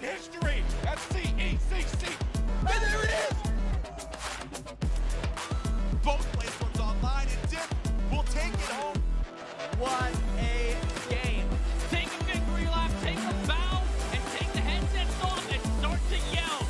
in history at CECC. And there it is! Both platforms online, and Dip will take it home. What a game. Take a victory lap, take a bow, and take the headsets off and start to yell.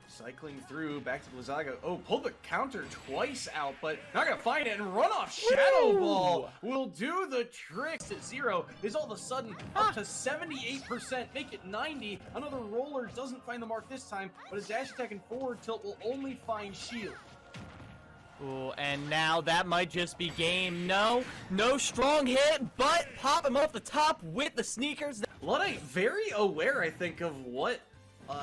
Cycling through, back to Blizzaga. Oh, pulled the counter twice out, but not gonna find it, and run off Shadow Ball will do the trick. At 0 is all of a sudden up to 78%, make it 90. Another roller doesn't find the mark this time, but his dash attack and forward tilt will only find shield. Ooh, and now that might just be game. No strong hit, but pop him off the top with the sneakers. Luddite very aware, I think, of what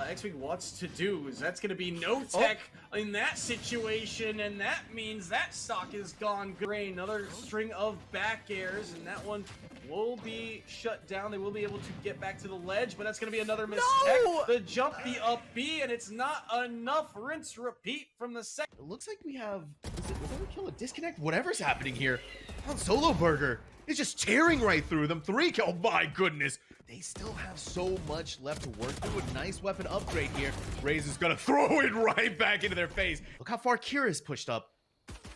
X-Wing wants to do. Is that's going to be no tech in that situation, and that means that stock is gone. Gray, another string of back airs, and that one will be shut down. They will be able to get back to the ledge, but that's going to be another miss. No! The jump, the up B, and it's not enough. Rinse, repeat from the second. It looks like we have, was overkill, a disconnect? Whatever's happening here. Han Solo Burger is just tearing right through them. 3 kill, oh my goodness. They still have so much left to work through. A nice weapon upgrade here. Raze is gonna throw it right back into their face. Look how far Kira's pushed up.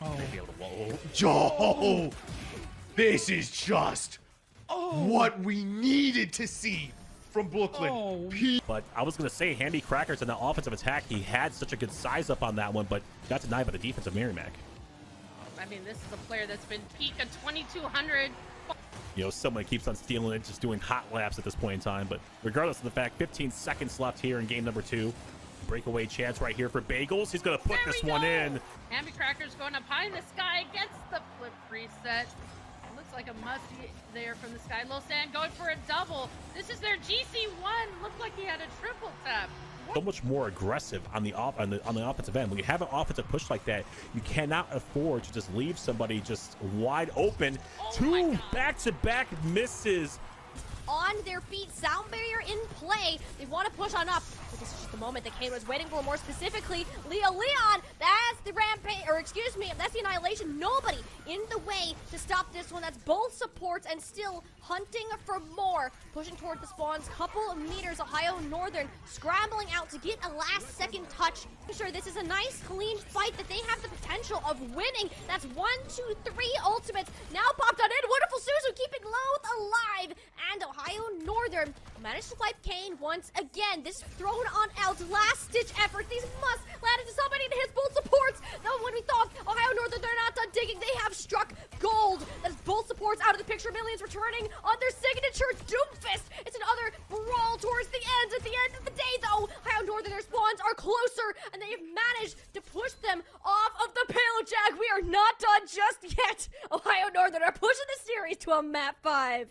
Oh, they'd be able to whoa. Joe! This is just what we needed to see from Brooklyn. But I was going to say, Handy Crackers in the offensive attack, he had such a good size up on that one, but got denied by the defense of Merrimack. I mean, this is a player that's been peak at 2200. You know, someone keeps on stealing it, just doing hot laps at this point in time. But regardless of the fact, 15 seconds left here in game number 2. Breakaway chance right here for Bagels. He's going to put this one in. Hammy Cracker's going up high in the sky, gets the flip reset. Looks like a musty there from the sky. Losan going for a double. This is their GC1. Looked like he had a triple tap. So much more aggressive on the offensive end. When you have an offensive push like that, you cannot afford to just leave somebody just wide open. Oh 2 back-to-back misses. On their feet, sound barrier in play. They want to push on up. But this is just the moment that Kane was waiting for. More specifically, Leon. That's the Rampage, or excuse me, that's the Annihilation. Nobody in the way to stop this one. That's both supports and still hunting for more. Pushing toward the spawns, couple of meters. Ohio Northern scrambling out to get a last-second touch. I'm sure this is a nice, clean fight that they have the potential of winning. That's 1, 2, 3 ultimates. Now popped on in. Wonderful Suzu keeping Loath alive. And Ohio Northern managed to wipe Kane once again. This thrown on out, last-ditch effort. These must land into somebody to his both supports. Though when we thought Ohio Northern, they're not done digging, they have struck gold. That's both supports out of the picture. Millions returning on their signature Doomfist. It's another brawl towards the end. At the end of the day, though, Ohio Northern, their spawns are closer, and they have managed to push them off of the payload jag. We are not done just yet. Ohio Northern are pushing the series to a map 5.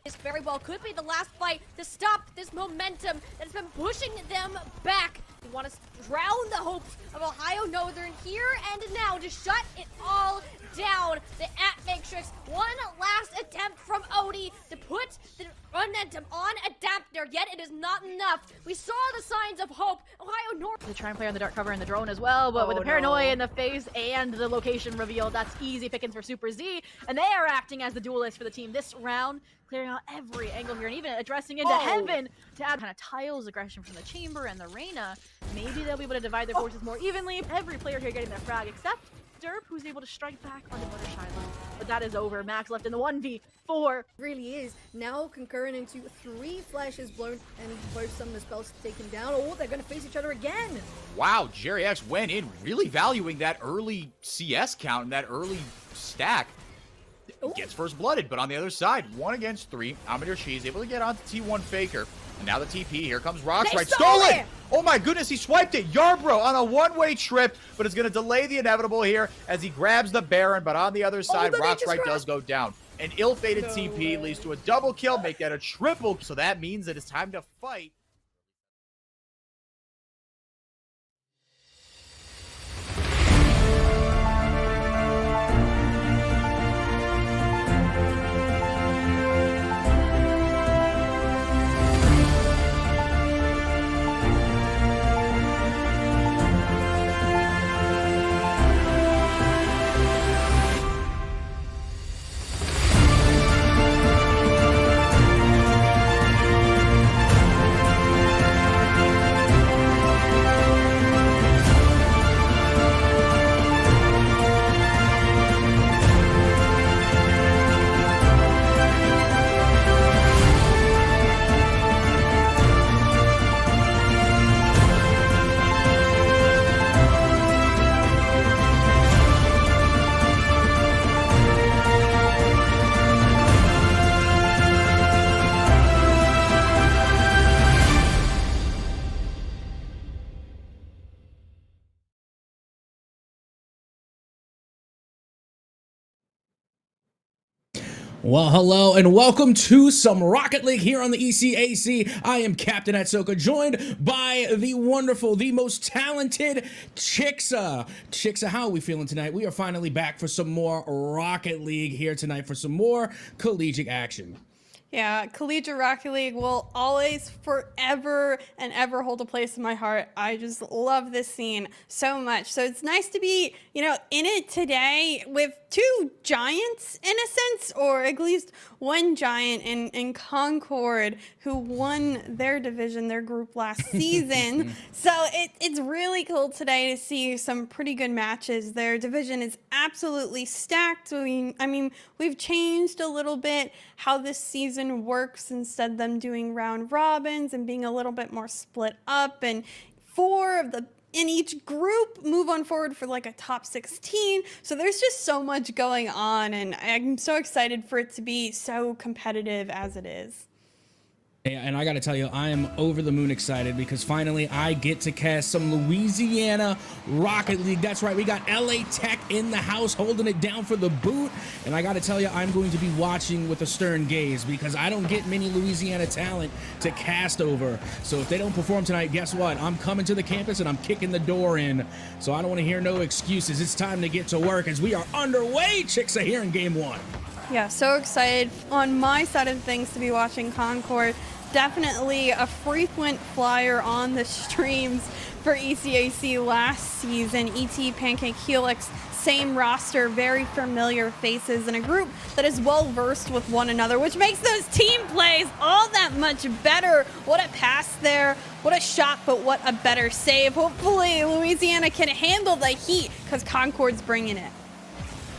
This very well could be the last fight to stop this momentum that has been pushing them back. We want to drown the hopes of Ohio Northern here and now to shut it all down. The Matrix, one last attempt from Odie to put the momentum on adapter, yet it is not enough. We saw the signs of hope. Ohio Northern. They try and play on the dark cover and the drone as well, but with the paranoia in the face and the location reveal, that's easy pickings for Super Z, and they are acting as the duelist for the team this round, clearing out every angle here and even addressing into heaven to add kind of tiles aggression from the Chamber and the Reyna. Maybe they'll be able to divide their forces more evenly. Every player here getting their frag except Derp, who's able to strike back on the Buttershy line. But that is over. Max left in the 1v4. Really is. Now concurrent into 3 flashes blown and both summoner spells taken down. Oh, they're going to face each other again. Wow, Jerry X went in really valuing that early CS count and that early stack. Gets first blooded, but on the other side, 1 against 3. Amadir Shi is able to get onto T1 Faker. And now the TP, here comes Rockstrike. Stolen! Oh my goodness, he swiped it. Yarbrough on a one-way trip, but it's going to delay the inevitable here as he grabs the Baron. But on the other side, Rockstrike does go down. An ill-fated TP leads to a double kill, make that a triple. So that means that it's time to fight. Well, hello and welcome to some Rocket League here on the ECAC. I am Captain Atsoka, joined by the wonderful, the most talented Chixa. Chixa, how are we feeling tonight? We are finally back for some more Rocket League here tonight for some more collegiate action. Yeah, Collegiate Rocket League will always, forever and ever hold a place in my heart. I just love this scene so much. So it's nice to be, in it today with 2 giants, in a sense, or at least 1 giant in Concord, who won their division, their group last season. So it's really cool today to see some pretty good matches. Their division is absolutely stacked. We've changed a little bit how this season works, instead of them doing round robins and being a little bit more split up, and 4 of the in each group move on forward for like a top 16. So there's just so much going on, and I'm so excited for it to be so competitive as it is. And I gotta tell you, I am over the moon excited because finally I get to cast some Louisiana Rocket League. That's right, we got LA Tech in the house holding it down for the boot. And I gotta tell you, I'm going to be watching with a stern gaze because I don't get many Louisiana talent to cast over. So if they don't perform tonight, guess what? I'm coming to the campus and I'm kicking the door in. So I don't want to hear no excuses. It's time to get to work as we are underway, Chixa, here in Game 1. Yeah, so excited on my side of things to be watching Concord. Definitely a frequent flyer on the streams for ECAC last season. ET, Pancake, Helix, same roster, very familiar faces, and a group that is well versed with one another, which makes those team plays all that much better. What a pass there, what a shot, but what a better save. Hopefully Louisiana can handle the heat because Concord's bringing it.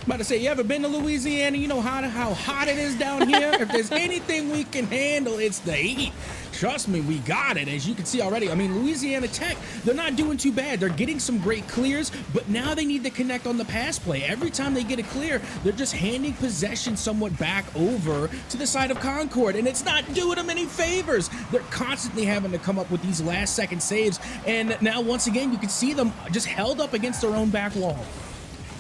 About to say, you ever been to Louisiana? You know how hot it is down here? If there's anything we can handle, it's the heat. Trust me, we got it, as you can see already. I mean, Louisiana Tech, they're not doing too bad. They're getting some great clears, but now they need to connect on the pass play. Every time they get a clear, they're just handing possession somewhat back over to the side of Concord, and it's not doing them any favors. They're constantly having to come up with these last-second saves, and now, once again, you can see them just held up against their own back wall.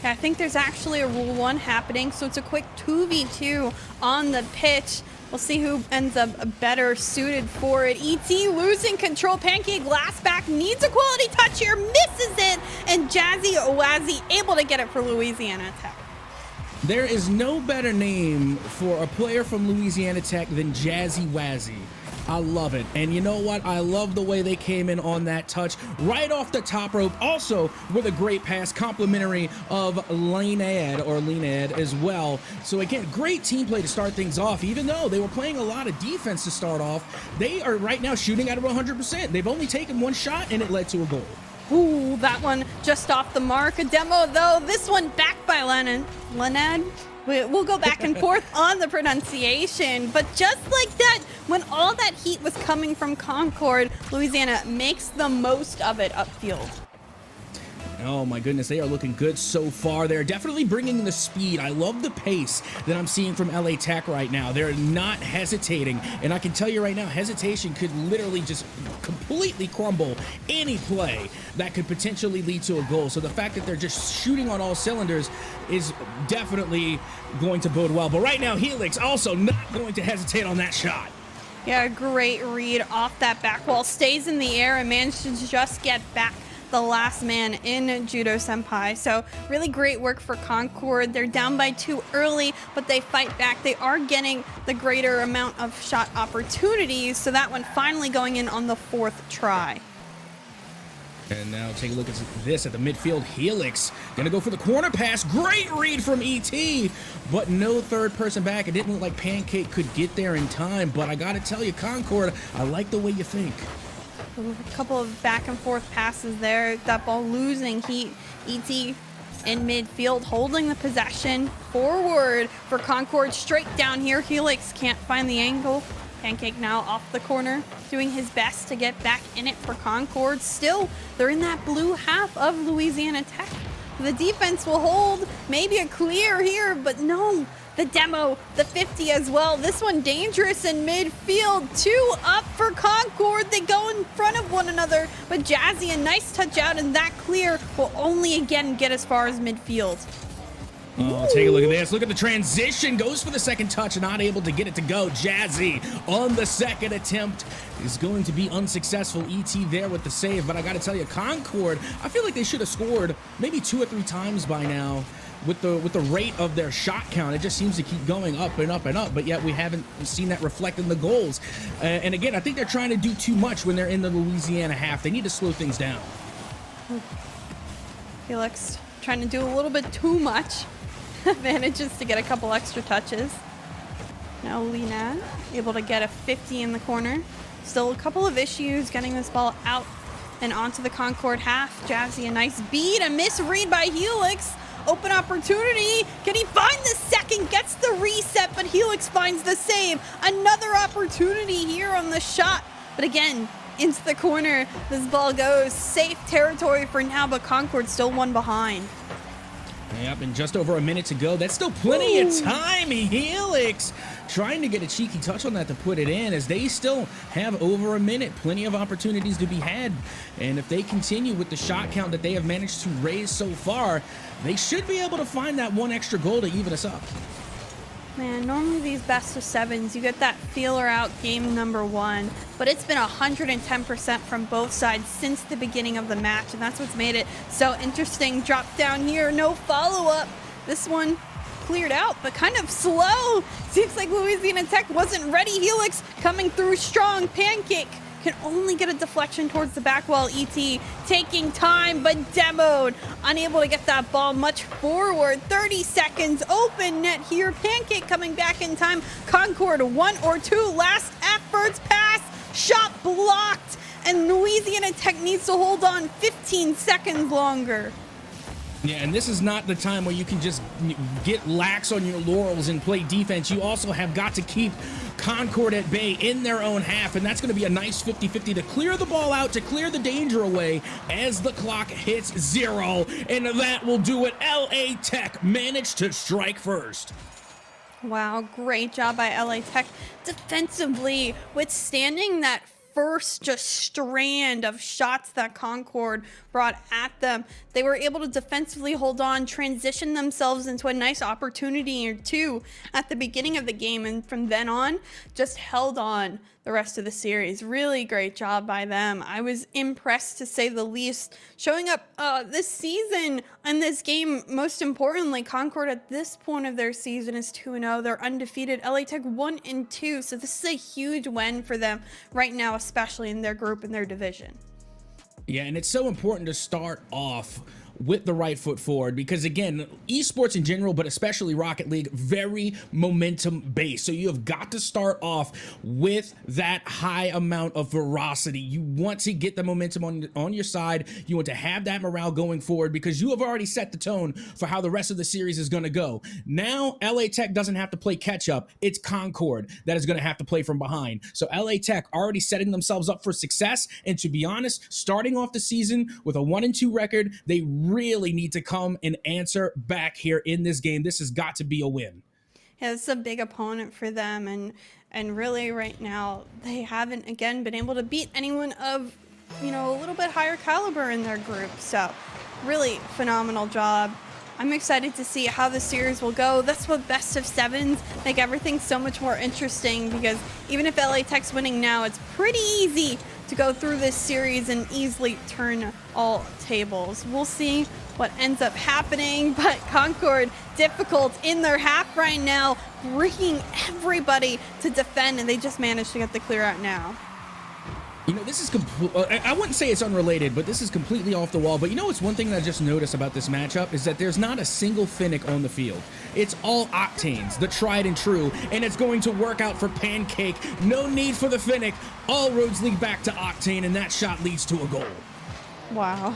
I think there's actually a Rule 1 happening, so it's a quick 2v2 on the pitch. We'll see who ends up better suited for it. ET losing control. Pancake glass back, needs a quality touch here, misses it, and Jazzy Wazzy able to get it for Louisiana Tech. There is no better name for a player from Louisiana Tech than Jazzy Wazzy. I love it. And you know what? I love the way they came in on that touch right off the top rope. Also with a great pass, complimentary of Leanad as well. So again, great team play to start things off. Even though they were playing a lot of defense to start off, they are right now shooting at 100%. They've only taken one shot and it led to a goal. Ooh, that one just off the mark. A demo though, this one backed by Leanad. We'll go back and forth on the pronunciation, but just like that, when all that heat was coming from Concord, Louisiana makes the most of it upfield. Oh my goodness, they are looking good so far. They're definitely bringing the speed. I love the pace that I'm seeing from LA Tech right now. They're not hesitating, and I can tell you right now, hesitation could literally just completely crumble any play that could potentially lead to a goal. So the fact that they're just shooting on all cylinders is definitely going to bode well. But right now, Helix also not going to hesitate on that shot. Yeah, great read off that back wall. Stays in the air and manages to just get back the last man in Judo Senpai. So really great work for Concord. They're down by 2 early, but they fight back. They are getting the greater amount of shot opportunities. So that one finally going in on the 4th try. And now take a look at this at the midfield. Helix gonna go for the corner pass. Great read from ET, but no third person back. It didn't look like Pancake could get there in time, but I gotta tell you, Concord, I like the way you think. A couple of back and forth passes there. That ball losing heat. ET in midfield holding the possession forward for Concord. Straight down here. Helix can't find the angle. Pancake now off the corner, doing his best to get back in it for Concord. Still, they're in that blue half of Louisiana Tech. The defense will hold. Maybe a clear here, but no. The demo, the 50 as well. This one dangerous in midfield. 2 up for Concord. They go in front of one another, but Jazzy, a nice touch out, and that clear will only again get as far as midfield. Oh, take a look at this. Look at the transition. Goes for the second touch, not able to get it to go. Jazzy on the second attempt is going to be unsuccessful. ET there with the save, but I got to tell you, Concord, I feel like they should have scored maybe 2 or 3 times by now. With the rate of their shot count, it just seems to keep going up and up and up, but yet we haven't seen that reflect in the goals. And again, I think they're trying to do too much when they're in the Louisiana half. They need to slow things down. Felix trying to do a little bit too much. Manages to get a couple extra touches. Now Lena able to get a 50 in the corner. Still a couple of issues getting this ball out and onto the Concord half. Jazzy, a nice beat, a misread by Helix. Open opportunity. Can he find the second? Gets the reset, but Helix finds the save. Another opportunity here on the shot. But again, into the corner. This ball goes. Safe territory for now, but Concord still 1 behind. Yep, and just over a minute to go. That's still plenty of time. Helix trying to get a cheeky touch on that to put it in, as they still have over a minute. Plenty of opportunities to be had. And if they continue with the shot count that they have managed to raise so far, they should be able to find that 1 extra goal to even us up. Man, normally these best of 7s, you get that feeler out game number 1, but it's been 110% from both sides since the beginning of the match, and that's what's made it so interesting. Drop down here, no follow-up. This one cleared out, but kind of slow. Seems like Louisiana Tech wasn't ready. Helix coming through strong. Pancake can only get a deflection towards the back wall. ET taking time, but demoed, unable to get that ball much forward. 30 seconds, open net here. Pancake coming back in time. Concord, 1 or 2 last efforts, pass, shot blocked, and Louisiana Tech needs to hold on 15 seconds longer. Yeah, and this is not the time where you can just get lax on your laurels and play defense. You also have got to keep Concord at bay in their own half, and that's going to be a nice 50-50 to clear the ball out, to clear the danger away as the clock hits 0, and that will do it. LA Tech managed to strike first. Wow, great job by LA Tech defensively, withstanding that first just strand of shots that Concord brought at them. They were able to defensively hold on, transition themselves into a nice opportunity or two at the beginning of the game, and from then on just held on the rest of the series. Really great job by them. I was impressed, to say the least, showing up this season in this game. Most importantly, Concord at this point of their season is 2-0. They're undefeated. LA Tech 1-2, so this is a huge win for them right now, especially in their group and their division. Yeah, and it's so important to start off with the right foot forward, because again, esports in general, but especially Rocket League, very momentum based. So you have got to start off with that high amount of ferocity. You want to get the momentum on your side. You want to have that morale going forward, because you have already set the tone for how the rest of the series is going to go. Now LA Tech doesn't have to play catch up. It's Concord that is going to have to play from behind. So LA Tech already setting themselves up for success, and to be honest, starting off the season with a 1-2 record, they really need to come and answer back here in this game. This has got to be a win. Yeah, it's a big opponent for them, and really right now they haven't again been able to beat anyone of, you know, a little bit higher caliber in their group. So really phenomenal job. I'm excited to see how the series will go. That's what best of sevens make everything so much more interesting, because even if LA Tech's winning now, it's pretty easy to go through this series and easily turn all tables. We'll see what ends up happening, but Concord difficult in their half right now, bringing everybody to defend, and they just managed to get the clear out now. You know, this is I wouldn't say it's unrelated, but this is completely off the wall. But you know, it's one thing that I just noticed about this matchup is that there's not a single Finnick on the field. It's all Octanes, the tried and true, and it's going to work out for Pancake. No need for the Finnick. All roads lead back to Octane, and that shot leads to a goal. Wow.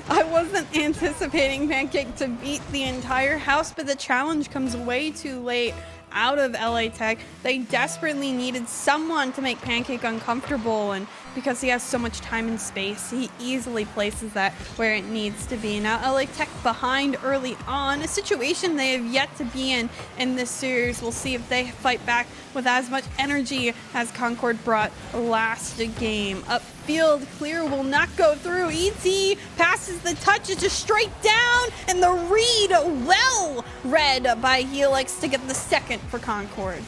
I wasn't anticipating Pancake to beat the entire house, but the challenge comes way too late out of LA Tech. They desperately needed someone to make Pancake uncomfortable, and because he has so much time and space, he easily places that where it needs to be. Now LA Tech behind early on, a situation they have yet to be in this series. We'll see if they fight back with as much energy as Concord brought last game. Upfield clear will not go through. ET passes the touch, it's just straight down, and the read well read by Helix to get the second for Concord.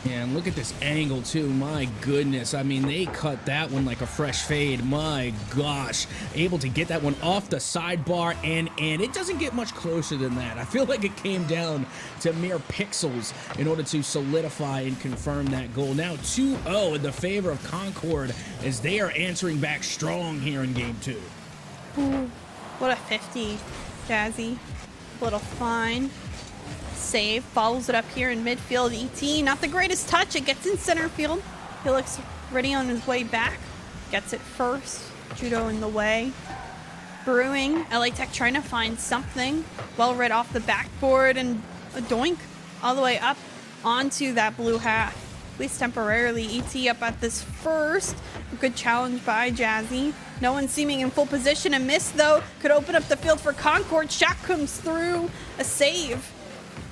Yeah, and look at this angle too. My goodness. I mean, they cut that one like a fresh fade. My gosh. Able to get that one off the sidebar and in. It doesn't get much closer than that. I feel like it came down to mere pixels in order to solidify and confirm that goal. Now 2-0 in the favor of Concord as they are answering back strong here in game 2. Ooh, what a 50, Jazzy. Little fine. Save, follows it up here in midfield. ET, not the greatest touch. It gets in center field. Helix ready on his way back. Gets it first. Judo in the way. Brewing. LA Tech trying to find something. Well read off the backboard, and a doink all the way up onto that blue half. At least temporarily. ET up at this first. A good challenge by Jazzy. No one seeming in full position. A miss though. Could open up the field for Concord. Shot comes through. A save.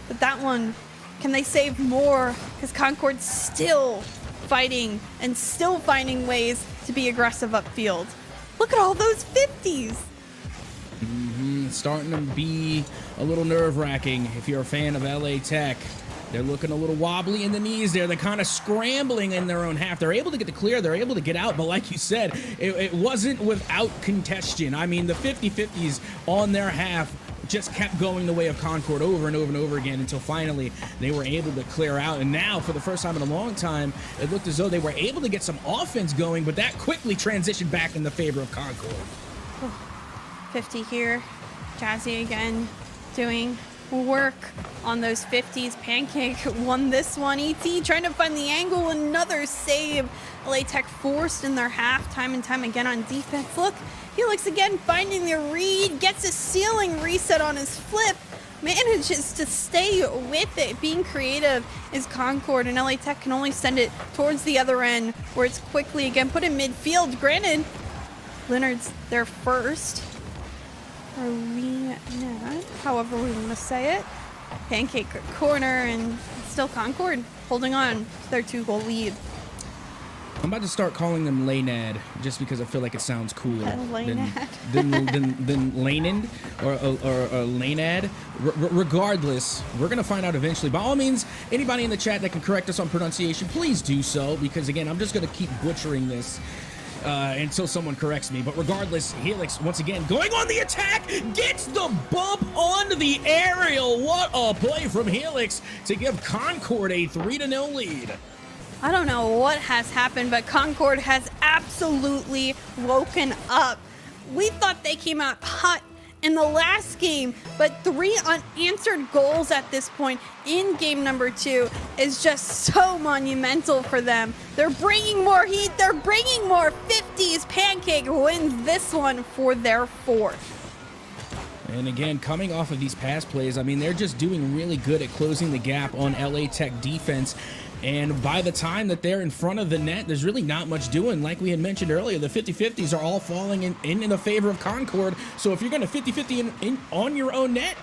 But that one, can they save more? Because Concord's still fighting and still finding ways to be aggressive upfield. Look at all those 50s. Starting to be a little nerve-wracking if you're a fan of LA Tech. They're looking a little wobbly in the knees there. They're kind of scrambling in their own half. They're able to get the clear. They're able to get out. But like you said, it wasn't without contention. I mean, the 50-50s on their half just kept going the way of Concord over and over and over again until finally they were able to clear out. And now, for the first time in a long time, it looked as though they were able to get some offense going, but that quickly transitioned back in the favor of Concord. 50 here. Jazzy again doing work on those 50s. Pancake won this one. ET trying to find the angle. Another save. LA Tech forced in their half time and time again on defense. Look, Helix again finding the read. Gets a ceiling reset on his flip. Manages to stay with it. Being creative is Concord, and LA Tech can only send it towards the other end where it's quickly again put in midfield. Granted, Leonard's there first. Or Leonard, however we want to say it. Pancake corner, and still Concord holding on to their 2-goal lead. I'm about to start calling them Laynad just because I feel like it sounds cooler than Laynand or Laynad. Regardless, we're going to find out eventually. By all means, anybody in the chat that can correct us on pronunciation, please do so, because again, I'm just going to keep butchering this until someone corrects me. But regardless, Helix once again going on the attack, gets the bump on the aerial. What a play from Helix to give Concord a 3-0 lead. I don't know what has happened, but Concord has absolutely woken up. We thought they came out hot in the last game, but 3 unanswered goals at this point in game number 2 is just so monumental for them. They're bringing more heat. They're bringing more 50s. Pancake wins this one for their 4th. And again, coming off of these pass plays, I mean, they're just doing really good at closing the gap on LA Tech defense. And by the time that they're in front of the net, there's really not much doing. Like we had mentioned earlier, the 50-50s are all falling in the favor of Concord. So if you're going to 50-50 on your own net,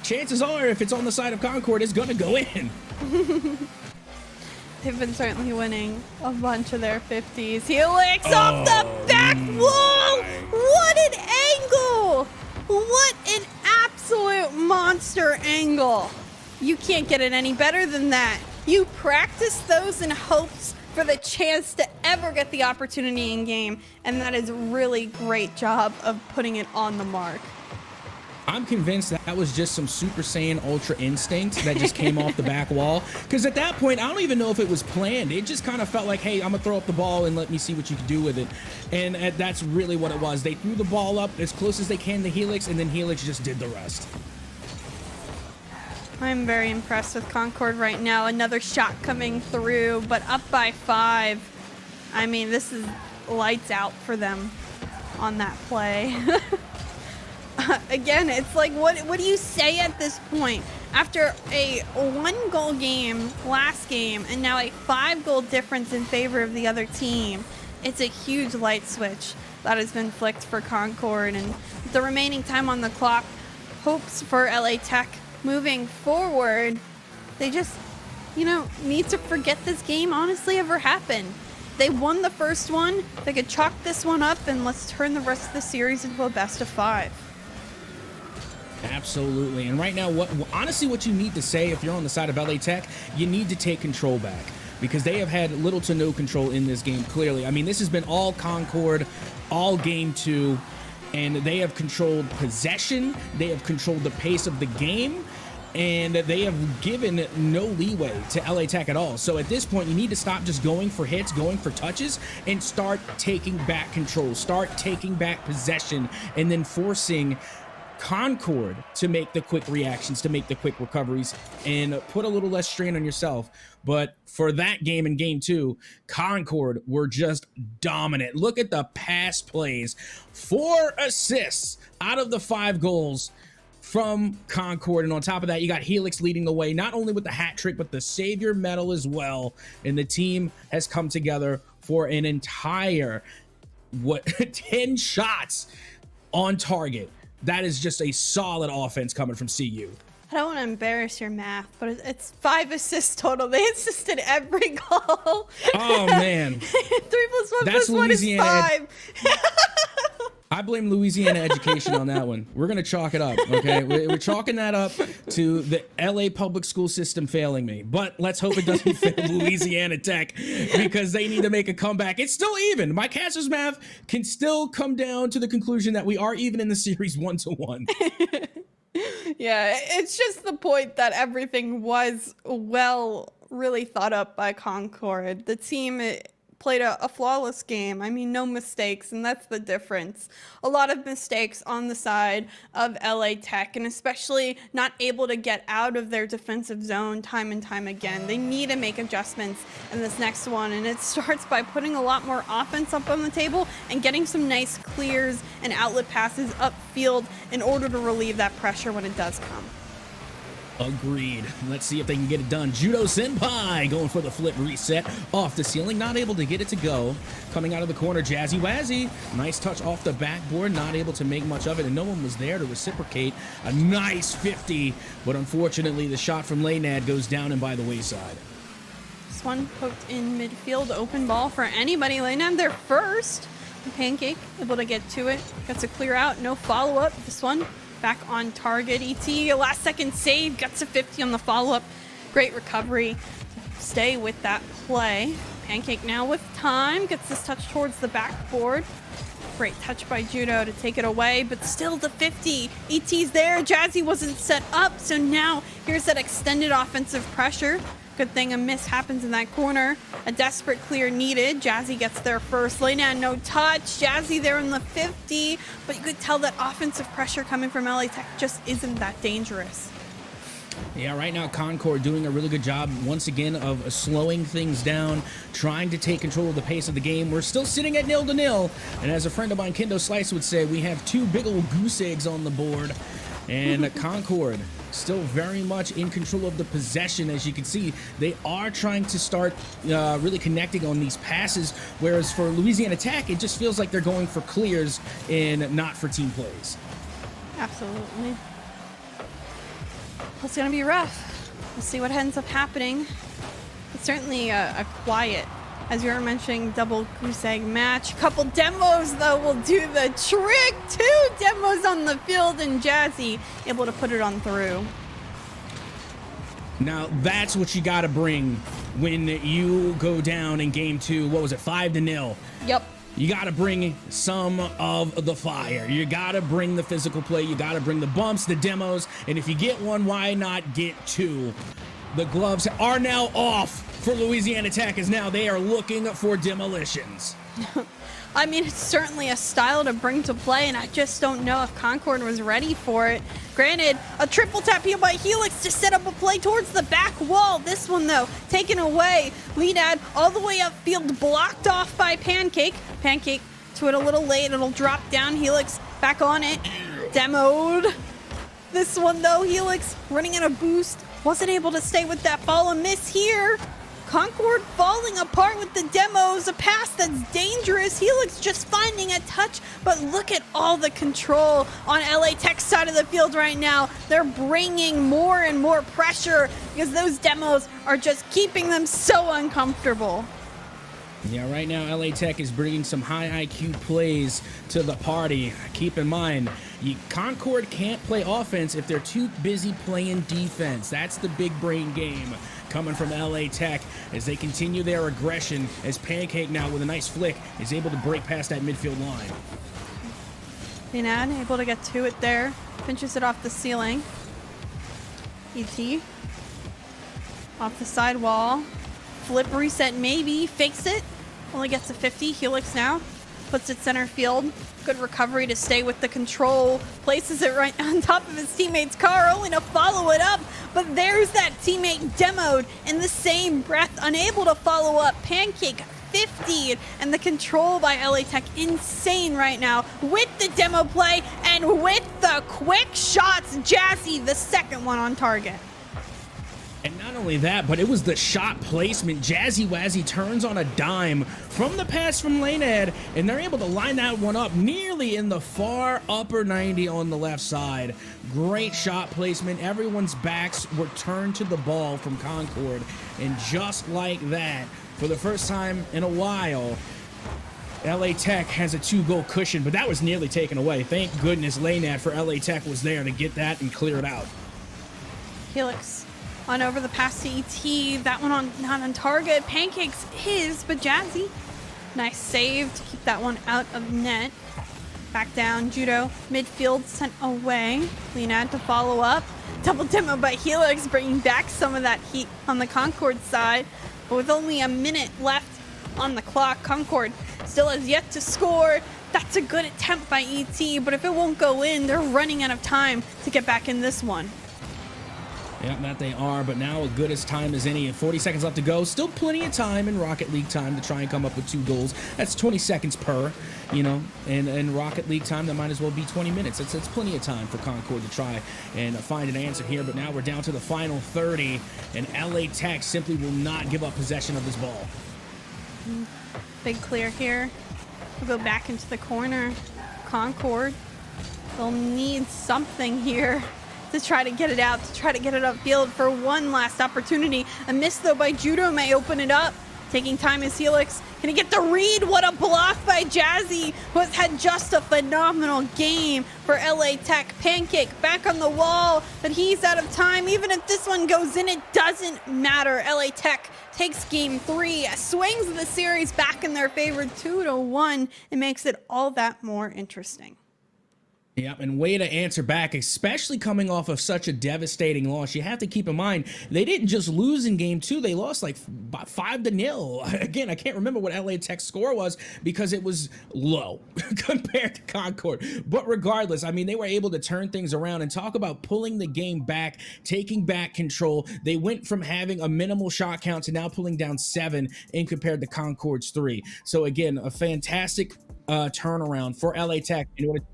chances are, if it's on the side of Concord, it's going to go in. They've been certainly winning a bunch of their 50s. Helix off the back wall! What an angle! What an absolute monster angle! You can't get it any better than that. You practice those in hopes for the chance to ever get the opportunity in game, and that is a really great job of putting it on the mark. I'm convinced that was just some Super Saiyan Ultra instinct that just came off the back wall. Because at that point, I don't even know if it was planned. It just kind of felt like, hey, I'm going to throw up the ball and let me see what you can do with it. And that's really what it was. They threw the ball up as close as they can to Helix, and then Helix just did the rest. I'm very impressed with Concord right now. Another shot coming through, but up by 5. I mean, this is lights out for them on that play. Again, it's like, what do you say at this point? After a 1-goal game last game, and now a 5-goal difference in favor of the other team, it's a huge light switch that has been flicked for Concord. And the remaining time on the clock, hopes for LA Tech moving forward. They just, need to forget this game honestly ever happened. They won the first one. They could chalk this one up, and let's turn the rest of the series into a best of 5. Absolutely. And right now, what you need to say if you're on the side of LA Tech, you need to take control back, because they have had little to no control in this game, clearly. I mean, this has been all Concord, all game 2. And they have controlled possession, they have controlled the pace of the game, and they have given no leeway to LA Tech at all. So at this point, you need to stop just going for hits, going for touches, and start taking back control, start taking back possession, and then forcing Concord to make the quick reactions, to make the quick recoveries, and put a little less strain on yourself. But for that game in game 2, Concord were just dominant. Look at the pass plays. 4 assists out of the 5 goals from Concord. And on top of that, you got Helix leading the way, not only with the hat trick, but the Savior medal as well. And the team has come together for an entire, 10 shots on target. That is just a solid offense coming from CU. I don't want to embarrass your math, but it's 5 assists total. They assisted every goal. Oh, man. 3 plus 1 That's plus 1 is Louisiana. 5. I blame Louisiana education on that one. We're going to chalk it up, okay? We're chalking that up to the LA public school system failing me. But let's hope it doesn't fail Louisiana Tech, because they need to make a comeback. It's still even. My caster's math can still come down to the conclusion that we are even in the series 1-1. Yeah, it's just the point that everything was really thought up by Concord. The team played a flawless game. I mean, no mistakes, and that's the difference. A lot of mistakes on the side of LA Tech, and especially not able to get out of their defensive zone time and time again. They need to make adjustments in this next one, and it starts by putting a lot more offense up on the table and getting some nice clears and outlet passes upfield in order to relieve that pressure when it does come. Agreed. Let's see if they can get it done. Judo Senpai going for the flip reset off the ceiling. Not able to get it to go. Coming out of the corner, Jazzy Wazzy. Nice touch off the backboard. Not able to make much of it, and no one was there to reciprocate. A nice 50, but unfortunately the shot from Laynad goes down and by the wayside. This one poked in midfield. Open ball for anybody. Laynad there first. Pancake able to get to it. Gets a clear out. No follow-up. This one back on target. ET, last second save, gets a 50 on the follow-up. Great recovery to stay with that play. Pancake now with time, gets this touch towards the backboard. Great touch by Judo to take it away, but still the 50. ET's there, Jazzy wasn't set up, so now here's that extended offensive pressure. Good thing a miss happens in that corner. A desperate clear needed. Jazzy gets there first. Laynad, no touch. Jazzy there in the 50. But you could tell that offensive pressure coming from LA Tech just isn't that dangerous. Yeah, right now Concord doing a really good job once again of slowing things down, trying to take control of the pace of the game. We're still sitting at 0-0. And as a friend of mine, Kendo Slice, would say, we have two big old goose eggs on the board. And Concord still very much in control of the possession. As you can see, they are trying to start really connecting on these passes, whereas for Louisiana Tech, it just feels like they're going for clears and not for team plays. Absolutely. It's going to be rough. We'll see what ends up happening. It's certainly a quiet, as you were mentioning, double goose egg match. A couple demos, though, will do the trick. 2 demos on the field, and Jazzy able to put it on through. Now, that's what you got to bring when you go down in game 2. What was it, 5-0? Yep. You got to bring some of the fire. You got to bring the physical play. You got to bring the bumps, the demos. And if you get one, why not get 2? The gloves are now off for Louisiana Tech, as now they are looking for demolitions. I mean, it's certainly a style to bring to play, and I just don't know if Concord was ready for it. Granted, a triple tap here by Helix to set up a play towards the back wall. This one, though, taken away. Laynad all the way upfield, blocked off by Pancake. Pancake to it a little late. It'll drop down. Helix back on it. Demoed. This one, though, Helix running in a boost. Wasn't able to stay with that ball. A miss here. Concord falling apart with the demos. A pass that's dangerous. Helix just finding a touch, but look at all the control on LA Tech's side of the field right now. They're bringing more and more pressure because those demos are just keeping them so uncomfortable. Yeah, right now LA Tech is bringing some high IQ plays to the party. Keep in mind, Concord can't play offense if they're too busy playing defense. That's the big brain game coming from LA Tech as they continue their aggression, as Pancake now with a nice flick is able to break past that midfield line. Laynad able to get to it there. Pinches it off the ceiling. ET off the side wall. Flip reset maybe. Fakes it. Only gets a 50. Helix now puts it center field. Good recovery to stay with the control. Places it right on top of his teammate's car, only to follow it up. But there's that teammate demoed in the same breath, unable to follow up. Pancake 50, and the control by LA Tech insane right now with the demo play and with the quick shots. Jazzy, the second one on target. And not only that, but it was the shot placement. Jazzy Wazzy turns on a dime from the pass from Laynad, and they're able to line that one up nearly in the far upper 90 on the left side. Great shot placement. Everyone's backs were turned to the ball from Concord, and just like that, for the first time in a while, LA Tech has a 2-goal cushion, but that was nearly taken away. Thank goodness Laynad for LA Tech was there to get that and clear it out. Helix on over the pass to ET. That one not on target. Pancake's his, but Jazzy. Nice save to keep that one out of net. Back down, Judo, midfield sent away. Leonad to follow up. Double demo by Helix, bringing back some of that heat on the Concord side. But with only a minute left on the clock, Concord still has yet to score. That's a good attempt by ET, but if it won't go in, they're running out of time to get back in this one. Yeah, that they are, but now as good as time as any. 40 seconds left to go. Still plenty of time in Rocket League time to try and come up with 2 goals. That's 20 seconds per, you know, and in Rocket League time, that might as well be 20 minutes. It's plenty of time for Concord to try and find an answer here, but now we're down to the final 30, and LA Tech simply will not give up possession of this ball. Big clear here. We'll go back into the corner. Concord, they'll need something here to try to get it out, to try to get it upfield for one last opportunity. A miss, though, by Judo may open it up. Taking time is Helix. Can he get the read? What a block by Jazzy, who has had just a phenomenal game for LA Tech. Pancake back on the wall, but he's out of time. Even if this one goes in, it doesn't matter. LA Tech takes game 3, swings the series back in their favor 2-1. It makes it all that more interesting. Yep, and way to answer back, especially coming off of such a devastating loss. You have to keep in mind, they didn't just lose in game 2, they lost like 5-0. Again, I can't remember what LA Tech's score was because it was low compared to Concord. But regardless, I mean, they were able to turn things around and talk about pulling the game back, taking back control. They went from having a minimal shot count to now pulling down 7 in compared to Concord's 3. So again, a fantastic turnaround for LA Tech in order to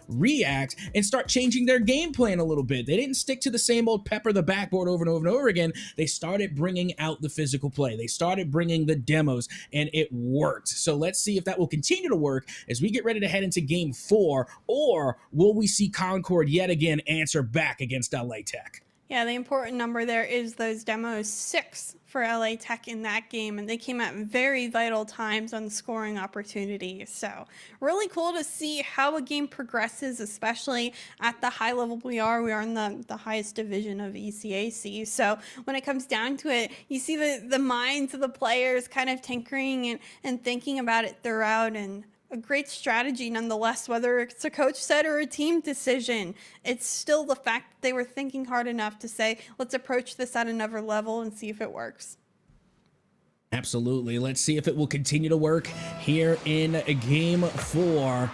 react and start changing their game plan a little bit. They didn't stick to the same old pepper the backboard over and over and over again. They started bringing out the physical play. They started bringing the demos, and it worked. So let's see if that will continue to work as we get ready to head into game 4, or will we see Concord yet again answer back against LA Tech? Yeah, the important number there is those demos, 6 for LA Tech in that game, and they came at very vital times on scoring opportunities. So really cool to see how a game progresses, especially at the high level we are. We are in the highest division of ECAC. So when it comes down to it, you see the minds of the players kind of tinkering and thinking about it throughout, and a great strategy nonetheless, whether it's a coach set or a team decision. It's still the fact that they were thinking hard enough to say, let's approach this at another level and see if it works. Absolutely. Let's see if it will continue to work here in game 4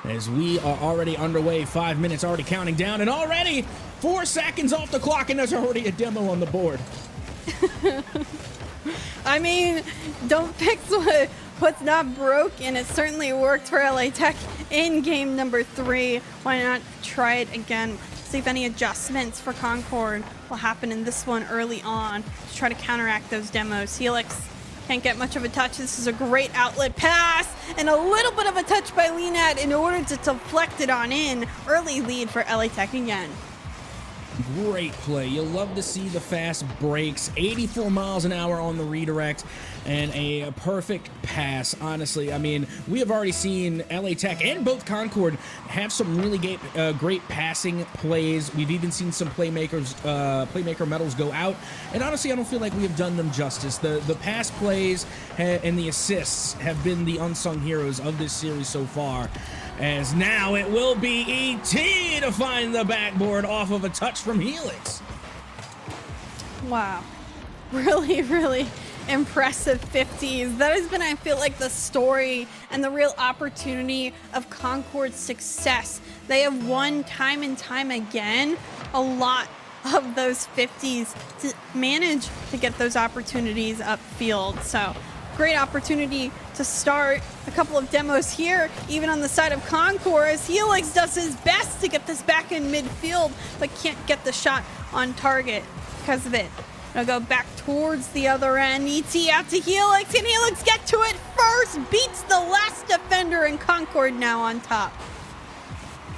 as we are already underway. 5 minutes already counting down, and already 4 seconds off the clock, and there's already a demo on the board. I mean, don't fix what's not broken. It certainly worked for LA Tech in game number 3. Why not try it again? See if any adjustments for Concord will happen in this one early on to try to counteract those demos. Helix can't get much of a touch. This is a great outlet pass and a little bit of a touch by Leonad in order to deflect it on in. Early lead for LA Tech again. Great play. You'll love to see the fast breaks. 84 miles an hour on the redirect and a perfect pass. Honestly, I mean, we have already seen LA Tech and both Concord have some really great passing plays. We've even seen some playmaker medals go out. And honestly, I don't feel like we have done them justice. The pass plays and the assists have been the unsung heroes of this series so far. As now it will be ET to find the backboard off of a touch from Helix. Wow. Really, really impressive 50s. That has been, I feel like, the story and the real opportunity of Concord's success. They have won time and time again a lot of those 50s to manage to get those opportunities upfield. So great opportunity to start. A couple of demos here, even on the side of Concord, as Helix does his best to get this back in midfield, but can't get the shot on target because of it. It'll go back towards the other end. ET out to Helix. Can Helix get to it first? Beats the last defender, and Concord now on top.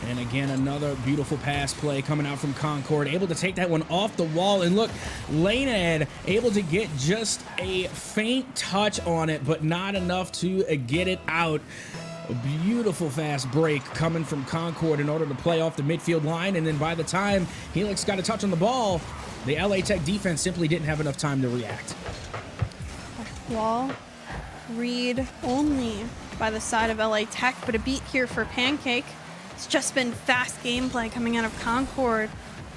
And again, another beautiful pass play coming out from Concord, able to take that one off the wall. And look, Lanehead able to get just a faint touch on it, but not enough to get it out. A beautiful fast break coming from Concord in order to play off the midfield line. And then by the time Helix got a touch on the ball, the LA Tech defense simply didn't have enough time to react. Wall, read only by the side of LA Tech, but a beat here for Pancake. It's just been fast gameplay coming out of Concord.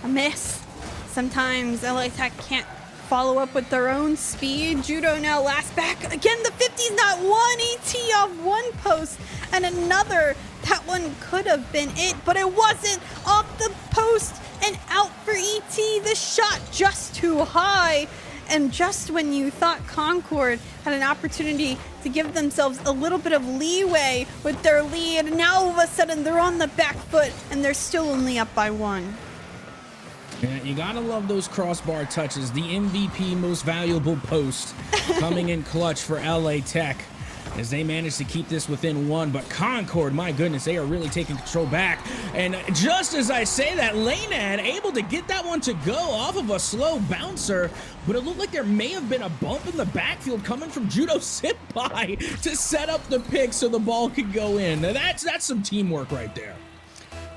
A miss. Sometimes LA Tech can't follow up with their own speed. Judo now last back. Again, the 50's not one. ET off one post and another. That one could have been it, but it wasn't. Off the post and out for ET. The shot just too high. And just when you thought Concord had an opportunity to give themselves a little bit of leeway with their lead, now all of a sudden they're on the back foot and they're still only up by one. Yeah, you gotta love those crossbar touches. The MVP most valuable post coming in clutch for LA Tech as they manage to keep this within one. But Concord, my goodness, they are really taking control back. And just as I say that, Laynad able to get that one to go off of a slow bouncer, but it looked like there may have been a bump in the backfield coming from Judo Senpai to set up the pick so the ball could go in. Now that's some teamwork right there.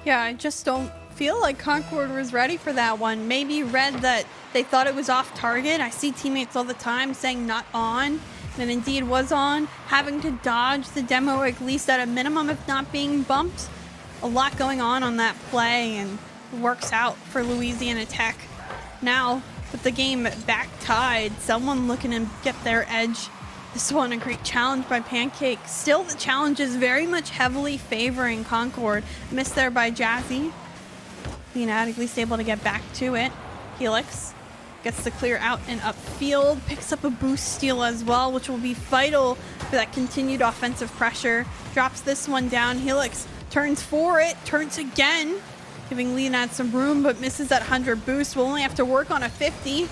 Yeah, I just don't feel like Concord was ready for that one. Maybe read that they thought it was off target. I see teammates all the time saying not on, and indeed was on, having to dodge the demo at least at a minimum if not being bumped. A lot going on that play, and works out for Louisiana Tech. Now, with the game back tied, someone looking to get their edge. This one a great challenge by Pancake. Still the challenge is very much heavily favoring Concord. Missed there by Jazzy. Leonard at least able to get back to it. Helix gets the clear out and upfield, picks up a boost steal as well, which will be vital for that continued offensive pressure. Drops this one down. Helix turns for it, turns again, giving Leonard some room, but misses that 100 boost. We'll only have to work on a 50.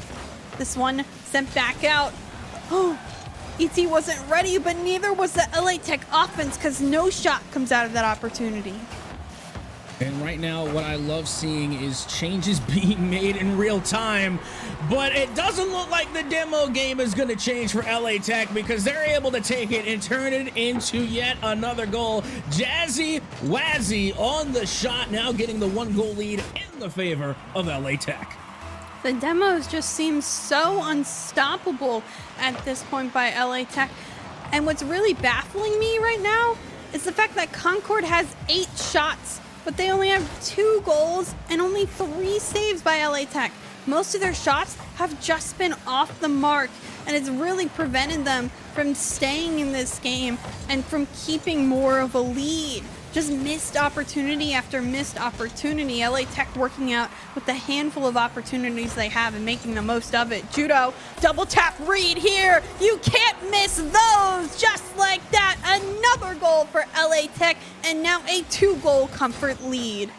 This one sent back out. Oh, ET wasn't ready, but neither was the LA Tech offense because no shot comes out of that opportunity. And right now, what I love seeing is changes being made in real time, but it doesn't look like the demo game is going to change for LA Tech because they're able to take it and turn it into yet another goal. Jazzy Wazzy on the shot, now getting the 1-goal lead in the favor of LA Tech. The demos just seem so unstoppable at this point by LA Tech. And what's really baffling me right now is the fact that Concord has 8 shots, but they only have 2 goals and only 3 saves by LA Tech. Most of their shots have just been off the mark, and it's really prevented them from staying in this game and from keeping more of a lead. Just missed opportunity after missed opportunity. LA Tech working out with the handful of opportunities they have and making the most of it. Judo, double tap read here. You can't miss those. Just like that, another goal for LA Tech, and now a 2-goal comfort lead.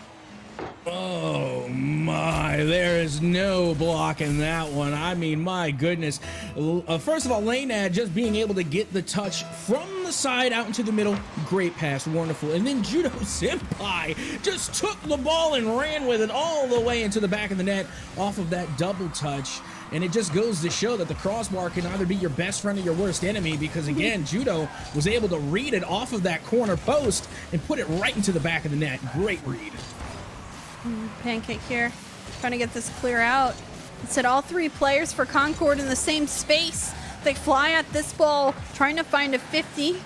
Oh my, there is no blocking that one. I mean, my goodness. First of all, Laynad just being able to get the touch from the side out into the middle. Great pass, wonderful. And then Judo Senpai just took the ball and ran with it all the way into the back of the net off of that double touch. And it just goes to show that the crossbar can either be your best friend or your worst enemy because, again, Judo was able to read it off of that corner post and put it right into the back of the net. Great read. Pancake here, trying to get this clear out. Instead, all 3 players for Concord in the same space. They fly at this ball, trying to find a 50.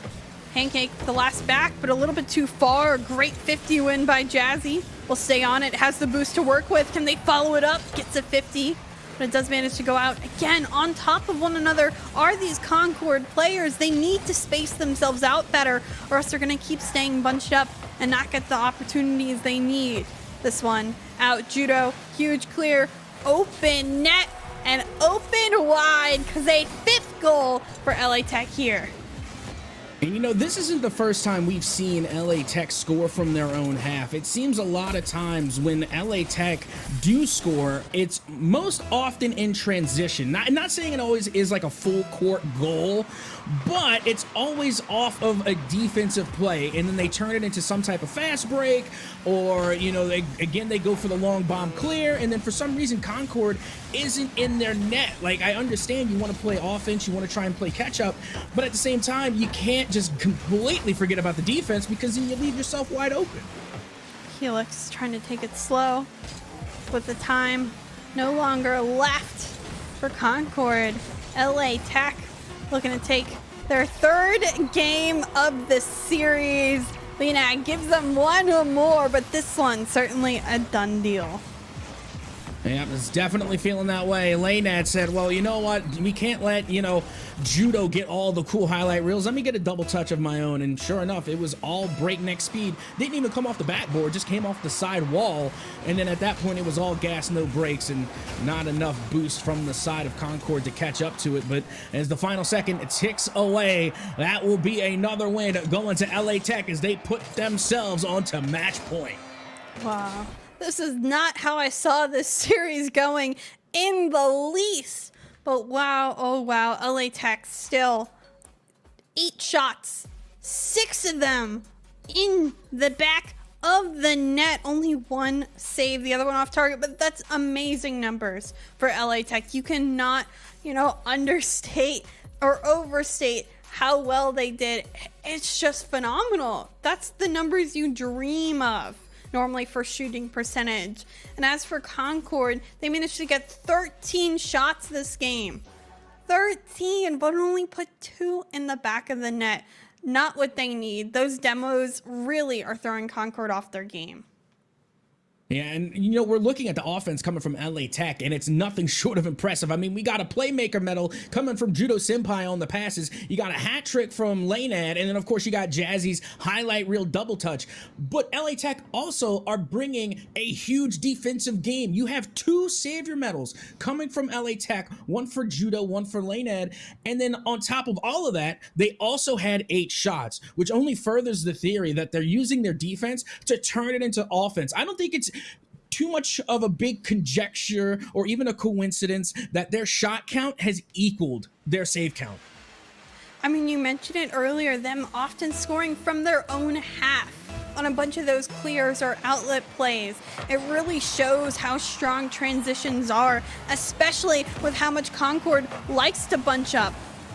Pancake the last back, but a little bit too far. Great 50 win by Jazzy. Will stay on it, has the boost to work with. Can they follow it up? Gets a 50. But it does manage to go out again on top of one another. Are these Concord players? They need to space themselves out better, or else they're going to keep staying bunched up and not get the opportunities they need. This one out. Judo, huge clear, open net, and open wide because a 5th goal for LA Tech here. And you know, this isn't the first time we've seen LA Tech score from their own half. It seems a lot of times when LA Tech do score, it's most often in transition. Not saying it always is like a full court goal, but it's always off of a defensive play, and then they turn it into some type of fast break, or, you know, they go for the long bomb clear, and then for some reason Concord isn't in their net. Like, I understand you want to play offense, you want to try and play catch up, but at the same time, you can't just completely forget about the defense because then you leave yourself wide open. Helix trying to take it slow with the time no longer left for Concord. LA Tech looking to take their third game of the series. Lena gives them one or more, but this one certainly a done deal. Yeah, it's definitely feeling that way. Laynad said, well, you know what? We can't let, Judo get all the cool highlight reels. Let me get a double touch of my own. And sure enough, it was all breakneck speed. Didn't even come off the backboard, just came off the side wall. And then at that point, it was all gas, no brakes, and not enough boost from the side of Concord to catch up to it. But as the final second ticks away, that will be another win going to LA Tech as they put themselves onto match point. Wow. This is not how I saw this series going in the least. But wow, oh wow, LA Tech still 8 shots, 6 of them in the back of the net. Only 1 save, the other one off target, but that's amazing numbers for LA Tech. You cannot, understate or overstate how well they did. It's just phenomenal. That's the numbers you dream of normally for shooting percentage. And as for Concord, they managed to get 13 shots this game. 13, but only put 2 in the back of the net. Not what they need. Those demos really are throwing Concord off their game. Yeah, and we're looking at the offense coming from LA Tech, and it's nothing short of impressive. I mean, we got a playmaker medal coming from Judo Senpai on the passes. You got a hat trick from Laynad, and then of course you got Jazzy's highlight reel double touch. But LA Tech also are bringing a huge defensive game. You have 2 savior medals coming from LA Tech, one for Judo, one for Laynad, and then on top of all of that, they also had 8 shots, which only furthers the theory that they're using their defense to turn it into offense. I don't think it's too much of a big conjecture or even a coincidence that their shot count has equaled their save count. I mean, you mentioned it earlier, them often scoring from their own half on a bunch of those clears or outlet plays. It really shows how strong transitions are, especially with how much Concord likes to bunch up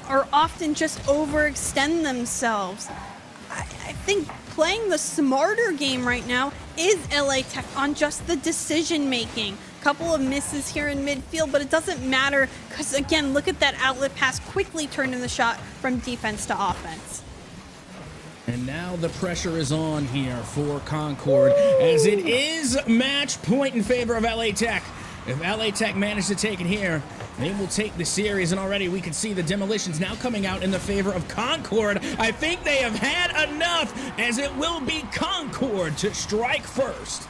or often just overextend themselves. I think playing the smarter game right now is LA Tech on just the decision making. Couple of misses here in midfield, but it doesn't matter because again, look at that outlet pass quickly turning the shot from defense to offense. And now the pressure is on here for Concord as it is match point in favor of LA Tech. If LA Tech managed to take it here, they will take the series, and already we can see the demolitions now coming out in the favor of Concord. I think they have had enough, as it will be Concord to strike first.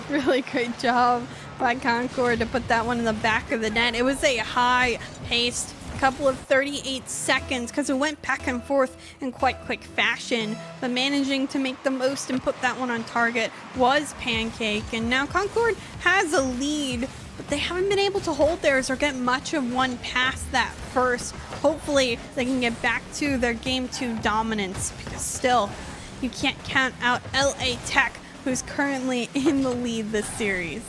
Really great job by Concord to put that one in the back of the net. It was a high-paced couple of 38 seconds because it went back and forth in quite quick fashion, but managing to make the most and put that one on target was Pancake. And now Concord has a lead, but they haven't been able to hold theirs or get much of one past that first. Hopefully they can get back to their game 2 dominance, because still you can't count out LA Tech, who's currently in the lead this series.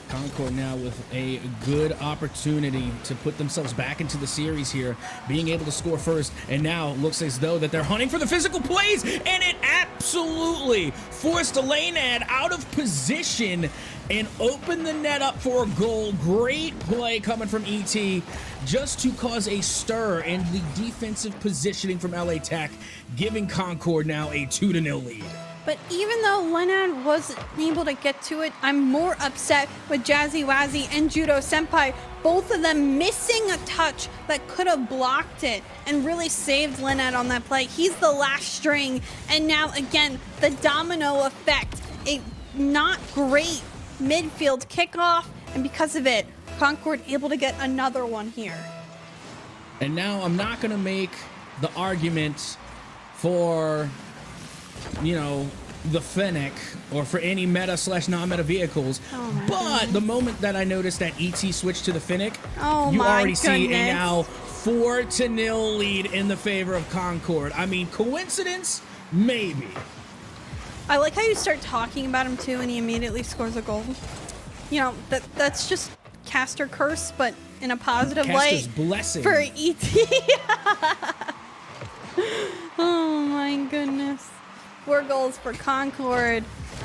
Concord now with a good opportunity to put themselves back into the series here, being able to score first, and now looks as though that they're hunting for the physical plays, and it absolutely forced Laynad out of position and opened the net up for a goal. Great play coming from ET just to cause a stir in the defensive positioning from LA Tech, giving Concord now a 2-0 lead. But even though Laynad wasn't able to get to it, I'm more upset with Jazzy Wazzy and Judo Senpai, both of them missing a touch that could have blocked it and really saved Laynad on that play. He's the last string, and now again, the domino effect. A not great midfield kickoff, and because of it, Concord able to get another one here. And now I'm not going to make the argument for, the Fennec or for any meta / non-meta vehicles. But the moment that I noticed that ET switched to the Fennec, you already see a now 4-0 lead in the favor of Concord. I mean, coincidence? Maybe. I like how you start talking about him too and he immediately scores a goal. That's just caster curse, but in a positive Caster's light blessing for ET. Oh my goodness. 4 goals for Concord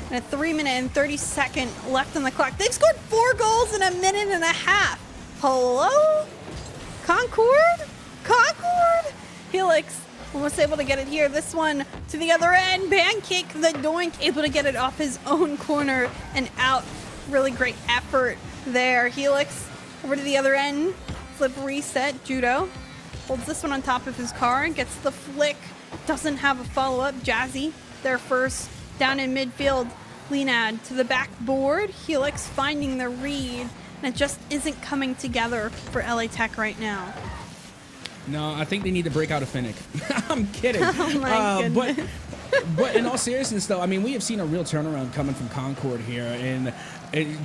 and a 3-minute and 30-second left on the clock. They've scored 4 goals in a minute and a half. Hello? Concord? Concord! Helix almost able to get it here. This one to the other end. Pancake the doink, able to get it off his own corner and out. Really great effort there. Helix over to the other end. Flip reset. Judo holds this one on top of his car and gets the flick. Doesn't have a follow-up. Jazzy there first. Down in midfield. Leonad to the backboard. Helix finding the read. And it just isn't coming together for LA Tech right now. No, I think they need to break out a Finnick. I'm kidding. Oh my goodness. But in all seriousness, though, I mean, we have seen a real turnaround coming from Concord here, and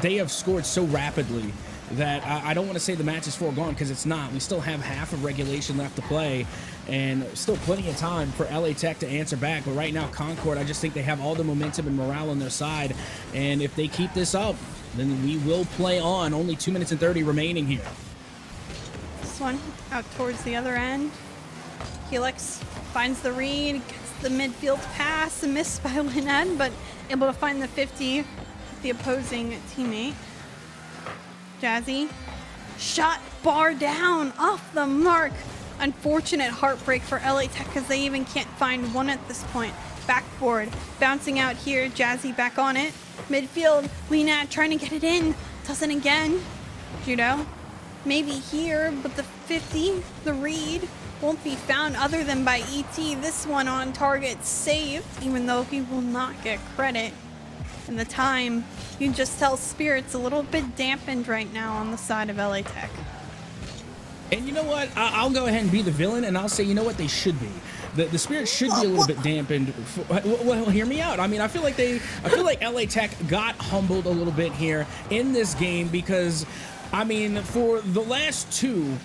they have scored so rapidly that I don't want to say the match is foregone, because it's not. We still have half of regulation left to play, and still plenty of time for LA Tech to answer back. But right now, Concord, I just think they have all the momentum and morale on their side, and if they keep this up, then we will play on. Only 2 minutes and 30 remaining here. This one out towards the other end. Helix finds the read, gets the midfield pass, a miss by Linan, but able to find the 50 with the opposing teammate. Jazzy, shot bar down, off the mark. Unfortunate heartbreak for LA Tech because they even can't find one at this point. Backboard, bouncing out here, Jazzy back on it. Midfield, Linan trying to get it in, doesn't again. Judo, maybe here, but the 50, the read, won't be found other than by ET. This one on target saved, even though he will not get credit. And the time, you can just tell Spirit's a little bit dampened right now on the side of LA Tech. And you know what? I'll go ahead and be the villain, and I'll say, you know what? They should be. The Spirit should be a little bit dampened. Well, hear me out. I mean, I feel like LA Tech got humbled a little bit here in this game because, I mean, for the last two,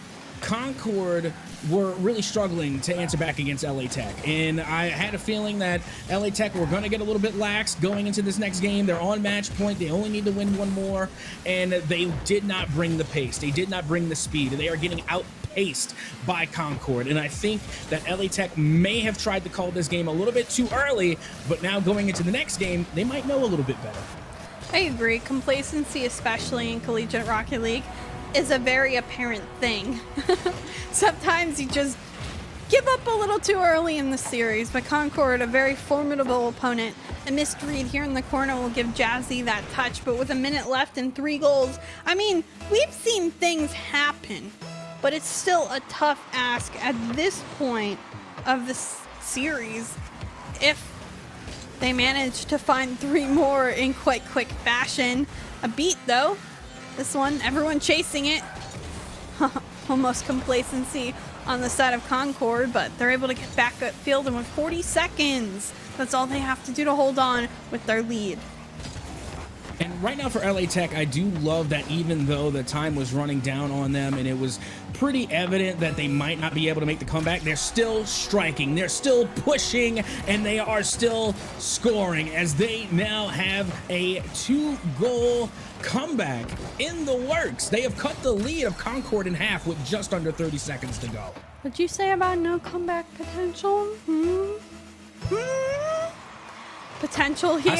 Concord were really struggling to answer back against LA Tech, and I had a feeling that LA Tech were going to get a little bit lax going into this next game. They're on match point. They only need to win one more, and they did not bring the pace. They did not bring the speed. They are getting outpaced by Concord, and I think that LA Tech may have tried to call this game a little bit too early, but now going into the next game, they might know a little bit better. I agree. Complacency, especially in Collegiate Rocket League, is a very apparent thing. Sometimes you just give up a little too early in the series, but Concord, a very formidable opponent. A missed read here in the corner will give Jazzy that touch, but with a minute left and 3 goals, I mean, we've seen things happen, but it's still a tough ask at this point of the series if they manage to find 3 more in quite quick fashion. A beat though. This one, everyone chasing it. Almost complacency on the side of Concord, but they're able to get back at field, and with 40 seconds, that's all they have to do to hold on with their lead. And right now for LA Tech, I do love that even though the time was running down on them and it was pretty evident that they might not be able to make the comeback, they're still striking, they're still pushing, and they are still scoring as they now have a 2-goal comeback in the works. They have cut the lead of Concord in half with just under 30 seconds to go. What'd you say about no comeback potential? Potential here. I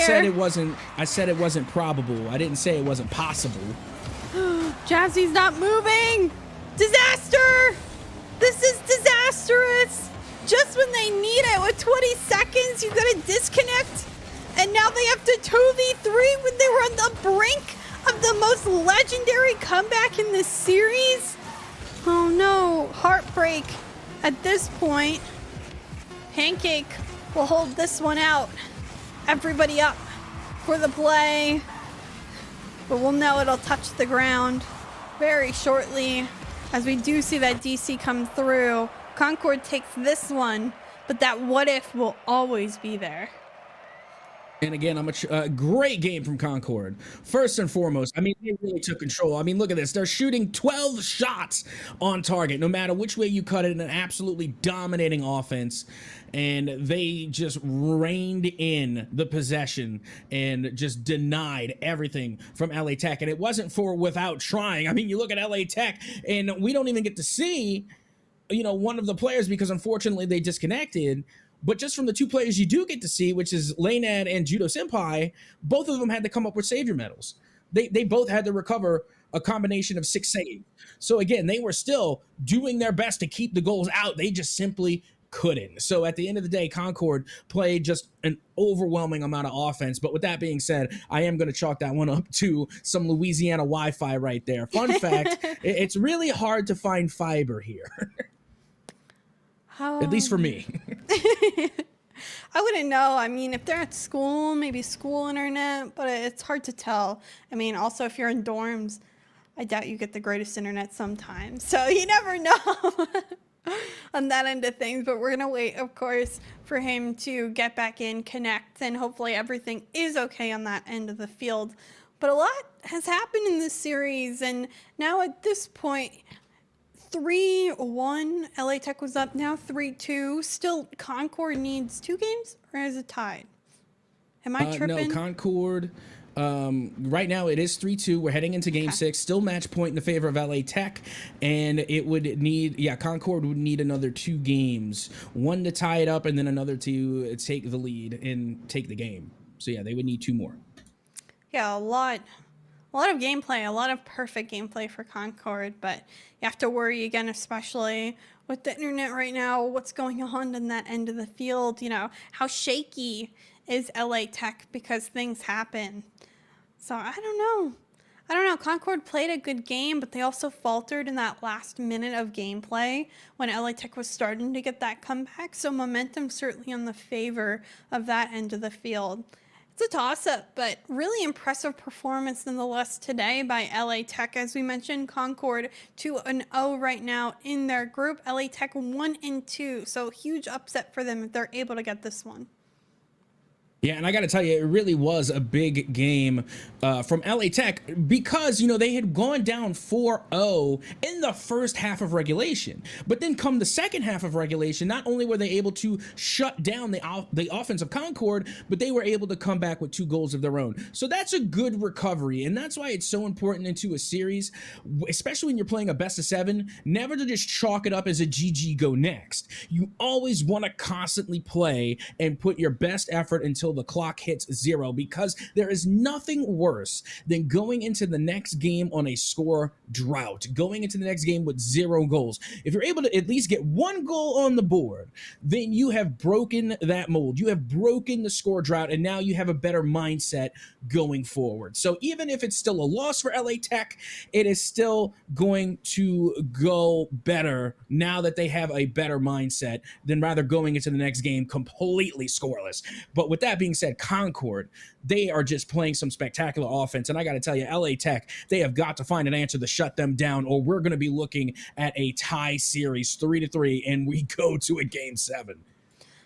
said it wasn't probable. I didn't say it wasn't possible. Jazzy's not moving. Disaster. This is disastrous. Just when they need it, with 20 seconds, you got a disconnect, and now they have to 2v3 when they were on the brink of the most legendary comeback in this series. Oh no, heartbreak at this point. Pancake will hold this one out. Everybody up for the play, but we'll know it'll touch the ground very shortly as we do see that DC come through. Concord takes this one, but that what if will always be there. And again, a great game from Concord. First and foremost, I mean, they really took control. I mean, look at this. They're shooting 12 shots on target, no matter which way you cut it, an absolutely dominating offense. And they just reined in the possession and just denied everything from LA Tech. And it wasn't for without trying. I mean, you look at LA Tech, and we don't even get to see, one of the players because unfortunately they disconnected. But just from the 2 players you do get to see, which is Laynad and Judo Senpai, both of them had to come up with savior medals. They both had to recover a combination of 6 saves. So again, they were still doing their best to keep the goals out. They just simply couldn't. So at the end of the day, Concord played just an overwhelming amount of offense. But with that being said, I am going to chalk that one up to some Louisiana Wi-Fi right there. Fun fact, it's really hard to find fiber here. At least for me. I wouldn't know. I mean, if they're at school, maybe school internet, but it's hard to tell. I mean, also if you're in dorms, I doubt you get the greatest internet sometimes. So you never know on that end of things. But we're going to wait, of course, for him to get back in, connect, and hopefully everything is okay on that end of the field. But a lot has happened in this series, and now at this point, 3-1, LA Tech was up, now 3-2. Still, Concord needs 2 games, or is it tied? Am I tripping? No, Concord, right now it is 3-2. We're heading into game 6, still match point in the favor of LA Tech, and it would need, Concord would need another 2 games. 1 to tie it up, and then another to take the lead and take the game. So yeah, they would need 2 more. Yeah, a lot of gameplay, a lot of perfect gameplay for Concord, but you have to worry again, especially with the internet right now, what's going on that end of the field, you know, how shaky is LA Tech because things happen. So I don't know. Concord played a good game, but they also faltered in that last minute of gameplay when LA Tech was starting to get that comeback. So momentum certainly on the favor of that end of the field. It's a toss-up, but really impressive performance nonetheless today by LA Tech. As we mentioned, Concord 2-0 right now in their group. LA Tech 1-2, so huge upset for them if they're able to get this one. Yeah, and I got to tell you, it really was a big game from LA Tech because, you know, they had gone down 4-0 in the first half of regulation. But then come the second half of regulation, not only were they able to shut down the offense of Concord, but they were able to come back with 2 goals of their own. So that's a good recovery, and that's why it's so important into a series, especially when you're playing a best-of-7, never to just chalk it up as a GG go next. You always want to constantly play and put your best effort until the clock hits 0, because there is nothing worse than going into the next game on a score drought, going into the next game with 0 goals. If you're able to at least get 1 goal on the board, then you have broken that mold. You have broken the score drought, and now you have a better mindset going forward. So even if it's still a loss for LA Tech, it is still going to go better now that they have a better mindset than rather going into the next game completely scoreless. But with that being said, Concord, they are just playing some spectacular offense. And I got to tell you, LA Tech, they have got to find an answer to shut them down, or we're going to be looking at a tie series 3-3, and we go to a game 7.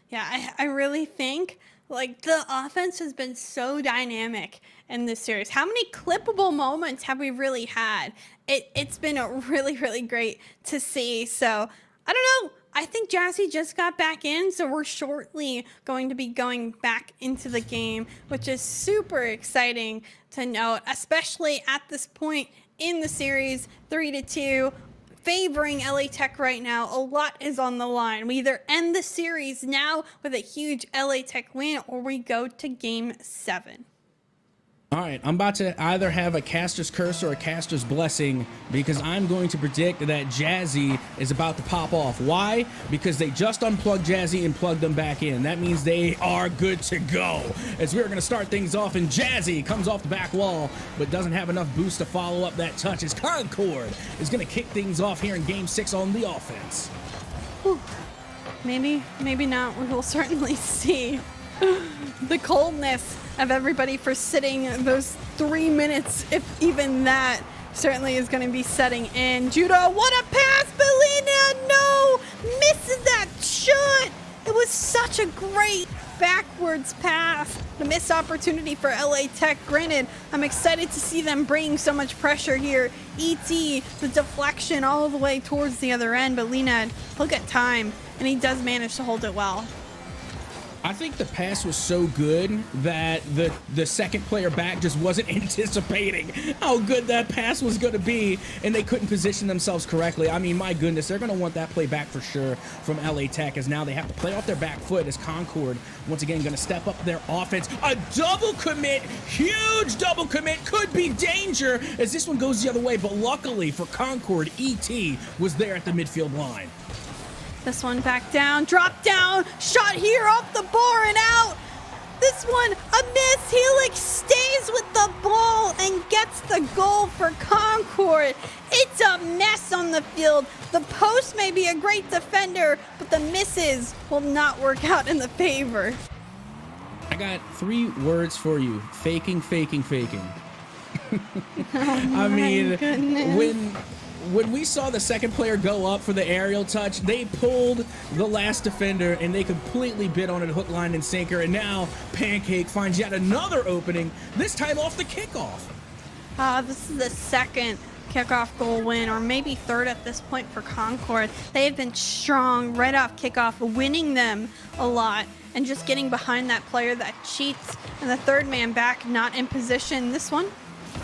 Yeah, I really think like the offense has been so dynamic in this series. How many clippable moments have we really had? It's been a really, really great to see. So I don't know. I think Jazzy just got back in, so we're shortly going to be going back into the game, which is super exciting to note, especially at this point in the series, 3-2, favoring LA Tech right now. A lot is on the line. We either end the series now with a huge LA Tech win, or we go to game 7. All right, I'm about to either have a caster's curse or a caster's blessing, because I'm going to predict that Jazzy is about to pop off. Why? Because they just unplugged Jazzy and plugged them back in. That means they are good to go. As we're going to start things off, and Jazzy comes off the back wall, but doesn't have enough boost to follow up that touch, as Concord is going to kick things off here in Game 6 on the offense. Whew. Maybe not. We will certainly see. The coldness of everybody for sitting those 3 minutes, if even that, certainly is going to be setting in. Judah, what a pass! Belina, no! Misses that shot! It was such a great backwards pass. A missed opportunity for LA Tech. Granted, I'm excited to see them bring so much pressure here. ET, the deflection all the way towards the other end, but Lena, he'll get time, and he does manage to hold it well. I think the pass was so good that the second player back just wasn't anticipating how good that pass was going to be, and they couldn't position themselves correctly. I mean, my goodness, they're going to want that play back for sure from LA Tech, as now they have to play off their back foot as Concord, once again, going to step up their offense. A double commit, huge double commit, could be danger as this one goes the other way, but luckily for Concord, ET was there at the midfield line. This one back down, drop down, shot here off the bar and out. This one, a miss. Helix stays with the ball and gets the goal for Concord. It's a mess on the field. The post may be a great defender, but the misses will not work out in the favor. I got 3 words for you. Faking, faking, faking. I mean, goodness. when we saw the second player go up for the aerial touch, they pulled the last defender and they completely bit on it hook, line, and sinker. And now Pancake finds yet another opening, this time off the kickoff. This is the second kickoff goal win, or maybe third at this point for Concord. They have been strong right off kickoff, winning them a lot and just getting behind that player that cheats. And the third man back not in position. This one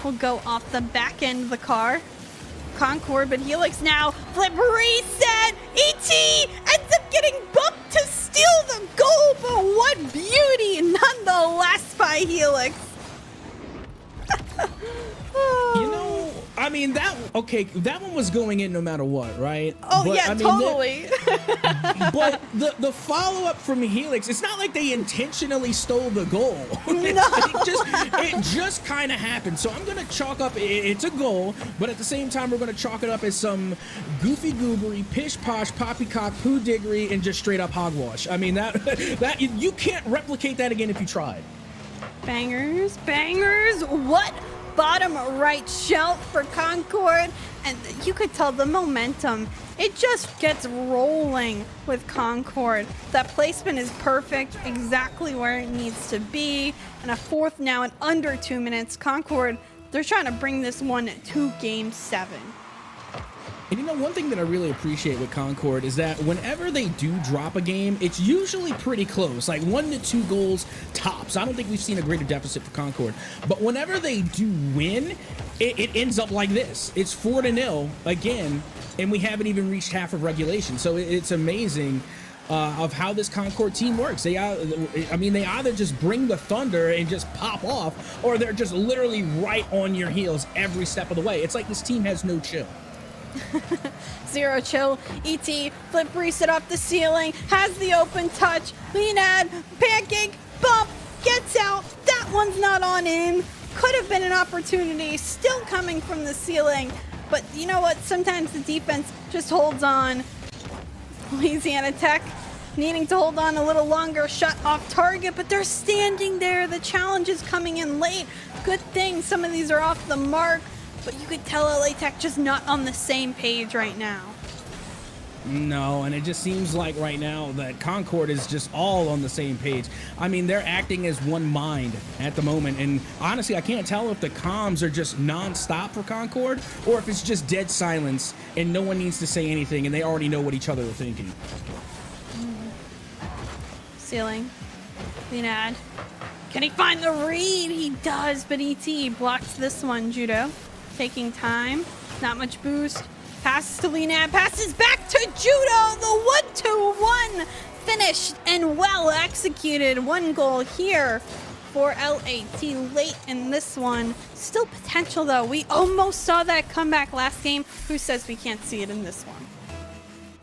will go off the back end of the car. Concord, but Helix now flip reset. ET ends up getting bumped to steal the goal, but what beauty nonetheless by Helix. You know, I mean, that one was going in no matter what, right? Oh, but, yeah, I mean, totally. But the follow-up from Helix, it's not like they intentionally stole the goal. No. It just kind of happened. So I'm going to chalk up, it's a goal, but at the same time, we're going to chalk it up as some goofy goobery, pish-posh, poppycock, poo diggery, and just straight-up hogwash. I mean, that you can't replicate that again if you tried. Bangers, bangers. What? Bottom right shelf for Concord, and you could tell the momentum, it just gets rolling with Concord. That placement is perfect, exactly where it needs to be, and a fourth now in under 2 minutes. Concord, they're trying to bring this one to game 7. And you know, one thing that I really appreciate with Concord is that whenever they do drop a game, it's usually pretty close, like 1 to 2 goals tops. I don't think we've seen a greater deficit for Concord. But whenever they do win, it ends up like this. It's 4-0 again, and we haven't even reached half of regulation. So it's amazing of how this Concord team works. They either just bring the thunder and just pop off, or they're just literally right on your heels every step of the way. It's like this team has no chill. Zero chill. ET flip reset off the ceiling, has the open touch. Leonad, pancake, bump, gets out. That one's not on in. Could have been an opportunity, still coming from the ceiling. But you know what? Sometimes the defense just holds on. Louisiana Tech needing to hold on a little longer, shot off target, but they're standing there. The challenge is coming in late. Good thing some of these are off the mark. But you could tell LA Tech just not on the same page right now. No, and it just seems like right now that Concord is just all on the same page. I mean, they're acting as one mind at the moment. And honestly, I can't tell if the comms are just non-stop for Concord or if it's just dead silence and no one needs to say anything and they already know what each other are thinking. Ceiling. Leonad. Can he find the read? He does, but ET blocks this one. Judo. Taking time, not much boost. Passes to Leonad, passes back to Judo. The 1-2-1 finished and well executed. 1 goal here for LAT late in this one. Still potential though. We almost saw that comeback last game. Who says we can't see it in this one?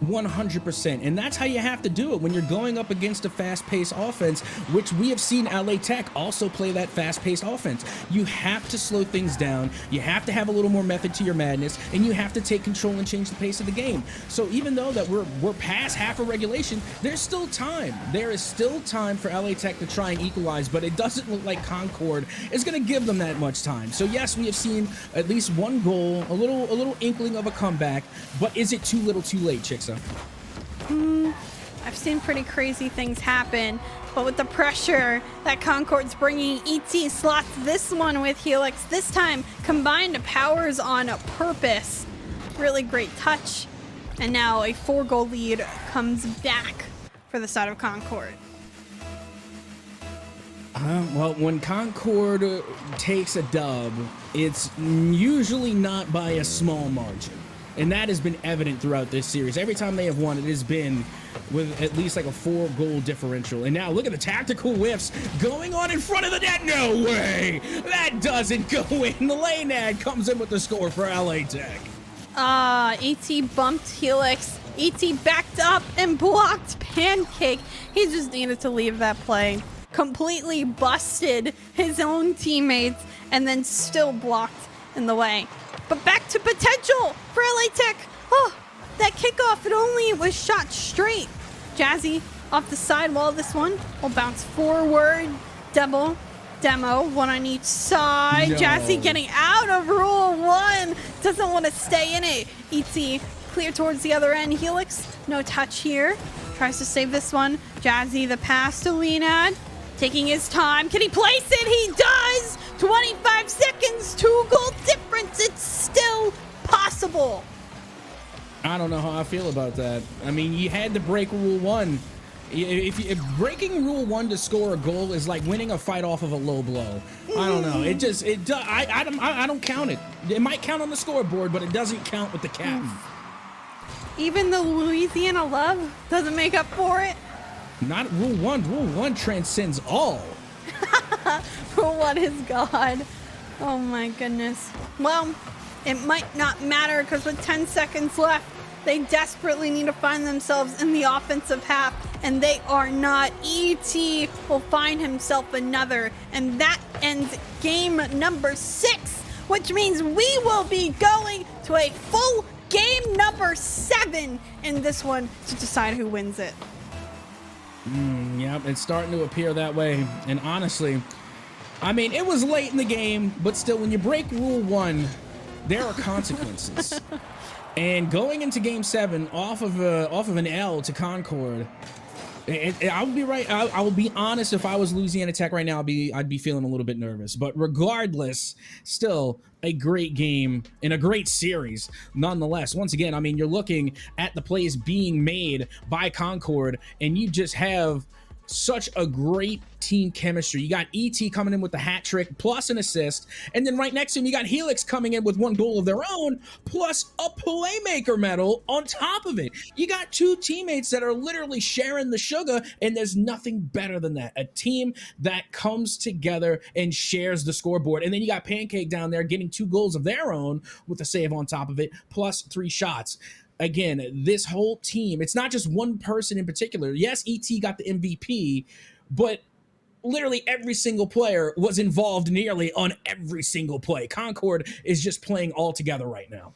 100%, and that's how you have to do it when you're going up against a fast-paced offense, which we have seen LA Tech also play that fast-paced offense. You have to slow things down, you have to have a little more method to your madness, and you have to take control and change the pace of the game. So even though that we're past half of regulation, there's still time. There is still time for LA Tech to try and equalize, but it doesn't look like Concord is going to give them that much time. So yes, we have seen at least 1 goal, a little inkling of a comeback, but is it too little too late, Chicksa? I've seen pretty crazy things happen, but with the pressure that Concord's bringing, ET slots this one with Helix. This time, combined powers on purpose. Really great touch. And now a 4-goal lead comes back for the side of Concord. Well, when Concord takes a dub, it's usually not by a small margin. And that has been evident throughout this series. Every time they have won, it has been with at least like a 4-goal differential. And now look at the tactical whiffs going on in front of the net. No way! That doesn't go in. The Laynad comes in with the score for LA Tech. ET bumped Helix. ET backed up and blocked Pancake. He just needed to leave that play. Completely busted his own teammates and then still blocked in the way. But back to potential for LA Tech. Oh, that kickoff, it only was shot straight. Jazzy off the sidewall. This one will bounce forward. Demo, one on each side. No. Jazzy getting out of Rule 1. Doesn't want to stay in it. ET clear towards the other end. Helix, no touch here. Tries to save this one. Jazzy, the pass to Leonad. Taking his time. Can he place it? He does! 25 seconds, 2-goal difference. It's still possible. I don't know how I feel about that. I mean, you had to break Rule 1. If breaking Rule 1 to score a goal is like winning a fight off of a low blow. I don't know. I don't count it. It might count on the scoreboard, but it doesn't count with the cap. Even the Louisiana love doesn't make up for it. Not Rule 1. Rule 1 transcends all. Rule 1 is God. Oh my goodness. Well, it might not matter because with 10 seconds left, they desperately need to find themselves in the offensive half, and they are not. ET will find himself another, and that ends game number 6, which means we will be going to a full game number 7 in this one to decide who wins it. Yep, it's starting to appear that way. And honestly, I mean, it was late in the game, but still, when you break Rule 1, there are consequences. And going into Game 7 off of an L to Concord, I would be right. I will be honest. If I was Louisiana Tech right now, I'd be feeling a little bit nervous. But regardless, still a great game and a great series nonetheless. Once again, I mean, you're looking at the plays being made by Concord, and you just have such a great team chemistry. You got ET coming in with the hat trick plus an assist, and then right next to him you got Helix coming in with 1 goal of their own plus a playmaker medal on top of it. You got 2 teammates that are literally sharing the sugar, and there's nothing better than that. A team that comes together and shares the scoreboard. And then you got Pancake down there getting 2 goals of their own with a save on top of it plus 3 shots. Again, this whole team, it's not just one person in particular. Yes, ET got the MVP, but literally every single player was involved nearly on every single play. Concord is just playing all together right now.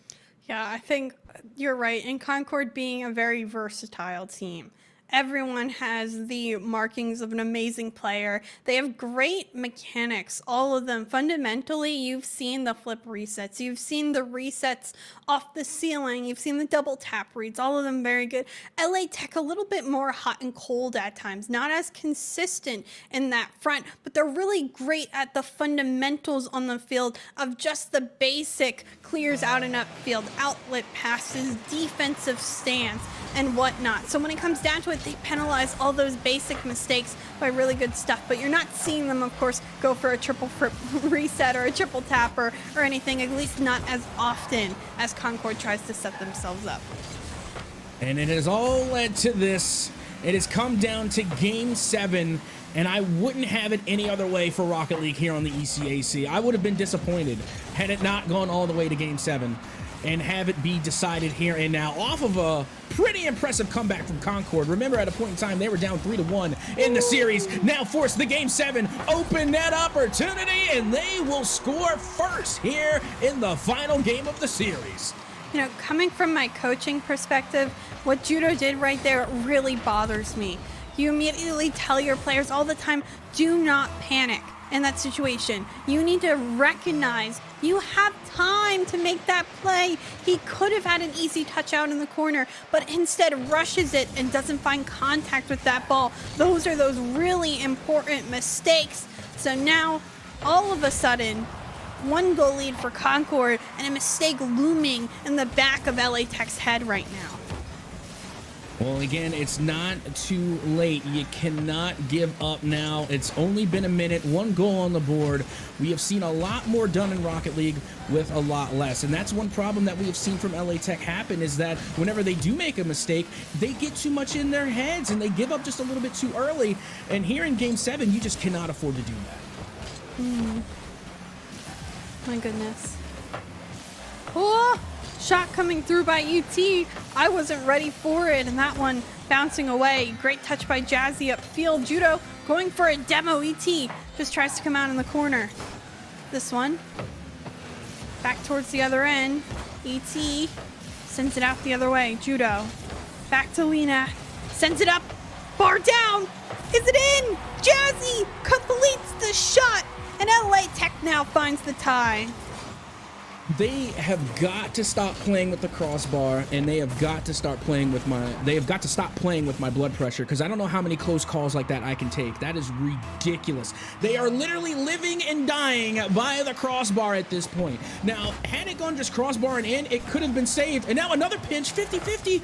Yeah, I think you're right. And Concord being a very versatile team. Everyone has the markings of an amazing player. They have great mechanics, all of them. Fundamentally, you've seen the flip resets. You've seen the resets off the ceiling. You've seen the double tap reads, all of them very good. LA Tech, a little bit more hot and cold at times, not as consistent in that front, but they're really great at the fundamentals on the field of just the basic clears out and upfield, outlet passes, defensive stance, and whatnot. So when it comes down to it, they penalize all those basic mistakes by really good stuff, but you're not seeing them, of course, go for a triple flip reset or a triple tapper or anything, at least not as often as Concord tries to set themselves up. And it has all led to this. It has come down to Game 7, and I wouldn't have it any other way for Rocket League here on the ECAC. I would have been disappointed had it not gone all the way to Game 7 and have it be decided here and now off of a pretty impressive comeback from Concord. Remember, at a point in time, they were down 3-1 in the series. Now force the Game 7 open net opportunity, and they will score first here in the final game of the series. You know, coming from my coaching perspective, what Judo did right there really bothers me. You immediately tell your players all the time, do not panic in that situation. You need to recognize you have time to make that play. He could have had an easy touch out in the corner, but instead rushes it and doesn't find contact with that ball. Those are those really important mistakes. So now, all of a sudden, 1-goal lead for Concord and a mistake looming in the back of LA Tech's head right now. Well, again, it's not too late. You cannot give up now. It's only been a minute, 1 goal on the board. We have seen a lot more done in Rocket League with a lot less. And that's one problem that we have seen from LA Tech happen, is that whenever they do make a mistake, they get too much in their heads and they give up just a little bit too early. And here in Game 7, you just cannot afford to do that. My goodness. Oh! Shot coming through by UT. I wasn't ready for it, and that one bouncing away. Great touch by Jazzy upfield. Judo going for a demo. ET just tries to come out in the corner. This one back towards the other end. ET sends it out the other way. Judo back to Lena. Sends it up. Bar down. Is it in? Jazzy completes the shot, and LA Tech now finds the tie. They have got to stop playing with the crossbar, and they have got to start playing with my. They have got to stop playing with my blood pressure, because I don't know how many close calls like that I can take. That is ridiculous. They are literally living and dying by the crossbar at this point. Now, had it gone just crossbarring in, it could have been saved. And now another pinch, 50-50.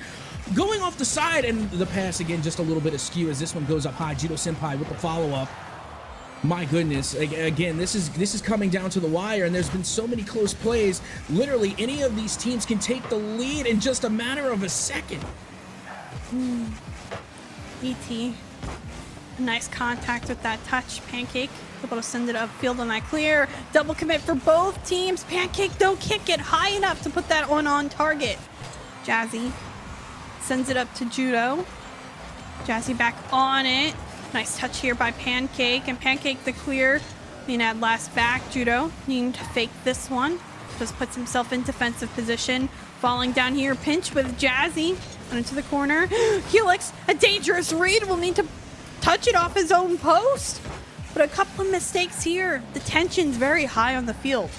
Going off the side, and the pass again just a little bit askew as this one goes up high. Judo Senpai with the follow-up. My goodness, again, this is coming down to the wire, and there's been so many close plays. Literally, any of these teams can take the lead in just a matter of a second. ET, nice contact with that touch. Pancake able to send it upfield on that clear. Double commit for both teams. Pancake don't kick it high enough to put that one on target. Jazzy sends it up to Judo. Jazzy back on it. Nice touch here by Pancake, and Pancake the clear. Leonad last back. Judo needing to fake this one. Just puts himself in defensive position. Falling down here, pinch with Jazzy. Into the corner. Helix, a dangerous read. Will need to touch it off his own post. But a couple of mistakes here. The tension's very high on the field.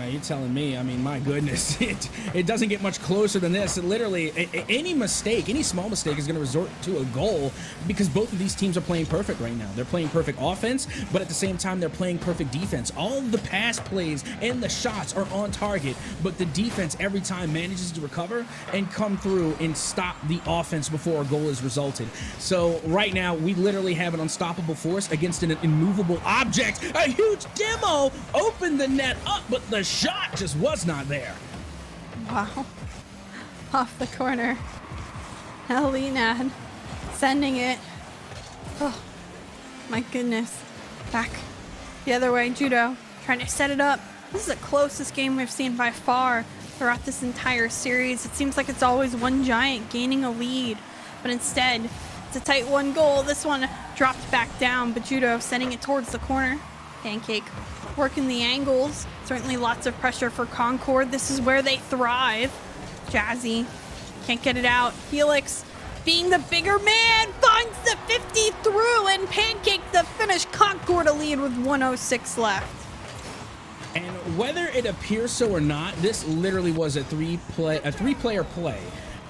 You're telling me, I mean, my goodness, it doesn't get much closer than this. Literally, any mistake, any small mistake is going to resort to a goal, because both of these teams are playing perfect right now. They're playing perfect offense, but at the same time, they're playing perfect defense. All of the pass plays and the shots are on target, but the defense every time manages to recover and come through and stop the offense before a goal is resulted. So right now, we literally have an unstoppable force against an immovable object. A huge demo opened the net up, but the shot just was not there. Wow. Off the corner. Now Leonad sending it. Oh, my goodness. Back the other way. Judo trying to set it up. This is the closest game we've seen by far throughout this entire series. It seems like it's always one giant gaining a lead, but instead it's a tight 1 goal. This one dropped back down, but Judo sending it towards the corner. Pancake working the angles. Certainly lots of pressure for Concord. This is where they thrive. Jazzy can't get it out. Helix, being the bigger man, finds the 50 through, and Pancake the finish. Concord a lead with 1:06 left. And whether it appears so or not, this literally was a three-player play.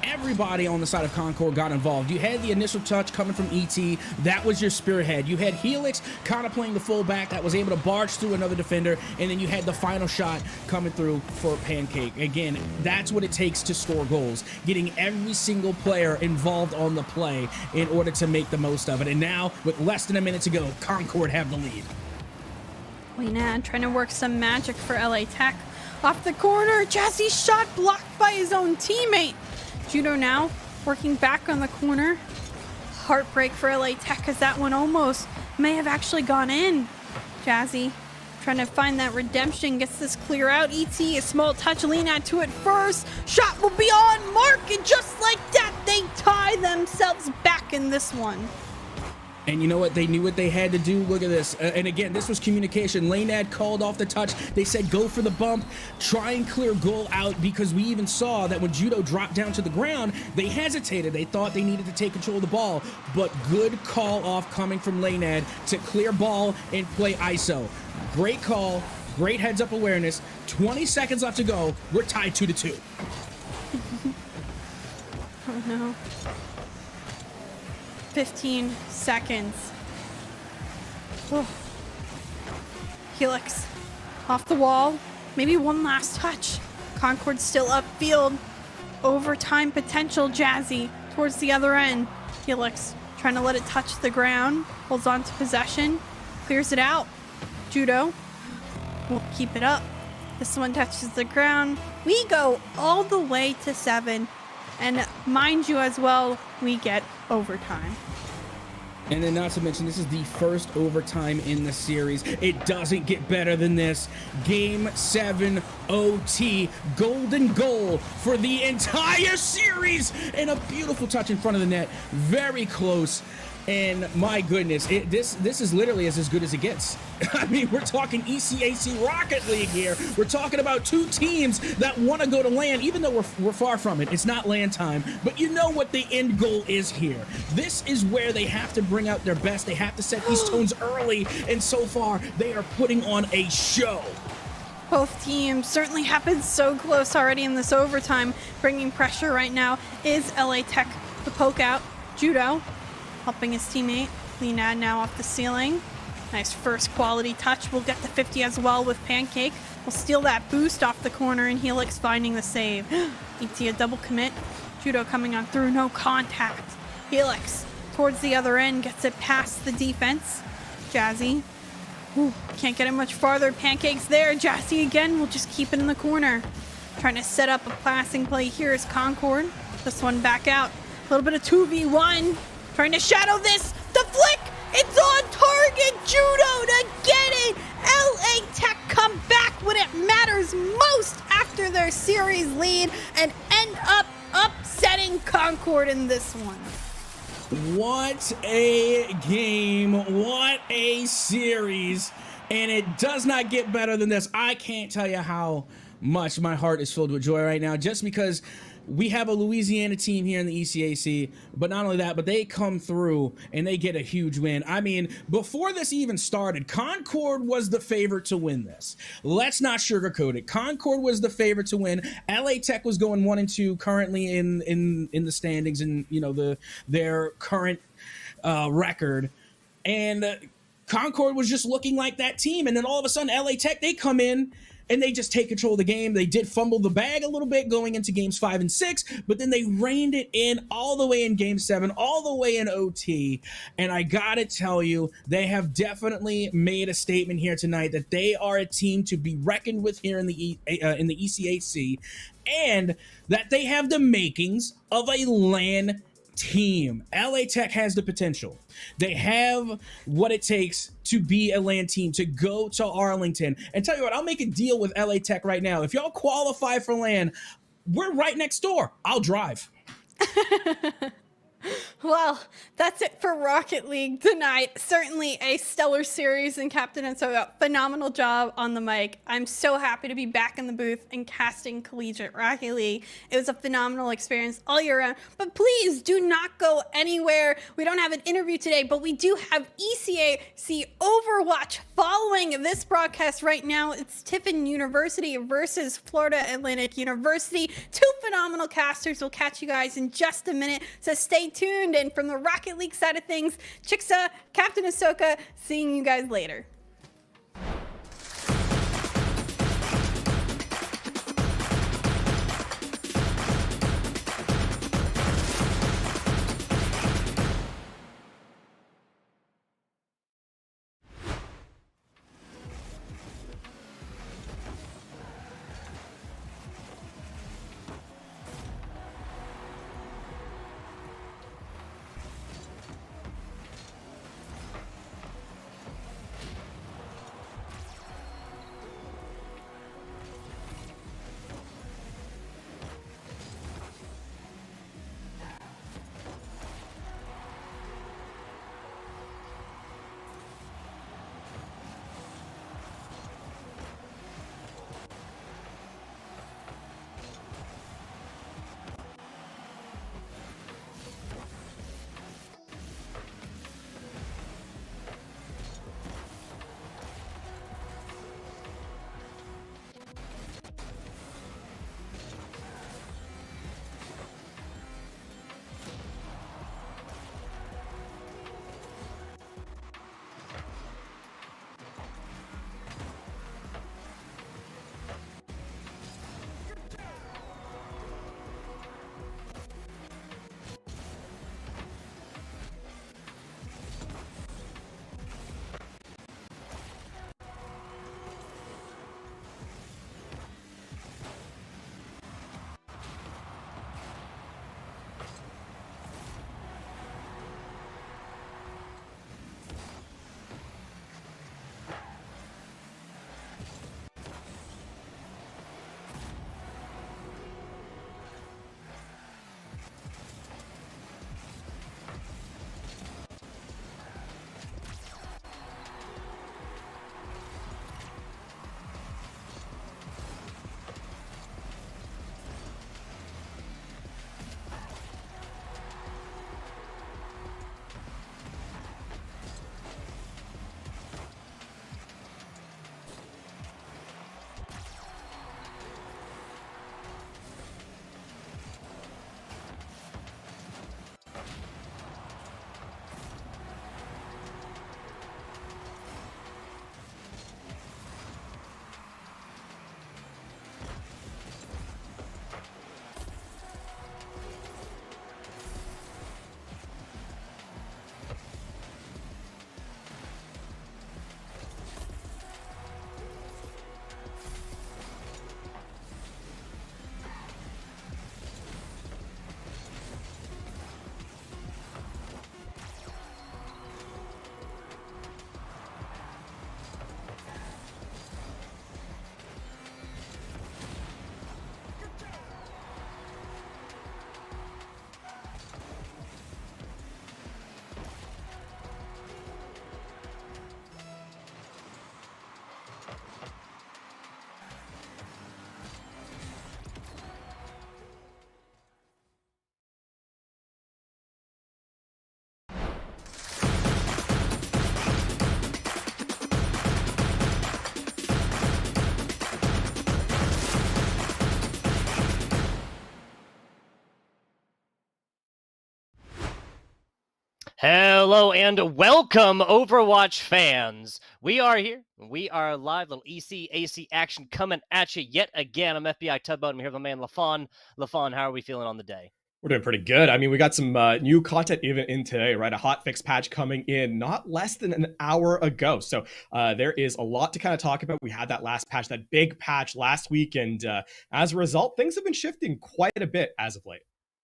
Everybody on the side of Concord got involved. You had the initial touch coming from ET. That was your spearhead. You had Helix kind of playing the fullback that was able to barge through another defender. And then you had the final shot coming through for Pancake. Again, that's what it takes to score goals. Getting every single player involved on the play in order to make the most of it. And now, with less than a minute to go, Concord have the lead. Leonad trying to work some magic for LA Tech. Off the corner, Jazzy's shot blocked by his own teammate. Judo now working back on the corner. Heartbreak for LA Tech, as that one almost may have actually gone in. Jazzy trying to find that redemption, gets this clear out. ET, a small touch, Leonad to it first. Shot will be on mark, and just like that, they tie themselves back in this one. And you know what? They knew what they had to do. Look at this. And again, this was communication. Leonad called off the touch. They said, go for the bump. Try and clear goal out, because we even saw that when Judo dropped down to the ground, they hesitated. They thought they needed to take control of the ball. But good call off coming from Leonad to clear ball and play ISO. Great call. Great heads-up awareness. 20 seconds left to go. We're tied 2-2. Oh, no. 15 seconds. Oh. Helix off the wall. Maybe one last touch. Concord still upfield. overtime potential. Jazzy towards the other end. Helix trying to let it touch the ground. Holds on to possession. Clears it out. Judo will keep it up. This one touches the ground. We go all the way to 7. And mind you as well, we get overtime. And then not to mention, this is the first overtime in the series. It doesn't get better than this. Game 7 OT, golden goal for the entire series. And a beautiful touch in front of the net. Very close. And my goodness, this is literally as good as it gets. I mean, we're talking ECAC Rocket League here. We're talking about two teams that want to go to LAN, even though we're far from it. It's not LAN time, but you know what the end goal is here. This is where they have to bring out their best. They have to set these tones early, and so far, they are putting on a show. Both teams certainly have been so close already in this overtime. Bringing pressure right now is LA Tech. The poke out. Judo helping his teammate. Leonad now off the ceiling. Nice first quality touch. We'll get the 50 as well with Pancake. We'll steal that boost off the corner, and Helix finding the save. ET a double commit. Judo coming on through, no contact. Helix towards the other end, gets it past the defense. Jazzy. Ooh, can't get it much farther. Pancake's there. Jazzy again will just keep it in the corner. Trying to set up a passing play here is Concord. This one back out. A little bit of 2v1. Trying to shadow this. The flick! It's on target! Judo to get it! LA Tech come back when it matters most after their series lead and end up upsetting Concord in this one. What a game. What a series. And it does not get better than this. I can't tell you how much my heart is filled with joy right now, just because we have a Louisiana team here in the ECAC, but not only that, but they come through and they get a huge win. I mean, before this even started, Concord was the favorite to win this. Let's not sugarcoat it. Concord was the favorite to win. LA Tech was going 1-2 currently in the standings and, you know, their current record. And Concord was just looking like that team. And then all of a sudden, LA Tech, they come in and they just take control of the game. They did fumble the bag a little bit going into games 5 and 6, but then they reined it in all the way in game 7, all the way in OT. And I gotta tell you, they have definitely made a statement here tonight that they are a team to be reckoned with here in the ECAC, and that they have the makings of a LAN team. LA Tech has the potential. They have what it takes to be a LAN team, to go to Arlington. And tell you what, I'll make a deal with LA Tech right now. If y'all qualify for LAN, we're right next door. I'll drive. Well, that's it for Rocket League tonight. Certainly a stellar series, and Captain and Soga, phenomenal job on the mic. I'm so happy to be back in the booth and casting Collegiate Rocket League. It was a phenomenal experience all year round, but please do not go anywhere. We don't have an interview today, but we do have ECAC Overwatch following this broadcast right now. It's Tiffin University versus Florida Atlantic University. Two phenomenal casters. We'll catch you guys in just a minute, so stay tuned. And from the Rocket League side of things, Chixa, Captain Ahsoka, seeing you guys later. Hello and welcome, Overwatch fans. We are here. We are live. Little ECAC action coming at you yet again. I'm FBI Tugboat. I'm here with my man LaFon. LaFon, how are we feeling on the day? We're doing pretty good. I mean, we got some new content even in today, right? A hotfix patch coming in not less than an hour ago. So there is a lot to kind of talk about. We had that last patch, that big patch last week. And as a result, things have been shifting quite a bit as of late.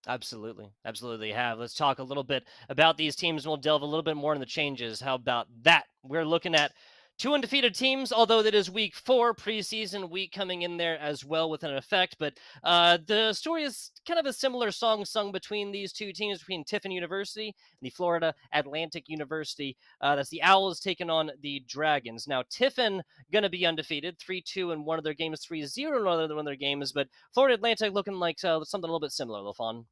Absolutely have. Let's talk a little bit about these teams, and we'll delve a little bit more in the changes. How about that? We're looking at 2 undefeated teams, although that is week 4, preseason week coming in there as well with an effect. But the story is kind of a similar song sung between these two teams, between Tiffin University and the Florida Atlantic University. That's the Owls taking on the Dragons. Now, Tiffin going to be undefeated, 3-2 in one of their games, 3-0 in one of their games. But Florida Atlantic looking like something a little bit similar, LaFon.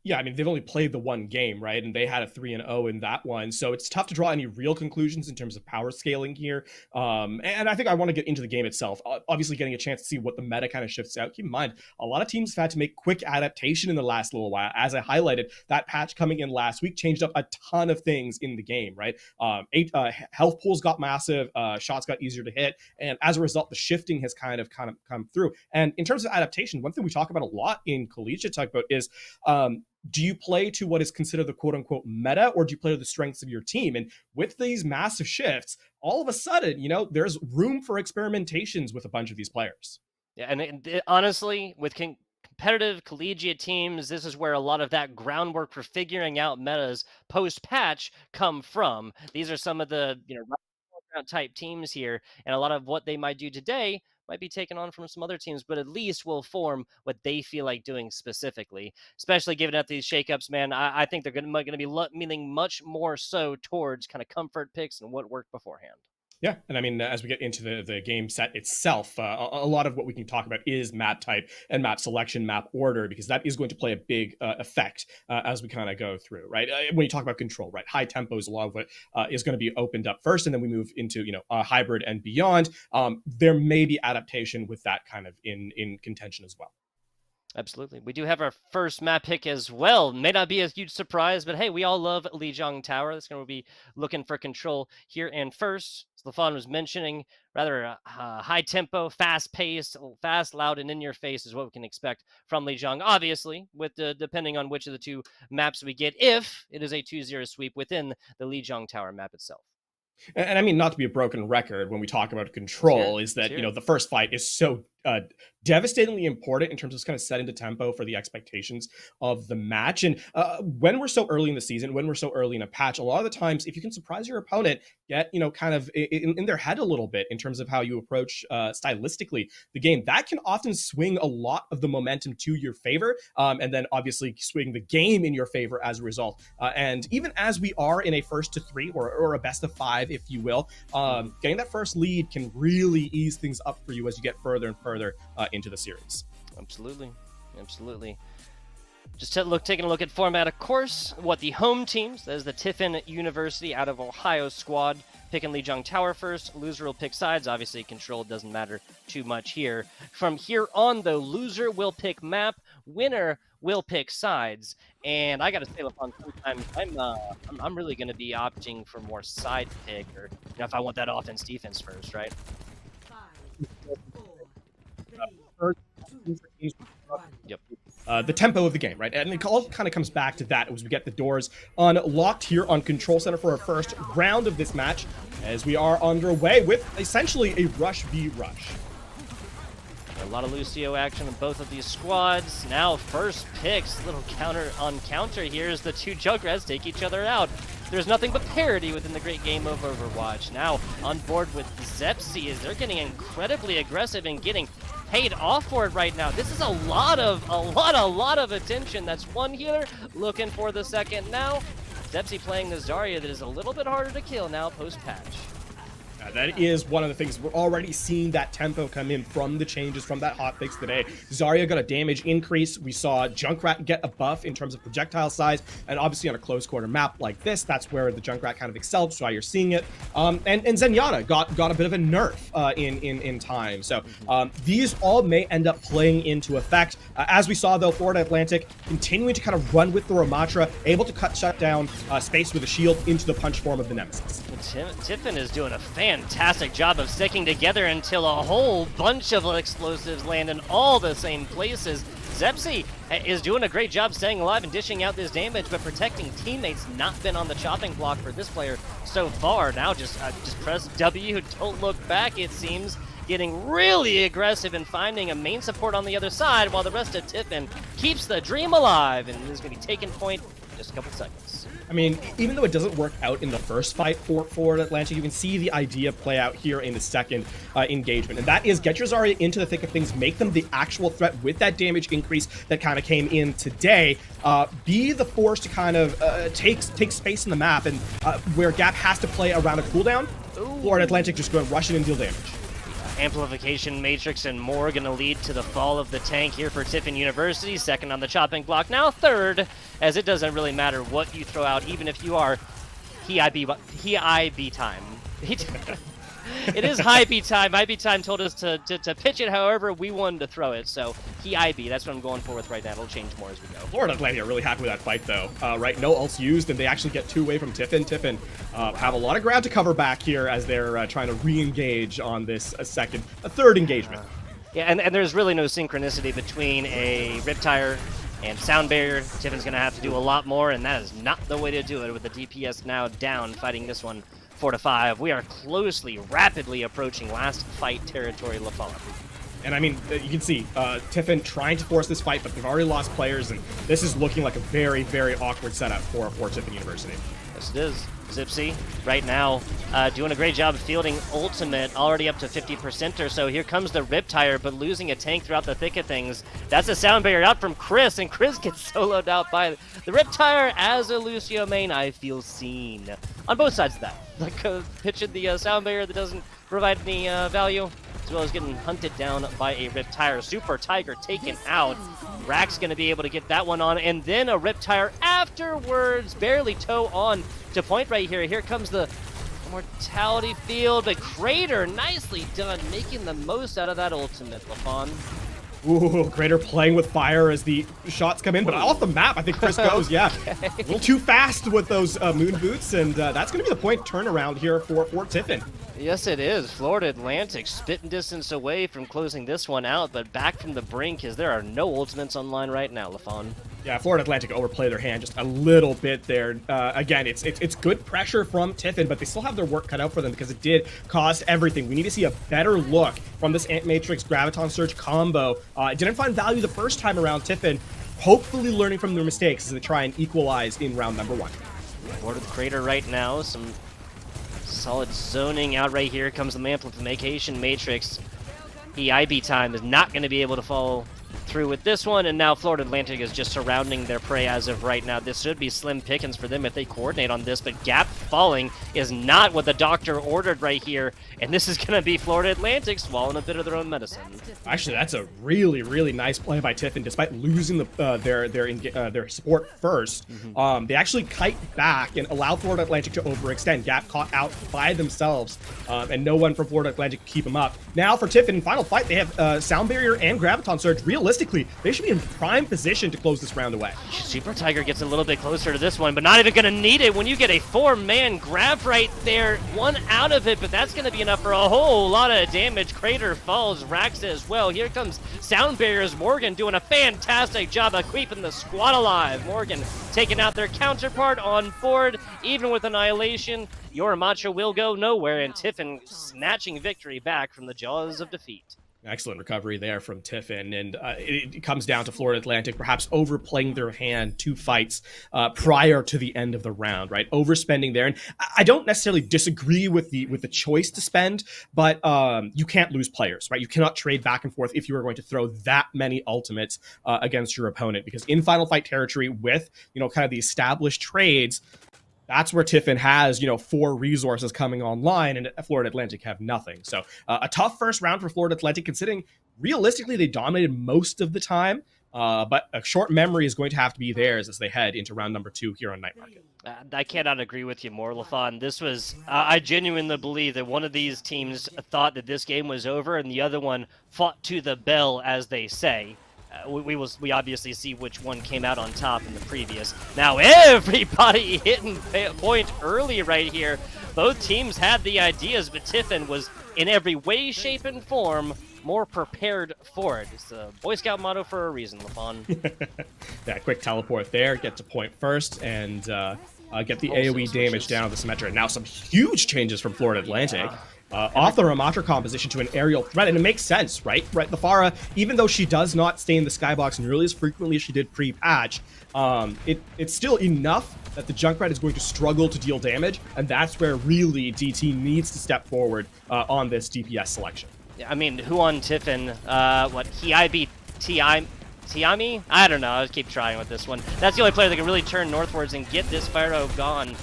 Yeah, I mean, they've only played the one game, right? And they had a 3-0 in that one. So it's tough to draw any real conclusions in terms of power scaling here. And I think I want to get into the game itself. Obviously, getting a chance to see what the meta kind of shifts out. Keep in mind, a lot of teams have had to make quick adaptation in the last little while. As I highlighted, that patch coming in last week changed up a ton of things in the game, right? Health pools got massive, shots got easier to hit. And as a result, the shifting has kind of come through. And in terms of adaptation, one thing we talk about a lot in Collegiate Tugboat is, do you play to what is considered the quote-unquote meta, or do you play to the strengths of your team? And with these massive shifts, all of a sudden, you know, there's room for experimentations with a bunch of these players. Yeah, and honestly, with competitive collegiate teams, this is where a lot of that groundwork for figuring out metas post-patch come from. These are some of the, type teams here, and a lot of what they might do today might be taken on from some other teams, but at least will form what they feel like doing specifically, especially given that these shakeups, man. I think they're going to be leaning much more so towards kind of comfort picks and what worked beforehand. Yeah, and I mean, as we get into the game set itself, a lot of what we can talk about is map type and map selection, map order, because that is going to play a big effect as we kind of go through, right? When you talk about control, right? High tempos, a lot of what is going to be opened up first, and then we move into, hybrid and beyond. There may be adaptation with that kind of in contention as well. Absolutely. We do have our first map pick as well. May not be a huge surprise, but hey, we all love Lijiang Tower. That's going to be looking for control here. And first, as LaFon was mentioning, rather high tempo, fast paced, fast, loud, and in your face is what we can expect from Lijiang. Obviously, with depending on which of the two maps we get, if it is a 2-0 sweep within the Lijiang Tower map itself. And I mean, not to be a broken record when we talk about control, is that, the first fight is so devastatingly important in terms of kind of setting the tempo for the expectations of the match. And when we're so early in the season, when we're so early in a patch, a lot of the times, if you can surprise your opponent, get, kind of in their head a little bit in terms of how you approach stylistically the game, that can often swing a lot of the momentum to your favor. And then obviously swing the game in your favor as a result. And even as we are in a 1-3 or a best of 5, if you will, getting that first lead can really ease things up for you as you get further and further into the series. Absolutely. Just taking a look at format, of course, what the home teams, that is the Tiffin University out of Ohio squad, picking Lijiang Tower first. Loser will pick sides. Obviously, control doesn't matter too much here. From here on, though, loser will pick map, winner will pick sides. And I got to say, LaFon, sometimes I'm really going to be opting for more side pick, or if I want that offense defense first, right? 5, 4, 3, 2, 1. Yep. The tempo of the game, right? And it all kind of comes back to that as we get the doors unlocked here on Control Center for our first round of this match, as we are underway with essentially a rush v rush. A lot of Lucio action in both of these squads. Now first picks, little counter on counter here as the two Jugrats take each other out. There's nothing but parity within the great game of Overwatch. Now on board with Zepsi as they're getting incredibly aggressive and getting paid off for it right now. This is a lot of attention. That's one healer looking for the second now. Zepsi playing the Zarya that is a little bit harder to kill now post-patch. That is one of the things. We're already seeing that tempo come in from the changes from that hotfix today. Zarya got a damage increase. We saw Junkrat get a buff in terms of projectile size, and obviously on a close quarter map like this, that's where the Junkrat kind of excelled. So you're seeing it. And Zenyatta got a bit of a nerf in time. So these all may end up playing into effect. As we saw though, Florida Atlantic continuing to kind of run with the Ramatra, able to shut down space with a shield into the punch form of the Nemesis. Tiffin is doing a fantastic job of sticking together until a whole bunch of explosives land in all the same places. Zepsi is doing a great job staying alive and dishing out this damage, but protecting teammates. Not been on the chopping block for this player so far. Now just press W, don't look back, it seems. Getting really aggressive and finding a main support on the other side, while the rest of Tiffin keeps the dream alive and is going to be taking point in just a couple seconds. I mean, even though it doesn't work out in the first fight for Atlantic, you can see the idea play out here in the second engagement. And that is get your Zarya into the thick of things, make them the actual threat with that damage increase that kind of came in today. Be the force to kind of take space in the map, and where Gap has to play around a cooldown, Florida Atlantic just go and rush in and deal damage. Amplification Matrix and more going to lead to the fall of the tank here for Tiffin University. Second on the chopping block, now third, as it doesn't really matter what you throw out, even if you are IB time. It is high B time. IB time told us to pitch it however we wanted to throw it, so IB, that's what I'm going for with right now. It'll change more as we go. Florida Atlantic are really happy with that fight though. Right, no ults used, and they actually get 2 away from Tiffin. Tiffin have a lot of ground to cover back here as they're trying to re-engage on this third engagement. Yeah, and there's really no synchronicity between a Riptire and Sound Barrier. Tiffin's going to have to do a lot more, and that is not the way to do it with the DPS now down, fighting this one 4-5. We are closely, rapidly approaching last fight territory, LaFon. And I mean, you can see Tiffin trying to force this fight, but they've already lost players, and this is looking like a very, very awkward setup for Tiffin University. Yes, it is. Zipsy, right now, doing a great job of fielding ultimate, already up to 50% or so. Here comes the Riptire, but losing a tank throughout the thick of things. That's a Sound Barrier out from Chris, and Chris gets soloed out by the Riptire. As a Lucio main, I feel seen. On both sides of that. Like, pitching the Sound Barrier that doesn't provide any value, as well as getting hunted down by a Riptire. Super Tiger taken out. Rack's going to be able to get that one on, and then a Riptire afterwards, barely toe on to point right here. Here comes the Mortality Field, but Crater, nicely done, making the most out of that ultimate, LaFon. Ooh, Crater playing with fire as the shots come in, but off the map, I think Chris goes, yeah. Okay. A little too fast with those moon boots, and that's going to be the point turnaround here for Tiffin. Yes, it is. Florida Atlantic spitting distance away from closing this one out, but back from the brink as there are no ultimates online right now, LaFon. Yeah, Florida Atlantic overplay their hand just a little bit there. Again, it's good pressure from Tiffin, but they still have their work cut out for them because it did cost everything. We need to see a better look from this Ant Matrix Graviton Surge combo. It didn't find value the first time around. Tiffin hopefully learning from their mistakes as they try and equalize in round number 1. Board of the Crater right now, some solid zoning out right here. Comes the Amplification Matrix. EIB time is not going to be able to follow through with this one, and now Florida Atlantic is just surrounding their prey as of right now. This should be slim pickings for them if they coordinate on this, but Gap falling is not what the doctor ordered right here, and this is going to be Florida Atlantic swallowing a bit of their own medicine. Actually, that's a really, really nice play by Tiffin. Despite losing their support first, they actually kite back and allow Florida Atlantic to overextend. Gap caught out by themselves, and no one from Florida Atlantic to keep them up. Now for Tiffin, final fight, they have Sound Barrier and Graviton Surge. Realistically, they should be in prime position to close this round away. Super Tiger gets a little bit closer to this one, but not even going to need it when you get a 4-man grab right there. One out of it, but that's going to be enough for a whole lot of damage. Crater falls, Rax as well. Here comes Sound Barriers. Morgan doing a fantastic job of keeping the squad alive. Morgan taking out their counterpart on board. Even with Annihilation, your Macho will go nowhere, and Tiffin snatching victory back from the jaws of defeat. Excellent recovery there from Tiffin, and it comes down to Florida Atlantic perhaps overplaying their hand 2 fights prior to the end of the round, right? Overspending there, and I don't necessarily disagree with the choice to spend, but you can't lose players, right? You cannot trade back and forth if you are going to throw that many ultimates against your opponent, because in final fight territory with kind of the established trades, That's where Tiffin has, 4 resources coming online, and Florida Atlantic have nothing. So a tough first round for Florida Atlantic, considering realistically they dominated most of the time. But a short memory is going to have to be theirs as they head into round number 2 here on Night Market. I cannot agree with you more, LaFon. This was, I genuinely believe that one of these teams thought that this game was over, and the other one fought to the bell, as they say. We obviously see which one came out on top in the previous. Now everybody hitting point early right here. Both teams had the ideas, but Tiffin was in every way, shape, and form more prepared for it. It's the Boy Scout motto for a reason, LaFon. That quick teleport there, get to point first, and get the AoE damage down with the Symmetra. Now some huge changes from Florida Atlantic. Off the Ramatra composition to an aerial threat, and it makes sense, right? The Pharah, even though she does not stay in the skybox nearly as frequently as she did pre-patch, it's still enough that the Junkrat is going to struggle to deal damage, and that's where really DT needs to step forward on this DPS selection. Yeah, I mean, who on Tiffin? What, Hiibi Tiami? I don't know, I'll keep trying with this one. That's the only player that can really turn northwards and get this Pharaoh gone.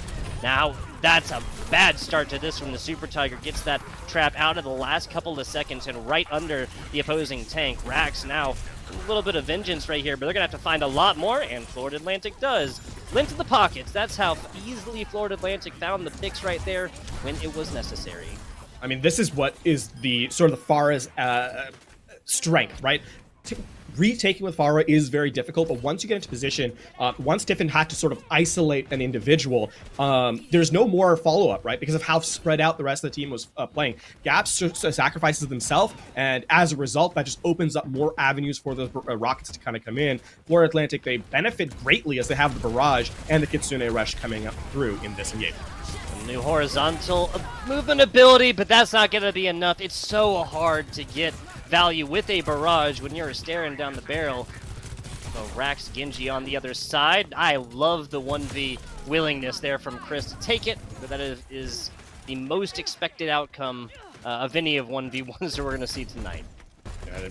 Now, that's a bad start to this one. The Super Tiger gets that trap out of the last couple of seconds and right under the opposing tank. Rax now a little bit of vengeance right here, but they're going to have to find a lot more, and Florida Atlantic does. Lint in the pockets. That's how easily Florida Atlantic found the picks right there when it was necessary. I mean, this is what is the sort of the Pharah's strength, right? Retaking with Pharah is very difficult, but once you get into position, once Tiffin had to sort of isolate an individual, there's no more follow-up, right? Because of how spread out the rest of the team was playing. Gaps sacrifices himself, and as a result, that just opens up more avenues for the Rockets to kind of come in. Florida Atlantic, they benefit greatly as they have the Barrage and the Kitsune Rush coming up through in this engagement. New horizontal movement ability, but that's not going to be enough. It's so hard to get value with a barrage when you're staring down the barrel. So Rax Genji on the other side. I love the 1v willingness there from Chris to take it, but that is the most expected outcome of any of 1v1s that we're going to see tonight.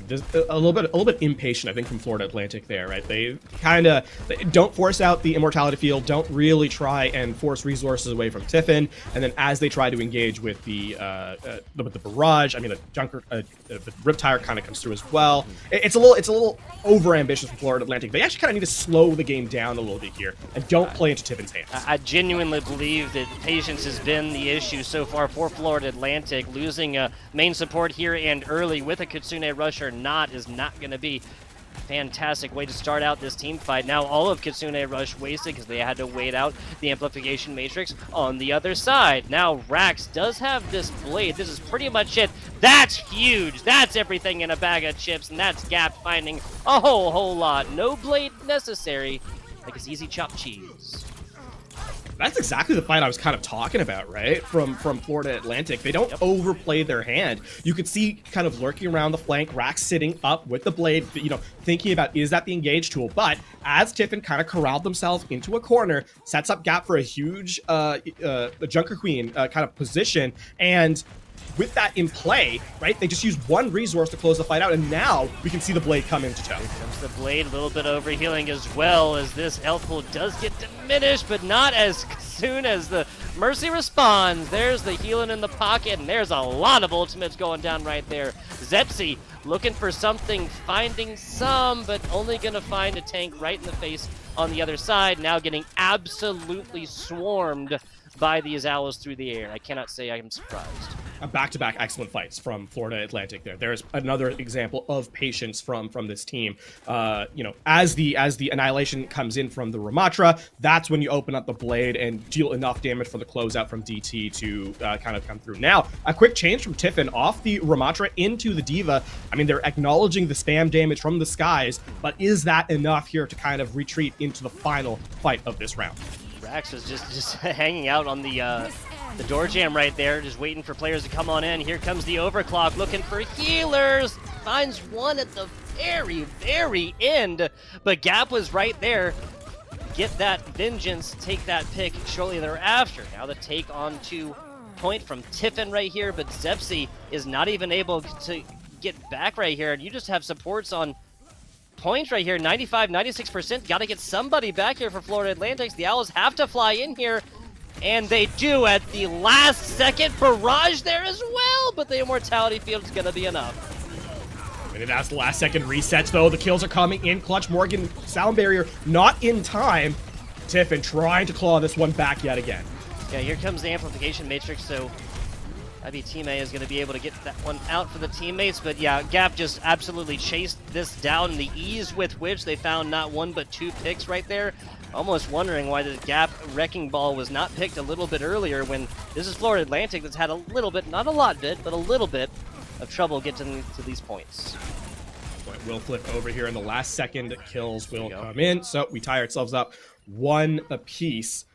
Just a little bit impatient, I think, from Florida Atlantic there, right? They kind of don't force out the immortality field, don't really try and force resources away from Tiffin, and then as they try to engage with the barrage, I mean, the Riptire kind of comes through as well. It's a little over ambitious for Florida Atlantic. They actually kind of need to slow the game down a little bit here and don't play into Tiffin's hands. I genuinely believe that patience has been the issue so far for Florida Atlantic. Losing a main support here and early with a Kitsune Rush or not is not going to be a fantastic way to start out this team fight. Now all of Kitsune Rush wasted because they had to wait out the Amplification Matrix on the other side. Now Rax does have this blade. This is pretty much it. That's huge. That's everything in a bag of chips, and that's Gap finding a whole lot. No blade necessary, like it's easy chopped cheese. That's exactly the fight I was kind of talking about, right? From Florida Atlantic. They don't overplay their hand. You could see kind of lurking around the flank, Rax sitting up with the blade, thinking about, is that the engage tool? But as Tiffin kind of corralled themselves into a corner, sets up Gap for a huge Junker Queen kind of position, and with that in play, right, they just used one resource to close the fight out, and now we can see the blade come into tow. Here comes the blade, a little bit overhealing as well, as this health pool does get diminished, but not as soon as the Mercy responds. There's the healing in the pocket, and there's a lot of ultimates going down right there. Zepsi looking for something, finding some, but only going to find a tank right in the face on the other side, now getting absolutely swarmed by these owls through the air. I cannot say I am surprised. Back-to-back excellent fights from Florida Atlantic there. There's another example of patience from this team. As the annihilation comes in from the Ramatra, that's when you open up the blade and deal enough damage for the closeout from DT to kind of come through. Now, a quick change from Tiffin off the Ramatra into the Diva. I mean, they're acknowledging the spam damage from the skies, but is that enough here to kind of retreat into the final fight of this round? Rax was just hanging out on the door jam right there, just waiting for players to come on in. Here comes the overclock, looking for healers. Finds one at the very end, but Gap was right there. Get that vengeance, take that pick shortly thereafter. Now the take on to point from Tiffin right here, but Zepsi is not even able to get back right here, and you just have supports on point right here, 95, 96%. Got to get somebody back here for Florida Atlantics. The Owls have to fly in here. And they do at the last second. Barrage there as well, but the Immortality Field is going to be enough. And that's the last second resets, though. The kills are coming in clutch. Morgan, Sound Barrier, not in time. Tiffin trying to claw this one back yet again. Yeah, here comes the Amplification Matrix, so maybe Team A is going to be able to get that one out for the teammates. But yeah, Gap just absolutely chased this down. The ease with which they found not one but two picks right there. Almost wondering why the Gap Wrecking Ball was not picked a little bit earlier when this is Florida Atlantic that's had a little bit, not a lot bit, but a little bit of trouble getting to these points. But we'll flip over here in the last second. Kills will come in. So we tie ourselves up 1 apiece.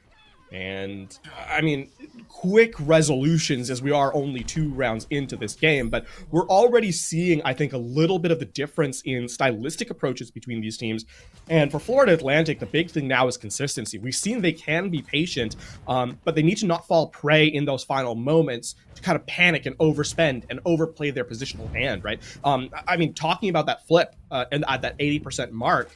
And I mean, quick resolutions as we are only 2 rounds into this game, but we're already seeing, I think, a little bit of the difference in stylistic approaches between these teams. And for Florida Atlantic, the big thing now is consistency. We've seen they can be patient, but they need to not fall prey in those final moments to kind of panic and overspend and overplay their positional hand, right? I mean, talking about that flip and at that 80% mark,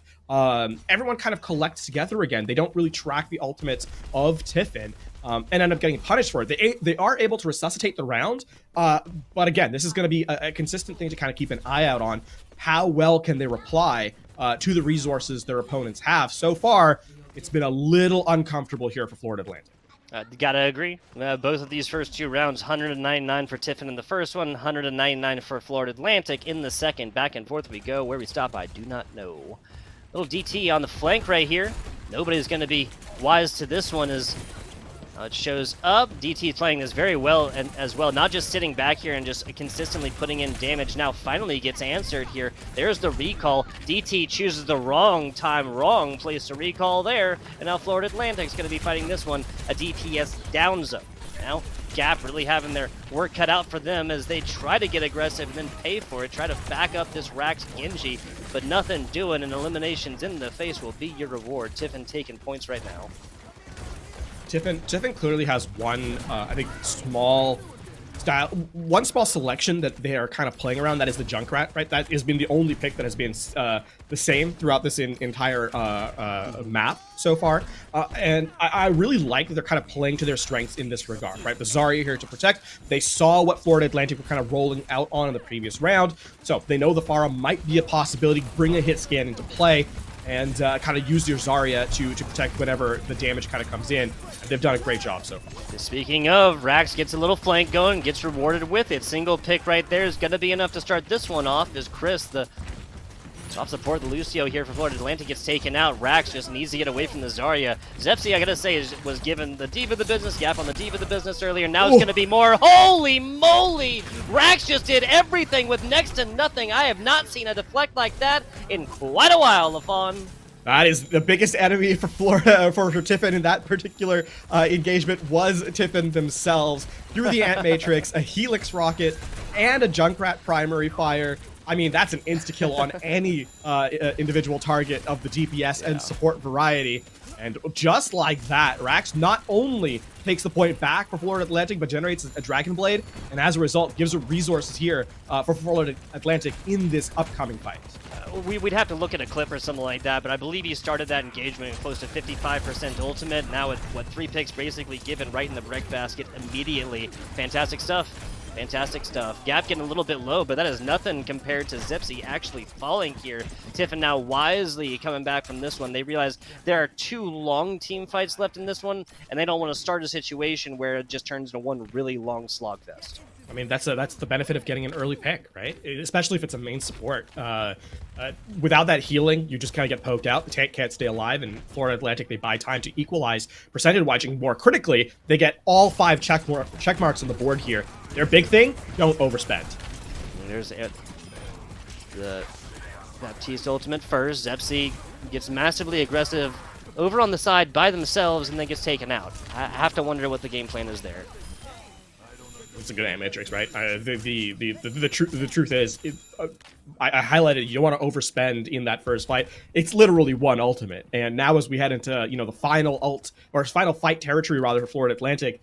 everyone kind of collects together again. They don't really track the ultimates of Tiffin and end up getting punished for it. They are able to resuscitate the round, but again, this is going to be a consistent thing to kind of keep an eye out on. How well can they reply to the resources their opponents have? So far, it's been a little uncomfortable here for Florida Atlantic. Gotta agree. Both of these first 2 rounds, 199 for Tiffin in the first one, 199 for Florida Atlantic in the second. Back and forth we go. Where we stop, I do not know. Little DT on the flank right here. Nobody's going to be wise to this one as it shows up. DT playing this very well and as well, not just sitting back here and just consistently putting in damage. Now finally gets answered here. There's the recall. DT chooses the wrong time, wrong place to recall there. And now Florida Atlantic's going to be fighting this one, a DPS down zone. Now Gap really having their work cut out for them as they try to get aggressive and then pay for it, try to back up this Rax Genji, but nothing doing, and eliminations in the face will be your reward. Tiffin taking points right now. Tiffin clearly has one, I think, small selection that they are kind of playing around. That is the Junkrat, right? That has been the only pick that has been the same throughout this entire map so far. And I really like that they're kind of playing to their strengths in this regard, right? The Zarya here to protect. They saw what Florida Atlantic were kind of rolling out on in the previous round. So they know the Pharah might be a possibility. Bring a hit scan into play and kind of use your Zarya to protect whenever the damage kind of comes in. And they've done a great job so far. Speaking of, Rax gets a little flank going, gets rewarded with it. Single pick right there is going to be enough to start this one off as Chris, the top support, the Lucio here for Florida Atlantic, gets taken out. Rax just needs to get away from the Zarya. Zepsi, I gotta say, was given the Diva of the business, Gap on the Diva of the business earlier. Now it's gonna be more. Holy moly! Rax just did everything with next to nothing. I have not seen a deflect like that in quite a while, LaFawn. That is the biggest enemy for Florida, for Tiffin in that particular engagement was Tiffin themselves. Through the Ant Matrix, a Helix Rocket, and a Junkrat primary fire. I mean, that's an insta-kill on any individual target of the DPS and support variety. And just like that, Rax not only takes the point back for Florida Atlantic, but generates a Dragon Blade, and as a result, gives her resources here for Florida Atlantic in this upcoming fight. We'd have to look at a clip or something like that, but I believe he started that engagement close to 55% ultimate. Now with, 3 picks basically given right in the breakbasket immediately. Fantastic stuff. Fantastic stuff. Gap getting a little bit low, but that is nothing compared to Zipsy actually falling here. Tiffin now wisely coming back from this one. They realize there are 2 long team fights left in this one, and they don't want to start a situation where it just turns into one really long slogfest. I mean, that's the benefit of getting an early pick, right? Especially if it's a main support. Without that healing, you just kind of get poked out. The tank can't stay alive, and Florida Atlantic, they buy time to equalize percentage-wise. More critically, they get all 5 check marks on the board here. Their big thing, don't overspend. There's the Baptiste ultimate first. Zepsi gets massively aggressive over on the side by themselves and then gets taken out. I have to wonder what the game plan is there. It's a good Ant Matrix, right? The truth is, I highlighted you don't want to overspend in that first fight. It's literally 1 ultimate, and now as we head into the final final fight territory rather for Florida Atlantic,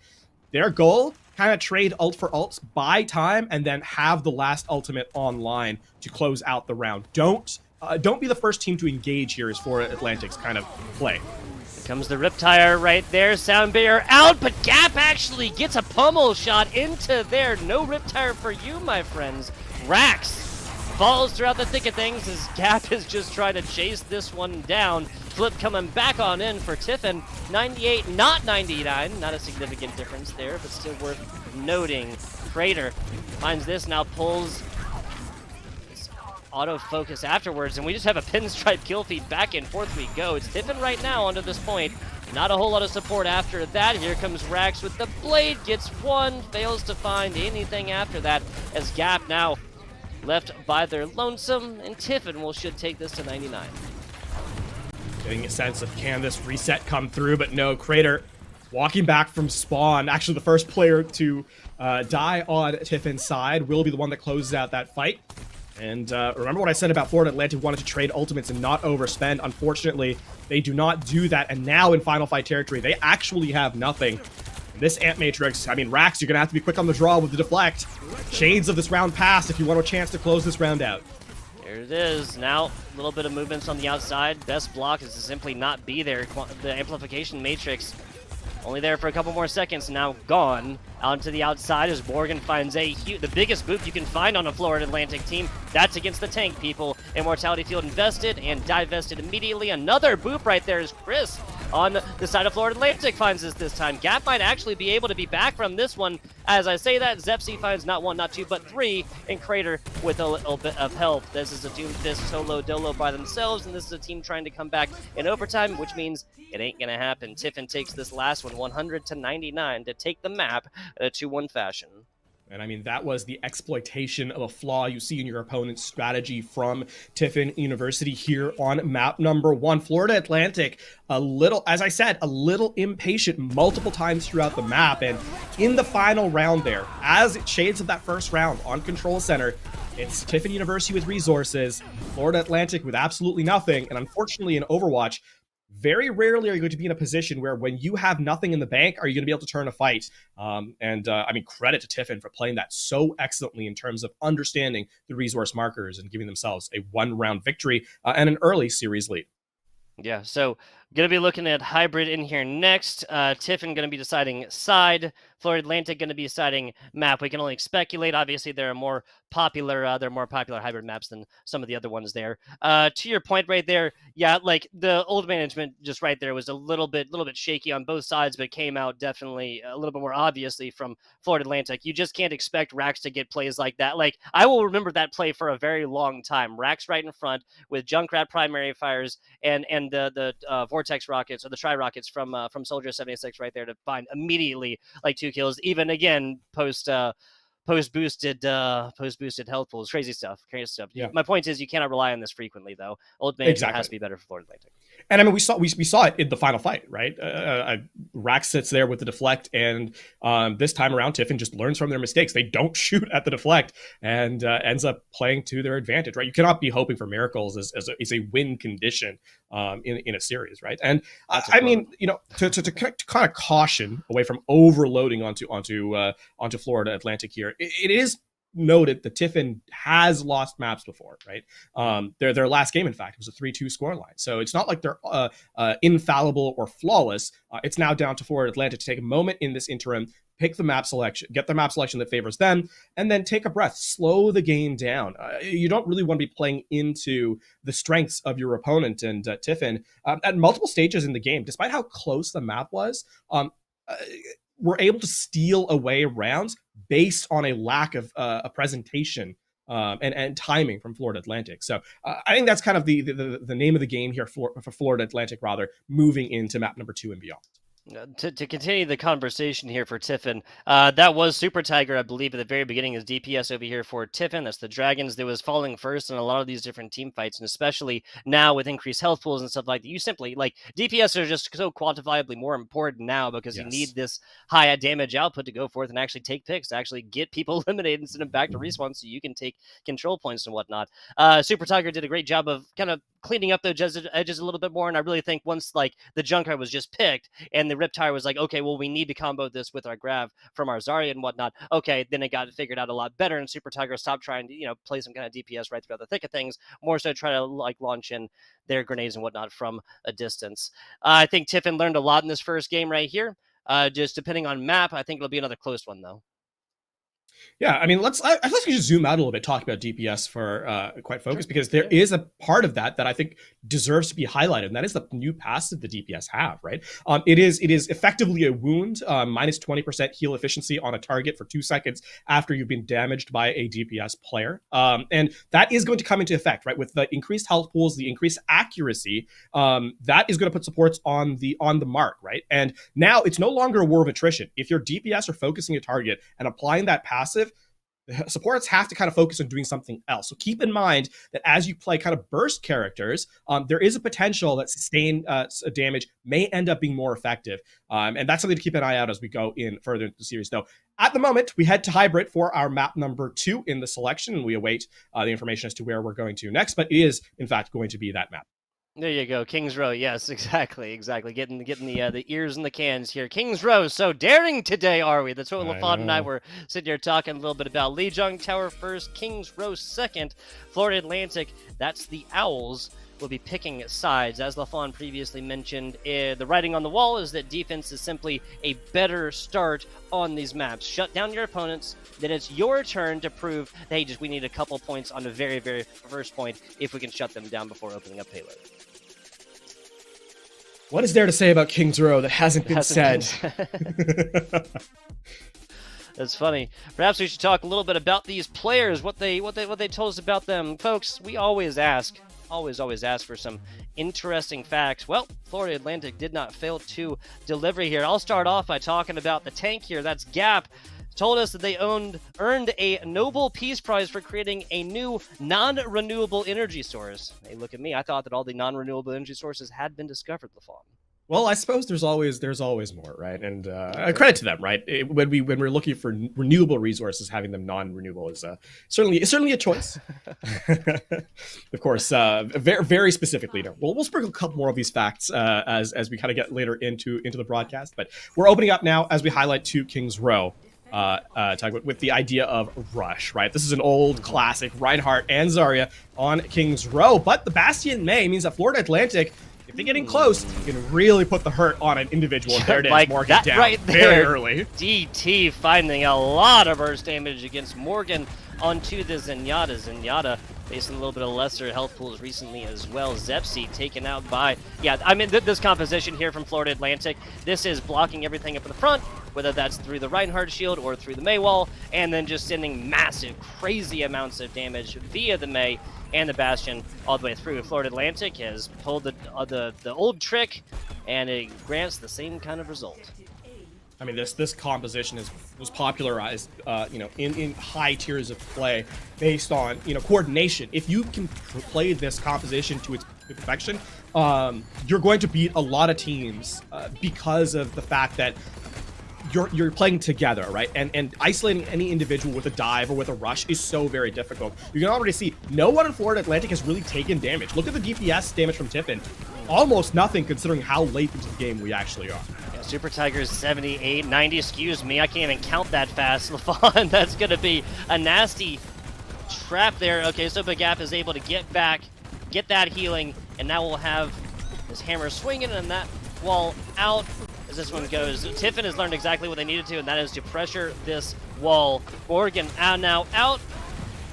their goal kind of trade ult for ults, buy time, and then have the last ultimate online to close out the round. Don't be the first team to engage here is Florida Atlantic's kind of play. comes the Riptire right there. Sound barrier out, but Gap actually gets a pummel shot into there. No Riptire for you, my friends. Rax falls throughout the thick of things as Gap is just trying to chase this one down. Flip coming back on in for Tiffin. 98, not 99. Not a significant difference there, but still worth noting. Crater finds this, now pulls autofocus afterwards, and we just have a pinstripe kill feed. Back and forth we go. It's Tiffin right now onto this point. Not a whole lot of support after that. Here comes Rax with the blade, gets one, fails to find anything after that, as Gap now left by their lonesome, and Tiffin should take this to 99. Getting a sense of can this reset come through, but no, Crater walking back from spawn. Actually, the first player to die on Tiffin's side will be the one that closes out that fight. And remember what I said about Florida Atlantic wanted to trade ultimates and not overspend. Unfortunately, they do not do that. And now in Final Fight territory, they actually have nothing. This Ant Matrix, I mean, Rax, you're going to have to be quick on the draw with the deflect. Shades of this round pass if you want a chance to close this round out. There it is. Now, a little bit of movements on the outside. Best block is to simply not be there. The Amplification Matrix only there for a couple more seconds, now gone. Out to the outside as Morgan finds the biggest boop you can find on a Florida Atlantic team. That's against the tank, people. Immortality Field invested and divested immediately. Another boop right there is Chris on the side of Florida Atlantic finds this time. Gap might actually be able to be back from this one. As I say that, Zepsi finds not one, not two, but three, and Crater with a little bit of help. This is a Doom Fist solo dolo by themselves, and this is a team trying to come back in overtime, which means it ain't gonna happen. Tiffin takes this last one 100 to 99 to take the map in a 2-1 fashion. And I mean, that was the exploitation of a flaw you see in your opponent's strategy from Tiffin University here on map number 1. Florida Atlantic, a little, as I said, a little impatient multiple times throughout the map. And in the final round there, as it shades of that first round on Control Center, it's Tiffin University with resources, Florida Atlantic with absolutely nothing. And unfortunately in Overwatch, very rarely are you going to be in a position where when you have nothing in the bank, are you going to be able to turn a fight? I mean, credit to Tiffin for playing that so excellently in terms of understanding the resource markers and giving themselves a 1-round victory and an early series lead. Yeah, so going to be looking at hybrid in here next. Tiffin going to be deciding side. Florida Atlantic going to be deciding map. We can only speculate. Obviously, there are more popular hybrid maps than some of the other ones there. To your point right there, yeah, like the old management just right there was a little bit shaky on both sides, but came out definitely a little bit more obviously from Florida Atlantic. You just can't expect Rax to get plays like that. Like, I will remember that play for a very long time. Rax right in front with Junkrat primary fires and the Vortex rockets or the Tri rockets from Soldier 76 right there to find immediately like 2 kills, even again post boosted health pools. Crazy stuff. Yeah. My point is you cannot rely on this frequently though. Old management has to be better for Florida Atlantic. And I mean, we saw it in the final fight, right? Rax sits there with the deflect, and this time around, Tiffin just learns from their mistakes. They don't shoot at the deflect, and ends up playing to their advantage, right? You cannot be hoping for miracles as a win condition in a series, right? And I mean, you know, to kind of caution away from overloading onto Florida Atlantic here, it is noted that Tiffin has lost maps before, right? Their last game, in fact, was a 3-2 scoreline. So it's not like they're infallible or flawless. It's now down to Florida Atlantic to take a moment in this interim, pick the map selection, get the map selection that favors them, and then take a breath, slow the game down. You don't really want to be playing into the strengths of your opponent. And Tiffin, at multiple stages in the game, despite how close the map was, were able to steal away rounds based on a lack of a presentation and timing from Florida Atlantic. So I think that's kind of the name of the game here for Florida Atlantic, rather, moving into map number 2 and beyond. To continue the conversation here for Tiffin, that was Super Tiger, I believe, at the very beginning is DPS over here for Tiffin. That's the Dragons that was falling first in a lot of these different team fights, and especially now with increased health pools and stuff like that. You simply, like, DPS are just so quantifiably more important now because you need this high damage output to go forth and actually take picks, to actually get people eliminated and send them back to respawn so you can take control points and whatnot. Super Tiger did a great job of kind of cleaning up those edges a little bit more. And I really think once like the Junkrat was just picked and the Riptire was like, okay, well, we need to combo this with our Grav from our Zarya and whatnot. Okay, then it got figured out a lot better, and Super Tiger stopped trying to, play some kind of DPS right throughout the thick of things, more so try to like launch in their grenades and whatnot from a distance. I think Tiffin learned a lot in this first game right here. Just depending on map, I think it'll be another close one though. Yeah, I mean, I think we should zoom out a little bit, talk about DPS for quite focused, because there is a part of that I think deserves to be highlighted, and that is the new passive the DPS have, right? It is effectively a wound, minus 20% heal efficiency on a target for 2 seconds after you've been damaged by a DPS player. And that is going to come into effect, right? With the increased health pools, the increased accuracy, that is going to put supports on the mark, right? And now it's no longer a war of attrition. If your DPS are focusing a target and applying that passive, supports have to kind of focus on doing something else. So keep in mind that as you play kind of burst characters, there is a potential that sustained damage may end up being more effective. And that's something to keep an eye out as we go in further into the series. Though at the moment, we head to Hybrid for our map number 2 in the selection, and we await the information as to where we're going to next. But it is, in fact, going to be that map. There you go, Kings Row. Yes, exactly. Getting the ears in the cans here. Kings Row. So daring today, are we? That's what LaFon and I were sitting here talking a little bit about. Lijiang Tower first, Kings Row second, Florida Atlantic. That's the Owls. Will be picking sides. As LaFon previously mentioned, the writing on the wall is that defense is simply a better start on these maps. Shut down your opponents, then it's your turn to prove, hey, we need a couple points on the very, very first point if we can shut them down before opening up payload. What is there to say about Kings Row that hasn't been said? That's funny. Perhaps we should talk a little bit about these players, what they told us about them. Folks, we always ask for some interesting facts. Well, Florida Atlantic did not fail to deliver here. I'll start off by talking about the tank here. That's Gap. Told us that they earned a Nobel Peace Prize for creating a new non-renewable energy source. Hey, look at me. I thought that all the non-renewable energy sources had been discovered, LaFon. Well, I suppose there's always more, right? And credit to them, right? When we're looking for renewable resources, having them non-renewable is certainly a choice. Of course, very, very specifically. We'll sprinkle a couple more of these facts as we kind of get later into the broadcast. But we're opening up now as we highlight to Kings Row. Talk with the idea of rush, right? This is an old classic, Reinhardt and Zarya on Kings Row, but the Bastion May means that Florida Atlantic, if they're getting close, you can really put the hurt on an individual. There it is, Morgan down right very there, early. DT finding a lot of burst damage against Morgan onto the Zenyatta. Zenyatta facing a little bit of lesser health pools recently as well. Zepsi taken out by, this composition here from Florida Atlantic, this is blocking everything up in the front, whether that's through the Reinhardt shield or through the Mei wall, and then just sending massive, crazy amounts of damage via the Mei and the Bastion all the way through. Florida Atlantic has pulled the old trick, and it grants the same kind of result. I mean, this composition was popularized, in high tiers of play based on, coordination. If you can play this composition to its perfection, you're going to beat a lot of teams because of the fact that you're playing together, right? And isolating any individual with a dive or with a rush is so very difficult. You can already see no one in Florida Atlantic has really taken damage. Look at the DPS damage from Tiffin. Almost nothing considering how late into the game we actually are. Yeah, Super Tiger's 78, 90, excuse me. I can't even count that fast, LaFon. That's going to be a nasty trap there. Okay, so Big Gap is able to get back, get that healing, and now we'll have his hammer swinging and that wall out as this one goes. Tiffin has learned exactly what they needed to, and that is to pressure this wall. Morgan now out.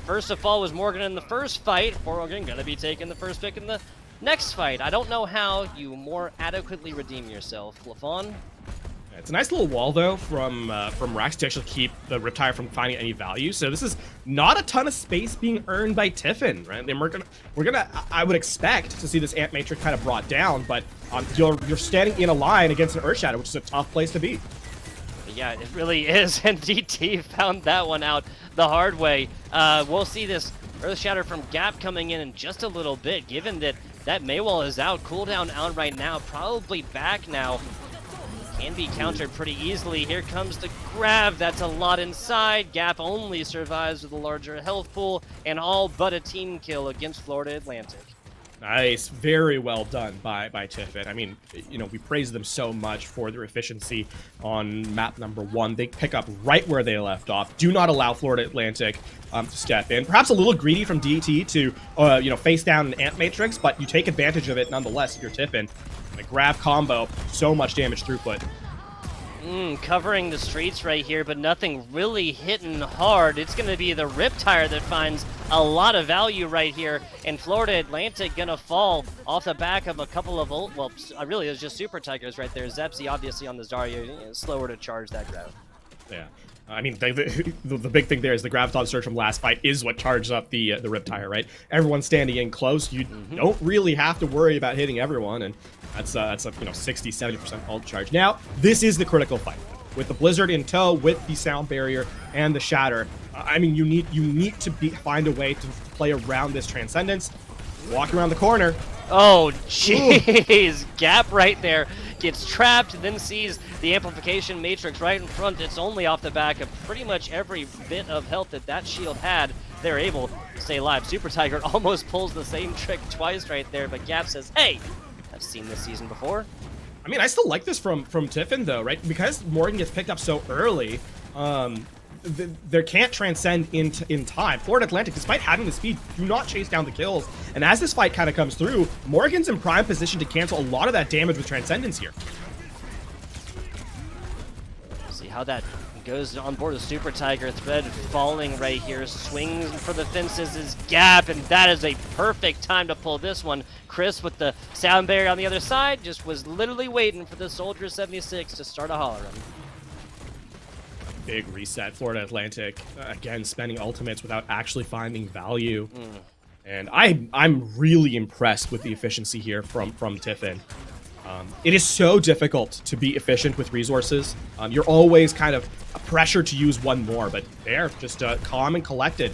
First of all was Morgan in the first fight. Morgan going to be taking the first pick in the next fight. I don't know how you more adequately redeem yourself, LaFon. It's a nice little wall, though, from Rax to actually keep the Riptire from finding any value. So this is not a ton of space being earned by Tiffin, right? Then we're gonna I would expect to see this Ant Matrix kind of brought down, but you're standing in a line against an Earthshadow, which is a tough place to be. Yeah, it really is, and DT found that one out the hard way. We'll see this Earthshatter from Gap coming in just a little bit, given that Maywall is out, cooldown out right now, probably back now. Can be countered pretty easily. Here comes the grab. That's a lot inside. Gap only survives with a larger health pool, and all but a team kill against Florida Atlantic. Nice, very well done by Tiffin. I mean, you know, we praise them so much for their efficiency on map number 1. They pick up right where they left off. Do not allow Florida Atlantic to step in. Perhaps a little greedy from DT to, you know, face down an Ant Matrix, but you take advantage of it nonetheless if you're Tiffin. The grab combo, so much damage throughput. Covering the streets right here, but nothing really hitting hard. It's going to be the Riptire that finds a lot of value right here, and Florida Atlantic going to fall off the back of a couple of well, really, it was just Super Tigers right there. Zepsi obviously on the Zarya, slower to charge that grab. Yeah. I mean, the big thing there is the Graviton Surge from last fight is what charged up the Riptire, right? Everyone's standing in close. You don't really have to worry about hitting everyone, and that's a, you know, 60-70% ult charge. Now, this is the critical fight. With the Blizzard in tow, with the Sound Barrier and the Shatter, I mean, you need to find a way to play around this Transcendence. Walk around the corner. Oh, jeez. Gap right there. Gets trapped, then sees the Amplification Matrix right in front. It's only off the back of pretty much every bit of health that shield had. They're able to stay alive. Super Tiger almost pulls the same trick twice right there, but Gap says, hey, I've seen this season before. I mean, I still like this from Tiffin, though, right? Because Morgan gets picked up so early, there can't transcend in time. Florida Atlantic, despite having the speed, do not chase down the kills. And as this fight kind of comes through, Morgan's in prime position to cancel a lot of that damage with Transcendence here. See how that goes on board the Super Tiger. Thread falling right here. Swings for the fences is Gap, and that is a perfect time to pull this one. Chris with the Sound Barrier on the other side just was literally waiting for the Soldier 76 to start a holler run. Big reset. Florida Atlantic, again, spending ultimates without actually finding value. And I'm really impressed with the efficiency here from Tiffin. It is so difficult to be efficient with resources. You're always kind of pressured to use one more, but they're just calm and collected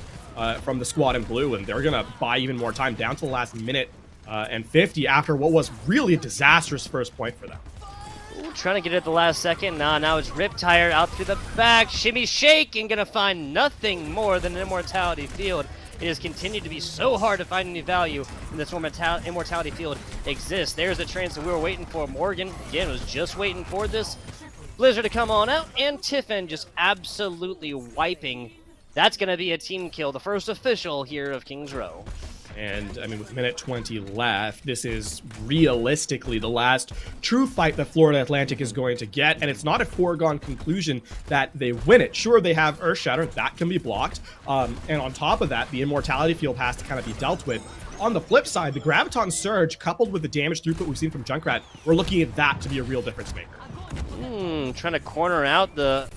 from the squad in blue, and they're going to buy even more time down to the last minute and 50 after what was really a disastrous first point for them. Ooh, trying to get it at the last second. Now it's Riptire out through the back. Shimmy Shake, and going to find nothing more than an Immortality Field. It has continued to be so hard to find any value in this Immortality Field exists. There's the trance that we were waiting for. Morgan, again, was just waiting for this Blizzard to come on out, and Tiffin just absolutely wiping. That's going to be a team kill, the first official here of Kings Row. And, I mean, with minute 20 left, this is realistically the last true fight that Florida Atlantic is going to get, and it's not a foregone conclusion that they win it. Sure, they have Earth Shatter, that can be blocked, and on top of that, the Immortality Field has to kind of be dealt with. On the flip side, the Graviton Surge, coupled with the damage throughput we've seen from Junkrat, we're looking at that to be a real difference maker. Trying to corner out the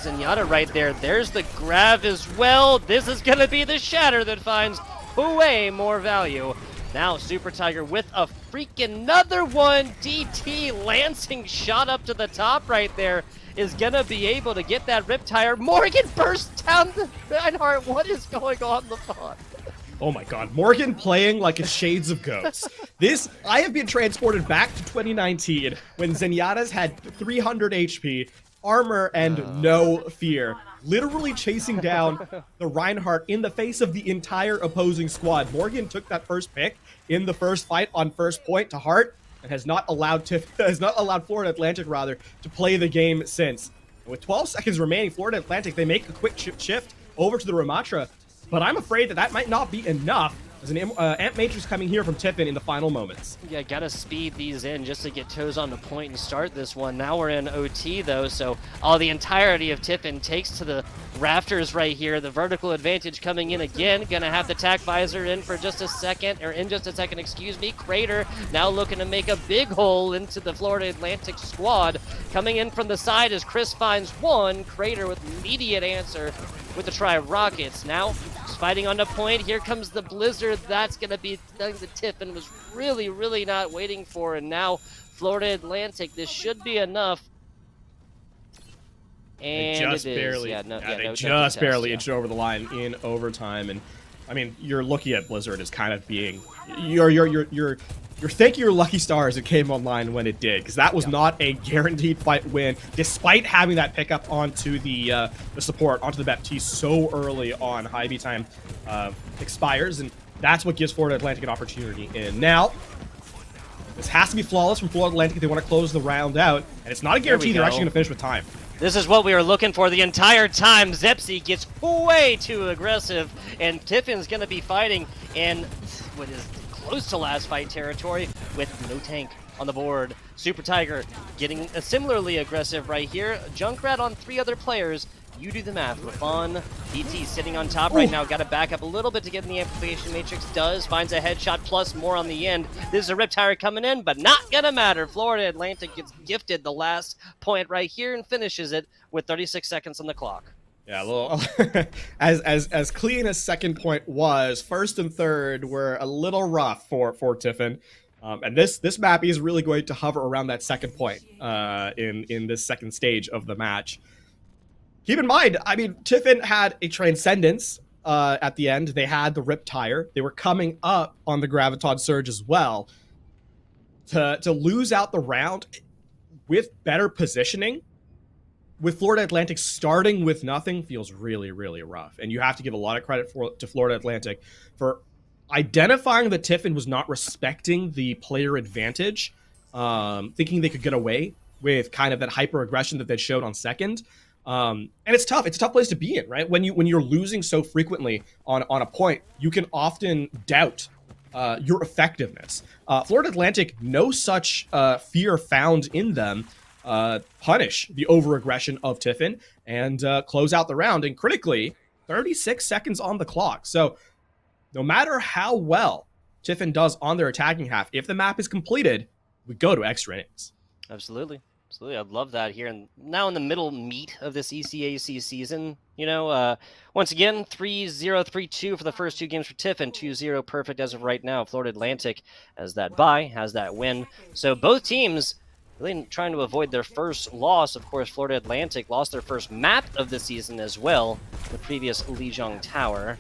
Zenyatta right there. There's the grab as well. This is going to be the Shatter that finds way more value. Now Super Tiger with a freaking another one. DT Lancing shot up to the top right there is going to be able to get that Riptire. Morgan bursts down the Reinhardt. What is going on in the pod? Oh my god, Morgan playing like a Shades of Ghosts. I have been transported back to 2019 when Zenyatta's had 300 HP, armor, and no fear. Literally chasing down the Reinhardt in the face of the entire opposing squad. Morgan took that first pick in the first fight on first point to heart and has not allowed Florida Atlantic to play the game since. With 12 seconds remaining, Florida Atlantic, they make a quick shift over to the Ramatra, but I'm afraid that might not be enough. There's an Ant Matrix coming here from Tiffin in the final moments. Yeah, gotta speed these in just to get toes on the point and start this one. Now we're in OT though, so the entirety of Tiffin takes to the rafters right here. The vertical advantage coming in again. Gonna have the tack visor in for just a second, excuse me. Crater now looking to make a big hole into the Florida Atlantic squad. Coming in from the side as Chris finds one. Crater with immediate answer with the try rockets. Now fighting on the point. Here comes the Blizzard. That's going to be the Tiffin was really, really not waiting for. And now Florida Atlantic. This should be enough. And they just it barely, is. they just barely inched over the line in overtime. And I mean, you're looking at Blizzard as kind of being you're thanking your lucky stars it came online when it did, because that was not a guaranteed fight win, despite having that pickup onto the support, onto the BEP so early on. High B time expires, and That's what gives Florida Atlantic an opportunity in. Now, this has to be flawless from Florida Atlantic if they want to close the round out, and it's not a guarantee they're actually going to finish with time. This is what we were looking for the entire time. Zepsi gets way too aggressive, and Tiffin's going to be fighting in what is close to last fight territory with no tank on the board. Super Tiger getting similarly aggressive right here. Junkrat on 3 other players. You do the math. Lafon, DT sitting on top right now. Got to back up a little bit to get in the amplification matrix. Finds a headshot plus more on the end. This is a Riptire coming in, but not going to matter. Florida Atlantic gets gifted the last point right here and finishes it with 36 seconds on the clock. Yeah, well, as clean as second point was, first and third were a little rough for Tiffin. And this map is really going to hover around that second point in this second stage of the match. Keep in mind, I mean, Tiffin had a Transcendence at the end. They had the Riptire. They were coming up on the Graviton Surge as well. To lose out the round with better positioning, with Florida Atlantic starting with nothing, feels really, really rough. And you have to give a lot of credit to Florida Atlantic for identifying that Tiffin was not respecting the player advantage, thinking they could get away with kind of that hyper aggression that they showed on second. And it's tough. It's a tough place to be in, right? When you're losing so frequently on a point, you can often doubt your effectiveness. Florida Atlantic, no such fear found in them. Punish the over-aggression of Tiffin and close out the round. And critically, 36 seconds on the clock. So no matter how well Tiffin does on their attacking half, if the map is completed, we go to extra innings. Absolutely. Absolutely. I'd love that here. And now in the middle meat of this ECAC season, you know, once again, 3-0, 3-2 for the first 2 games for Tiffin, 2-0 perfect as of right now. Florida Atlantic has that bye, has that win. So both teams really trying to avoid their first loss. Of course, Florida Atlantic lost their first map of the season as well, the previous Lijiang Tower.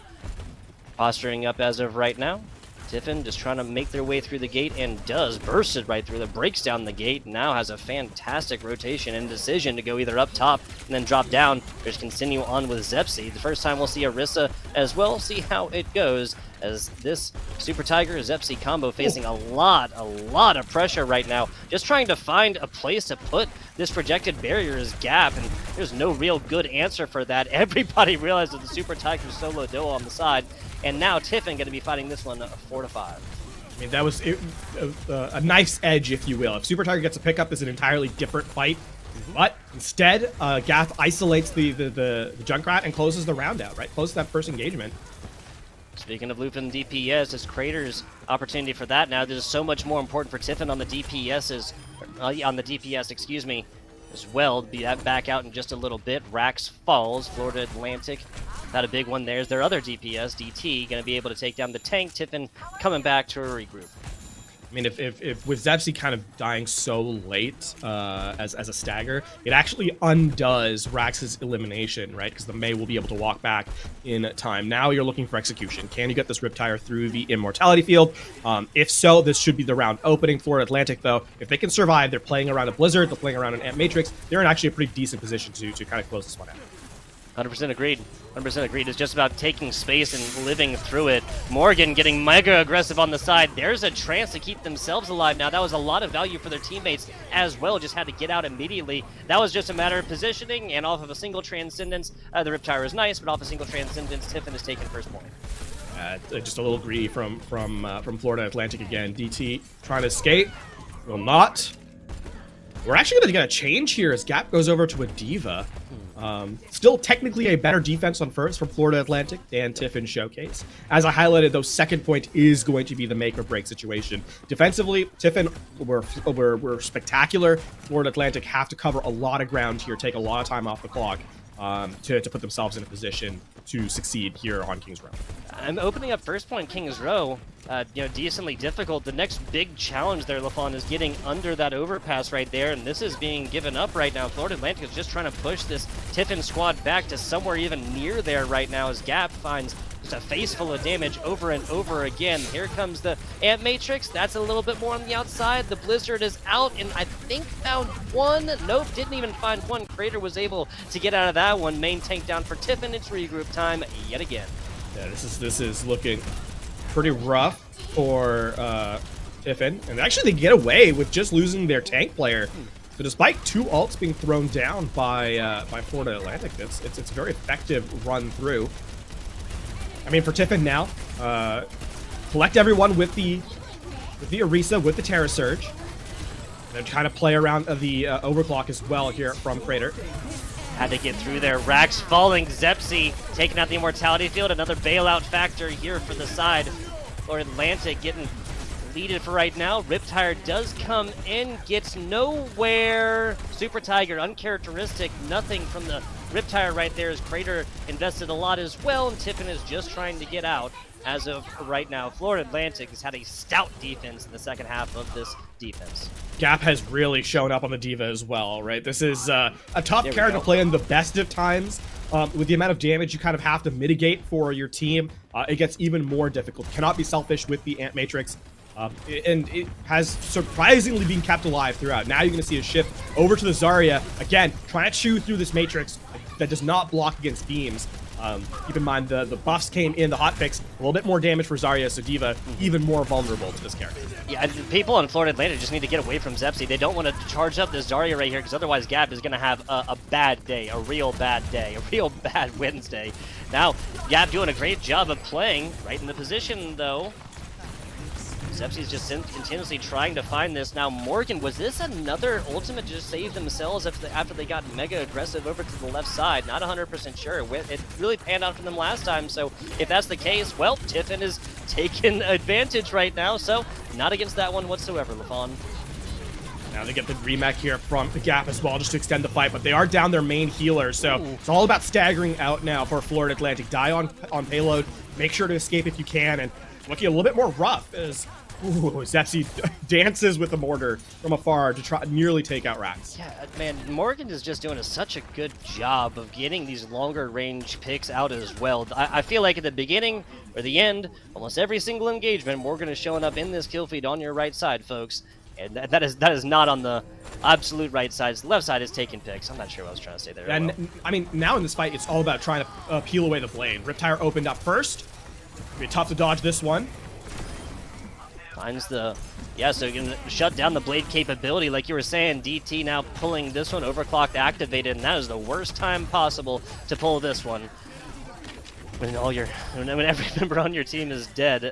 Posturing up as of right now. Tiffin just trying to make their way through the gate and does. Bursted right through. Breaks down the gate. Now has a fantastic rotation and decision to go either up top and then drop down. Just continue on with Zepsi. The first time we'll see Arissa as well. See how it goes as this Super Tiger Zepsi combo facing a lot of pressure right now. Just trying to find a place to put this projected barrier's gap, and there's no real good answer for that. Everybody realizes the Super Tiger solo duo on the side. And now Tiffin going to be fighting this one 4-5. I mean, that was a nice edge, if you will. If Super Tiger gets a pickup, it's an entirely different fight. But instead, Gaff isolates the Junkrat and closes the round out, right? Closes that first engagement. Speaking of looping DPS, it's Crater's opportunity for that now. This is so much more important for Tiffin on the DPS, excuse me, as well. Be that back out in just a little bit. Rax falls. Florida Atlantic had a big one. There's their other DPS, DT, going to be able to take down the tank. Tiffin coming back to a regroup. I mean, if with Zepsi kind of dying so late as a stagger, it actually undoes Rax's elimination, right? Because the Mei will be able to walk back in time. Now you're looking for execution. Can you get this Riptire through the Immortality Field? If so, this should be the round opening. Florida Atlantic, though, if they can survive, they're playing around a Blizzard, they're playing around an Amp Matrix, they're in actually a pretty decent position to kind of close this one out. 100% agreed. 100% agreed. It's just about taking space and living through it. Morgan getting mega aggressive on the side. There's a chance to keep themselves alive now. That was a lot of value for their teammates as well. Just had to get out immediately. That was just a matter of positioning, and off of a single Transcendence, the Riptire is nice, but off a single Transcendence, Tiffin is taking first point. Just a little greedy from Florida Atlantic again. DT trying to escape. Will not. We're actually going to get a change here as Gap goes over to a Diva. Still technically a better defense on first from Florida Atlantic than Tiffin Showcase. As I highlighted, though, second point is going to be the make or break situation. Defensively, Tiffin were spectacular. Florida Atlantic have to cover a lot of ground here, take a lot of time off the clock to put themselves in a position to succeed here on King's Row. I'm opening up first point King's Row. Decently difficult. The next big challenge there, Lafon, is getting under that overpass right there, and this is being given up right now. Florida Atlantic is just trying to push this Tiffin squad back to somewhere even near there right now as Gap finds just a face full of damage over and over again. Here comes the Amp Matrix. That's a little bit more on the outside. The Blizzard is out, and I think found one. Nope, didn't even find one. Crater was able to get out of that one. Main tank down for Tiffin. It's regroup time yet again. Yeah, this is looking pretty rough for Tiffin, and actually they get away with just losing their tank player. So despite 2 ults being thrown down by Florida Atlantic, it's a very effective run through. I mean, for Tiffin now, collect everyone with the Orisa, with the Terra Surge, and then kind of play around the overclock as well here from Crater. Had to get through there. Rax falling. Zepsi taking out the Immortality Field. Another bailout factor here for the side. Florida Atlantic getting leaded for right now. Riptire does come in, gets nowhere. Super Tiger, uncharacteristic. Nothing from the Riptire right there as Crater invested a lot as well, and Tiffin is just trying to get out as of right now. Florida Atlantic has had a stout defense in the second half of this defense. Gap has really shown up on the Diva as well, right? This is a tough character to play in the best of times. With the amount of damage you kind of have to mitigate for your team, it gets even more difficult. Cannot be selfish with the Ant Matrix. And it has surprisingly been kept alive throughout. Now you're going to see a shift over to the Zarya. Again, trying to chew through this Matrix that does not block against beams. Keep in mind the buffs came in, the hotfix, a little bit more damage for Zarya, so Diva even more vulnerable to this character. Yeah, and people on Florida Atlantic just need to get away from Zepsi. They don't want to charge up this Zarya right here, because otherwise Gap is going to have a bad day, a real bad Wednesday. Now, Gap doing a great job of playing right in the position, though. Zepsi's just continuously trying to find this. Now, Morgan, was this another ultimate to just save themselves after they got mega aggressive over to the left side? Not 100% sure. It really panned out for them last time, so if that's the case, well, Tiffin is taking advantage right now, so not against that one whatsoever, LaFawn. Now they get the remake here from the Gap as well, just to extend the fight, but they are down their main healer, so it's all about staggering out now for Florida Atlantic. Die on payload, make sure to escape if you can, and looking a little bit more rough as Zepsi dances with the mortar from afar to try nearly take out Rax. Yeah, man, Morgan is just doing such a good job of getting these longer range picks out as well. I feel like at the beginning or the end, almost every single engagement, Morgan is showing up in this kill feed on your right side, folks. And that is not on the absolute right side. The left side is taking picks. I'm not sure what I was trying to say there. And I mean, now in this fight, it's all about trying to peel away the blade. Riptire opened up first. It'll be tough to dodge this one. Finds the... Yeah, so you can shut down the blade capability. Like you were saying, DT now pulling this one, overclocked, activated, and that is the worst time possible to pull this one. When every member on your team is dead.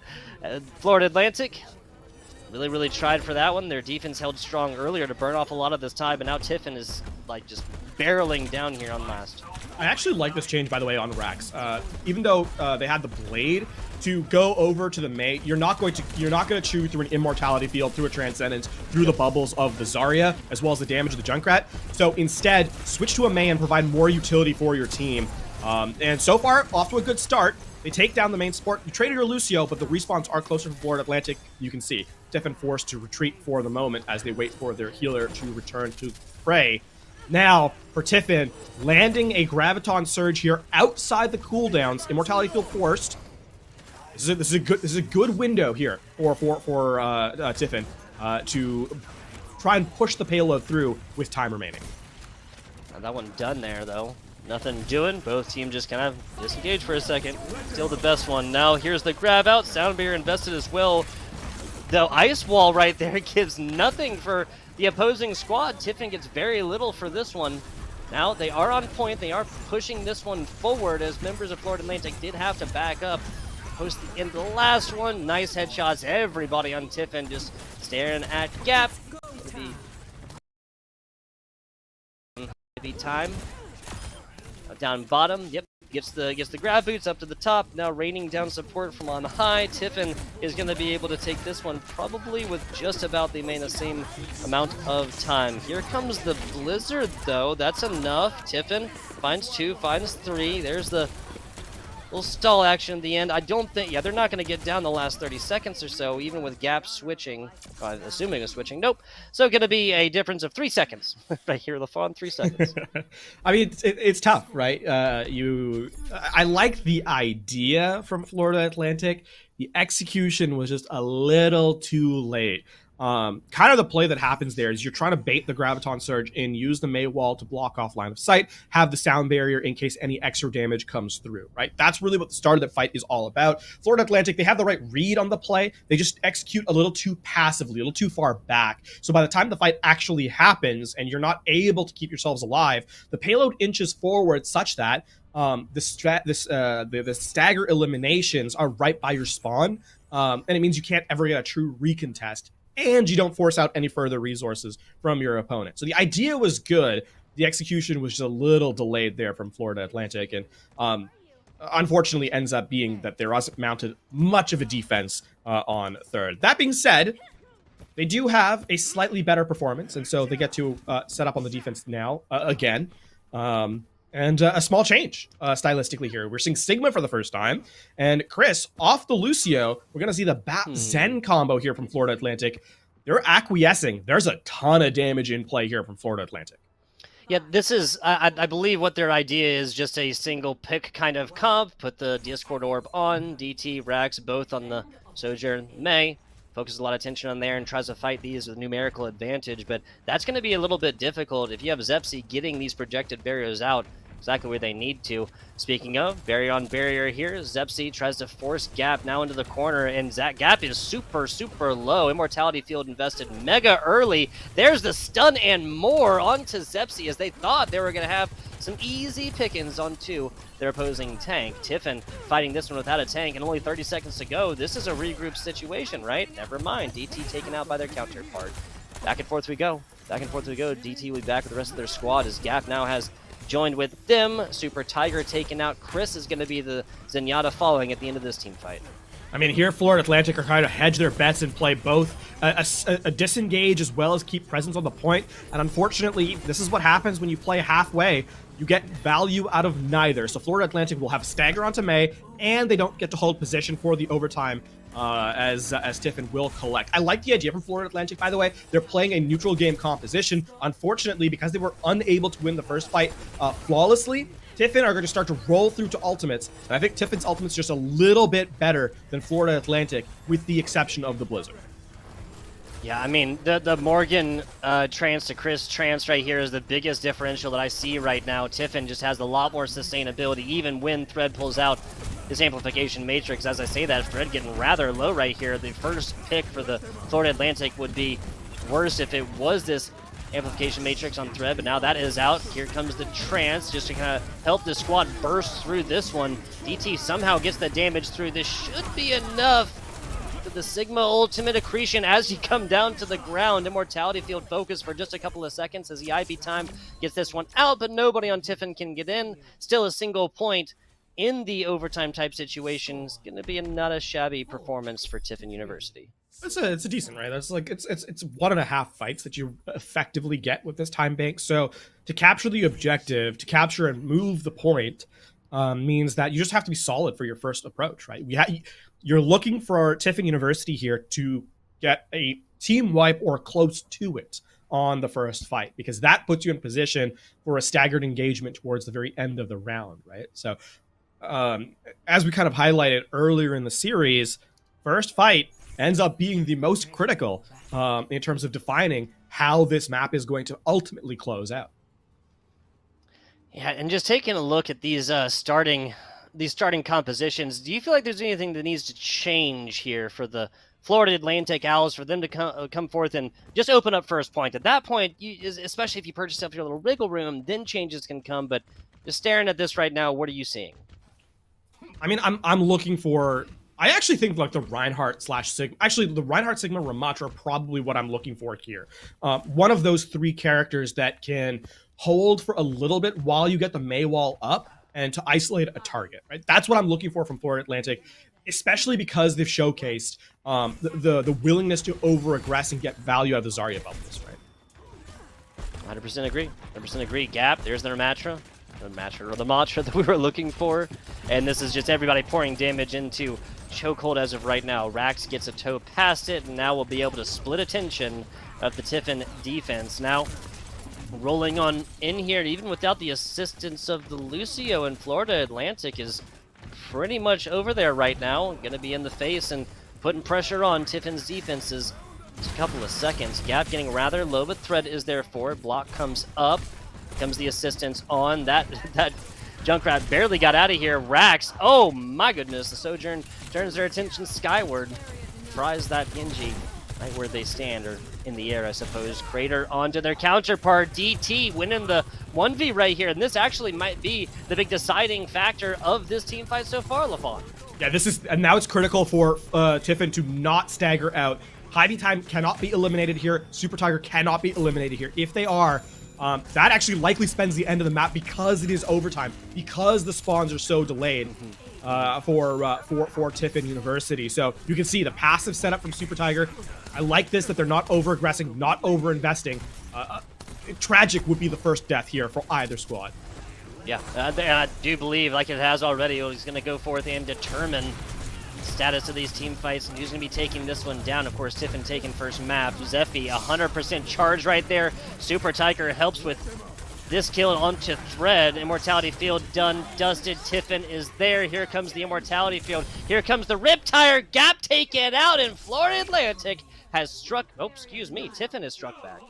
Florida Atlantic really tried for that one. Their defense held strong earlier to burn off a lot of this time, but now Tiffin is like just barreling down here on last. I actually like this change, by the way, on Rax. Even though they had the blade to go over to the mate, you're not going to chew through an immortality field, through a transcendence, through the bubbles of the Zarya, as well as the damage of the Junkrat. So instead, switch to a main and provide more utility for your team. And so far, off to a good start. They take down the main support. You traded your Lucio, but the respawns are closer to Florida Atlantic. You can see Tiffin forced to retreat for the moment as they wait for their healer to return to the fray. Now, for Tiffin, landing a Graviton Surge here outside the cooldowns. Immortality Field forced. This is a good window here for Tiffin to try and push the payload through with time remaining. Now that one done there, though. Nothing doing. Both teams just kind of disengage for a second. Still the best one. Now here's the grab out. Soundbarrier invested as well. The ice wall right there gives nothing for the opposing squad. Tiffin gets very little for this one. Now they are on point. They are pushing this one forward as members of Florida Atlantic did have to back up. Post the end of the last one. Nice headshots. Everybody on Tiffin just staring at Gap. Heavy time. Down bottom, yep, gets the grab boots up to the top. Now raining down support from on high. Tiffin is going to be able to take this one probably with just about the same amount of time. Here comes the blizzard, though. That's enough. Tiffin finds 2, finds 3. There's the little stall action at the end. I don't think, yeah, they're not going to get down the last 30 seconds or so, even with Gap switching, assuming a switching. Nope. So going to be a difference of 3 seconds. Right here, LaFawn, 3 seconds. I mean, it's tough, right? I like the idea from Florida Atlantic. The execution was just a little too late. Kind of the play that happens there is you're trying to bait the Graviton Surge and use the Mei wall to block off line of sight, have the sound barrier in case any extra damage comes through, right? That's really what the start of that fight is all about. Florida Atlantic, they have the right read on the play. They just execute a little too passively, a little too far back. So by the time the fight actually happens and you're not able to keep yourselves alive, the payload inches forward such that the stagger eliminations are right by your spawn, and it means you can't ever get a true recontest, and you don't force out any further resources from your opponent. So the idea was good. The execution was just a little delayed there from Florida Atlantic, and unfortunately ends up being that there wasn't mounted much of a defense on third. That being said, they do have a slightly better performance, and so they get to set up on the defense now again. And a small change stylistically here. We're seeing Sigma for the first time. And Chris, off the Lucio, we're going to see the Bat Zen combo here from Florida Atlantic. They're acquiescing. There's a ton of damage in play here from Florida Atlantic. Yeah, this is, I believe what their idea is just a single pick kind of comp. Put the Discord Orb on, DT, Rax, both on the Sojourn, Mei. Focuses a lot of attention on there and tries to fight these with numerical advantage, but that's going to be a little bit difficult if you have Zepsi getting these projected barriers out exactly where they need to. Speaking of, barrier on barrier here, Zepsi tries to force Gap now into the corner, and that Gap is super, super low. Immortality Field invested mega early. There's the stun and more onto Zepsi as they thought they were going to have some easy pickings onto their opposing tank. Tiffin fighting this one without a tank and only 30 seconds to go. This is a regroup situation, right? Never mind. DT taken out by their counterpart. Back and forth we go. Back and forth we go. DT will be back with the rest of their squad as Gap now has joined with them. Super Tiger taken out. Chris is going to be the Zenyatta following at the end of this team fight. I mean, here Florida Atlantic are trying to hedge their bets and play both a disengage as well as keep presence on the point. And unfortunately, this is what happens when you play halfway. You get value out of neither. So Florida Atlantic will have stagger onto Mei, and they don't get to hold position for the overtime as Tiffin will collect. I like the idea from Florida Atlantic, by the way. They're playing a neutral game composition. Unfortunately, because they were unable to win the first fight flawlessly, Tiffin are going to start to roll through to ultimates. And I think Tiffin's ultimate's just a little bit better than Florida Atlantic, with the exception of the Blizzard. Yeah, I mean, the Morgan trans to Chris trans right here is the biggest differential that I see right now. Tiffin just has a lot more sustainability, even when Thread pulls out his amplification matrix. As I say that, Thread getting rather low right here. The first pick for the Florida Atlantic would be worse if it was this amplification matrix on Thread, but now that is out. Here comes the trance just to kind of help the squad burst through this one. DT somehow gets the damage through. This should be enough. The Sigma ultimate accretion as you come down to the ground. Immortality Field focus for just a couple of seconds as the IP time gets this one out, but nobody on Tiffin can get in. Still a single point in the overtime type situation. It's going to be not a shabby performance for Tiffin University. It's a decent, right? That's like it's 1.5 fights that you effectively get with this time bank. So to capture the objective, to capture and move the point, means that you just have to be solid for your first approach, right? You're looking for Tiffin University here to get a team wipe or close to it on the first fight, because that puts you in position for a staggered engagement towards the very end of the round, right? So as we kind of highlighted earlier in the series, first fight ends up being the most critical in terms of defining how this map is going to ultimately close out. Yeah, and just taking a look at these starting compositions, do you feel like there's anything that needs to change here for the Florida Atlantic Owls, for them to come forth and just open up first point? At that point, especially if you purchase yourself your little wiggle room, then changes can come. But just staring at this right now, what are you seeing? I mean, I'm looking for. I actually think like the Reinhardt / Sigma. Actually, the Reinhardt, Sigma, Ramatra are probably what I'm looking for here. One of those three characters that can hold for a little bit while you get the Mei wall up and to isolate a target, right? That's what I'm looking for from Florida Atlantic, especially because they've showcased the willingness to over-aggress and get value out of the Zarya bubbles, right? 100% agree. 100% agree. Gap, there's the Ramatra. The mantra that we were looking for. And this is just everybody pouring damage into Chokehold as of right now. Rax gets a toe past it, and now we'll be able to split attention of the Tiffin defense. Now, rolling on in here, even without the assistance of the Lucio, and Florida Atlantic is pretty much over there right now. Going to be in the face and putting pressure on Tiffin's defenses. Just a couple of seconds. Gap getting rather low, but Thread is there for it. Block comes up. Comes the assistance on. That Junkrat barely got out of here. Rax, oh my goodness. The Sojourn turns their attention skyward. Fries that Genji right where they stand, or in the air, I suppose. Crater onto their counterpart. DT winning the 1v right here. And this actually might be the big deciding factor of this team fight so far, LaFon. Yeah, and now it's critical for Tiffin to not stagger out. Heidi Time cannot be eliminated here. Super Tiger cannot be eliminated here. If they are, that actually likely spends the end of the map because it is overtime, because the spawns are so delayed for Tiffin University. So you can see the passive setup from Super Tiger. I like this, that they're not over-aggressing, not over-investing. Tragic would be the first death here for either squad. Yeah, I do believe, like it has already, he's going to go forth and determine the status of these team fights, and who's going to be taking this one down. Of course, Tiffin taking first map. Zephy, 100% charge right there. Super Tiger helps with this kill onto Thread. Immortality Field done, dusted. Tiffin is there. Here comes the Immortality Field. Here comes the Riptire. Gap taken out, and Florida Atlantic has struck. Oh, excuse me. Tiffin is struck back.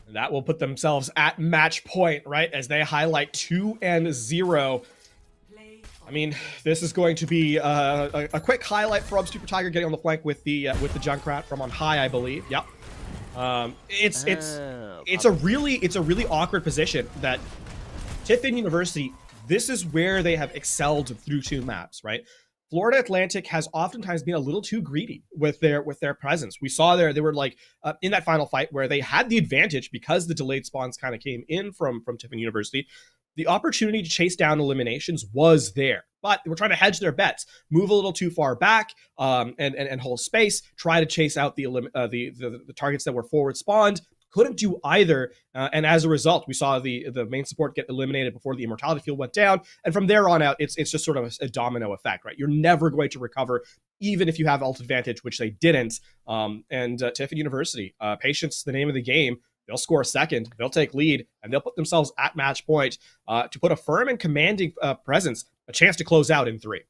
That will put themselves at match point, right, as they highlight 2-0. I mean, this is going to be a quick highlight from Super Tiger getting on the flank with the Junkrat from on high, I believe. Yep. It's a really awkward position that Tiffin University. This is where they have excelled through 2 maps, right? Florida Atlantic has oftentimes been a little too greedy with their presence. We saw they were like in that final fight where they had the advantage because the delayed spawns kind of came in from Tiffin University. The opportunity to chase down eliminations was there, but they were trying to hedge their bets, move a little too far back, and hold space, try to chase out the targets that were forward spawned. Couldn't do either, and as a result, we saw the main support get eliminated before the Immortality Field went down, and from there on out, it's just sort of a domino effect, right? You're never going to recover, even if you have ult advantage, which they didn't. Tiffin University, patience, the name of the game. They'll score a second, they'll take lead, and they'll put themselves at match point to put a firm and commanding presence, a chance to close out in 3.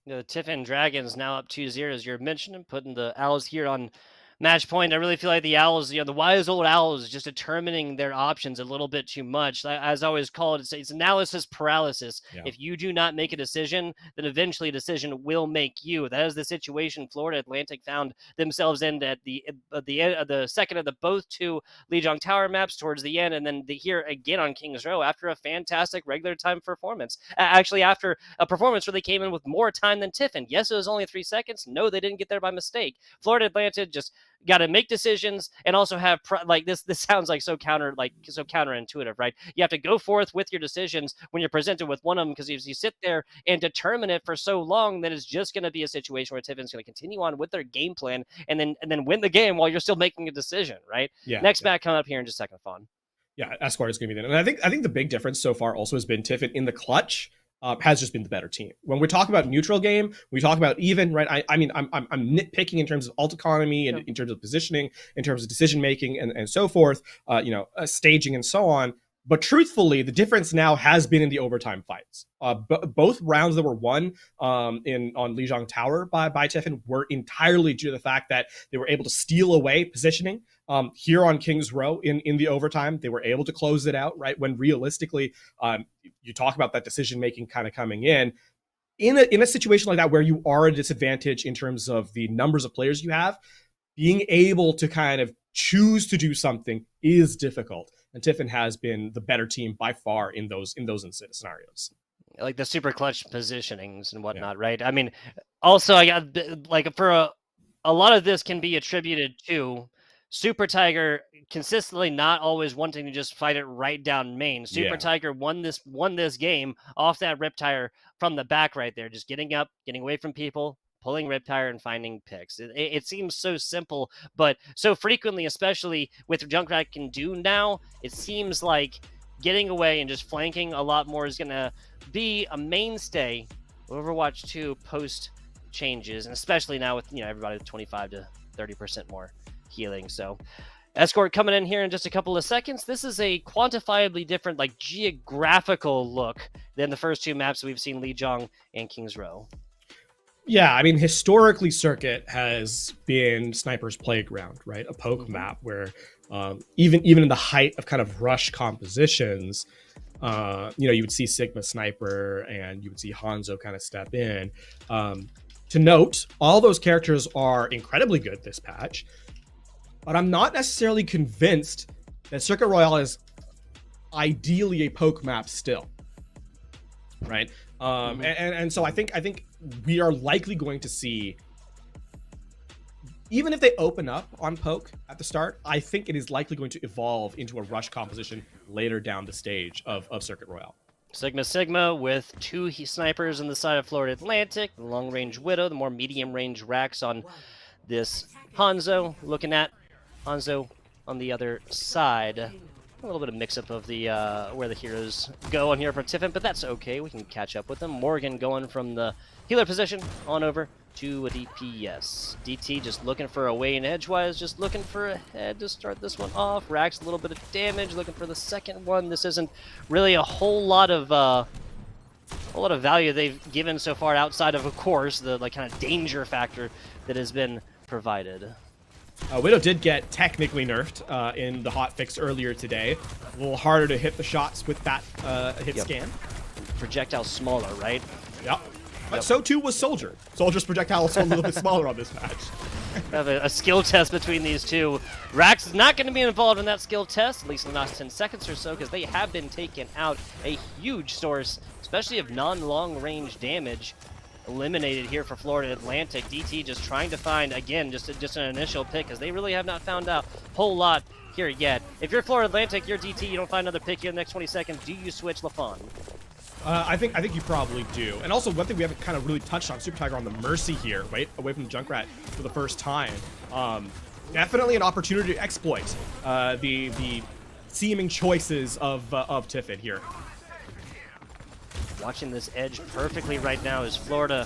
The Tiffin Dragons now up 2-0, as you're mentioning, putting the Owls here on match point. I really feel like the Owls, the wise old Owls, just determining their options a little bit too much. As I always call it, it's analysis paralysis. Yeah. If you do not make a decision, then eventually a decision will make you. That is the situation Florida Atlantic found themselves in at the second of the both 2 Lijiang Tower maps towards the end, and then here again on Kings Row after a fantastic regular time performance. Actually, after a performance where they came in with more time than Tiffin. Yes, it was only 3 seconds. No, they didn't get there by mistake. Florida Atlantic just got to make decisions and also have this sounds like so counterintuitive, right? You have to go forth with your decisions when you're presented with one of them, because if you sit there and determine it for so long, then it's just going to be a situation where Tiffin's going to continue on with their game plan and then win the game while you're still making a decision, right? Yeah. Next back coming up here in just a second, Fawn. Yeah, Esquire is going to be there. And I think the big difference so far also has been Tiffin in the clutch. Has just been the better team. When we talk about neutral game, we talk about even, right? I mean, I'm nitpicking in terms of ult economy and in terms of positioning, in terms of decision making and so forth, staging and so on. But truthfully, the difference now has been in the overtime fights. Both rounds that were won on Lijiang Tower by Tiffin were entirely due to the fact that they were able to steal away positioning. Here on Kings Row in the overtime, they were able to close it out, right? When realistically, you talk about that decision-making kind of coming in a situation like that where you are at a disadvantage in terms of the numbers of players you have, being able to kind of choose to do something is difficult. And Tiffin has been the better team by far in those scenarios. Like the super clutch positionings and whatnot, right? I mean, also I got for a lot of this can be attributed to Super Tiger consistently not always wanting to just fight it right down main. Super Tiger won this game off that Riptire from the back right there, just getting up, getting away from people, pulling Riptire and finding picks. It seems so simple, but so frequently, especially with what Junkrat can do now, it seems like getting away and just flanking a lot more is going to be a mainstay Overwatch 2 post changes, and especially now with everybody 25 to 30% more healing. So Escort coming in here in just a couple of seconds. This is a quantifiably different, geographical look than the first 2 maps we've seen, Lijiang and Kings Row. Yeah, I mean, historically, Circuit has been Sniper's playground, right? A poke map where even in the height of kind of rush compositions, you would see Sigma Sniper and you would see Hanzo kind of step in. To note, all those characters are incredibly good this patch, but I'm not necessarily convinced that Circuit Royale is ideally a poke map still, right? And so I think we are likely going to see, even if they open up on poke at the start, I think it is likely going to evolve into a rush composition later down the stage of Circuit Royale. Sigma with 2 snipers on the side of Florida Atlantic, the long-range Widow, the more medium-range racks on this Hanzo. Looking at Hanzo on the other side. A little bit of mix-up of the where the heroes go on here for Tiffin, but that's okay. We can catch up with them. Morgan going from the healer position on over to a DPS. DT just looking for a way in edgewise, just looking for a head to start this one off. Racks a little bit of damage, looking for the second one. This isn't really a whole lot of value they've given so far outside of course, the kind of danger factor that has been provided. Widow did get technically nerfed in the hotfix earlier today. A little harder to hit the shots with that hit scan. Projectile smaller, right? Yep. But so too was Soldier. Soldier's projectile is a little bit smaller on this match. Have a skill test between these two. Rax is not going to be involved in that skill test, at least in the last 10 seconds or so, because they have been taking out a huge source, especially of non-long range damage. Eliminated here for Florida Atlantic. DT just trying to find, again, just an initial pick, because they really have not found out a whole lot here yet. If you're Florida Atlantic, you're DT, you don't find another pick here in the next 20 seconds, do you switch LaFon? I think you probably do. And also, one thing we haven't kind of really touched on, Super Tiger on the Mercy here, right? Away from the Junkrat for the first time. Definitely an opportunity to exploit the seeming choices of Tiffin here. Watching this edge perfectly right now is Florida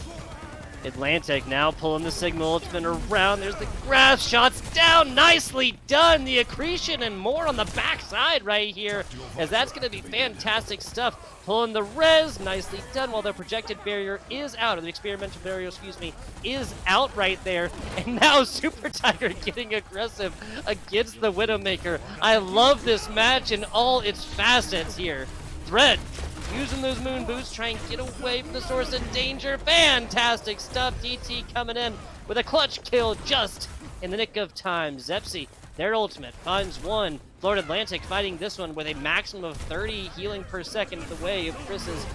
Atlantic now pulling the Sigma ultimate around. There's the grab shots down. Nicely done. The accretion and more on the backside right here, as that's going to be fantastic stuff. Pulling the res. Nicely done while the projected barrier is out, or the experimental barrier, excuse me, is out right there. And now Super Tiger getting aggressive against the Widowmaker. I love this match in all its facets here. Thread using those moon boots, trying to get away from the source of danger. Fantastic stuff. DT coming in with a clutch kill just in the nick of time. Zepsi, their ultimate, finds one. Florida Atlantic fighting this one with a maximum of 30 healing per second the way of Chris's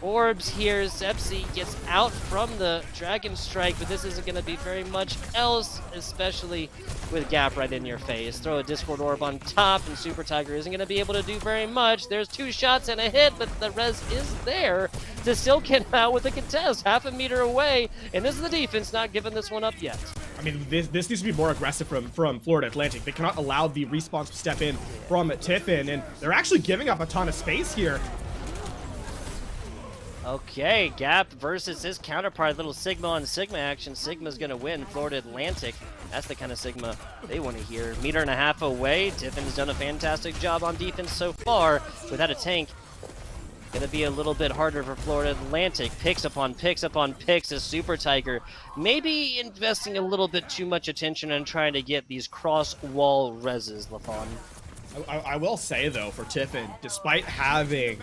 orbs here. Zepsi gets out from the Dragon Strike, but this isn't going to be very much else, especially with Gap right in your face. Throw a Discord Orb on top, and Super Tiger isn't going to be able to do very much. There's 2 shots and a hit, but the res is there to still get out with a contest, half a meter away, and this is the defense not giving this one up yet. I mean, this needs to be more aggressive from Florida Atlantic. They cannot allow the respawn to step in from Tiffin, and they're actually giving up a ton of space here. Okay, Gap versus his counterpart, little Sigma on Sigma action. Sigma's gonna win. Florida Atlantic, that's the kind of Sigma they want to hear. 1.5 meters away. Tiffin's done a fantastic job on defense so far. Without a tank, gonna be a little bit harder for Florida Atlantic. Picks upon picks as Super Tiger maybe investing a little bit too much attention and trying to get these cross-wall reses, LaFon. I will say, though, for Tiffin, despite having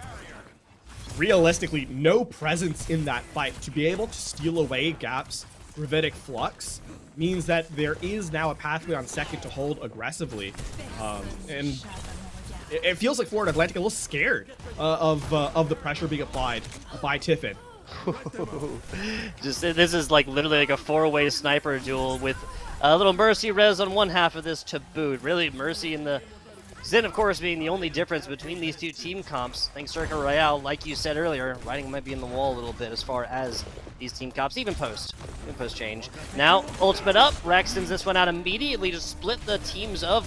realistically no presence in that fight, to be able to steal away Gap's Gravitic Flux means that there is now a pathway on second to hold aggressively, and it feels like Florida Atlantic a little scared of the pressure being applied by Tiffin. This is like literally like a 4-way sniper duel with a little Mercy res on one half of this to boot. Really, Mercy and the Zen, of course, being the only difference between these two team comps. I think Circuit Royale, like you said earlier, writing might be in the wall a little bit as far as these team comps, even post change. Now, ultimate up. Rex sends this one out immediately to split the teams of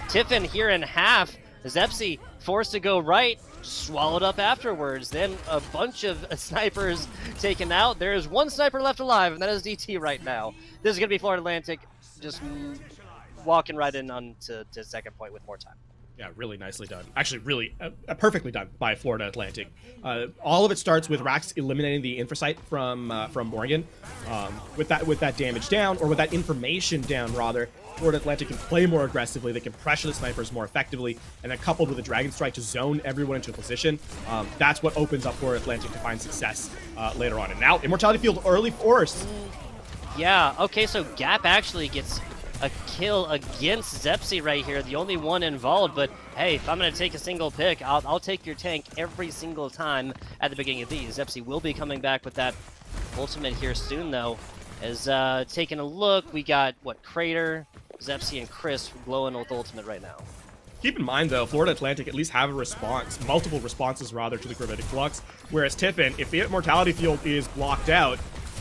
Tiffin here in half. Zepsi forced to go right, swallowed up afterwards. Then a bunch of snipers taken out. There is one sniper left alive, and that is DT right now. This is going to be Florida Atlantic just walking right in on to second point with more time. Yeah, really nicely done. Actually, really perfectly done by Florida Atlantic. All of it starts with Rax eliminating the infrasight from Morgan. With that damage down, or with that information down rather, Florida Atlantic can play more aggressively. They can pressure the snipers more effectively, and then coupled with a Dragon Strike to zone everyone into a position, that's what opens up Florida Atlantic to find success later on. And now Immortality Field early force. Yeah. Okay. So Gap actually gets a kill against Zepsi right here, the only one involved. But hey, if I'm going to take a single pick, I'll take your tank every single time at the beginning of these. Zepsi will be coming back with that ultimate here soon, though. As taking a look, we got, what, Crater, Zepsi, and Chris glowing with ultimate right now. Keep in mind, though, Florida Atlantic at least have a response, multiple responses, rather, to the Gravitic Flux, whereas Tiffin, if the Immortality Field is blocked out,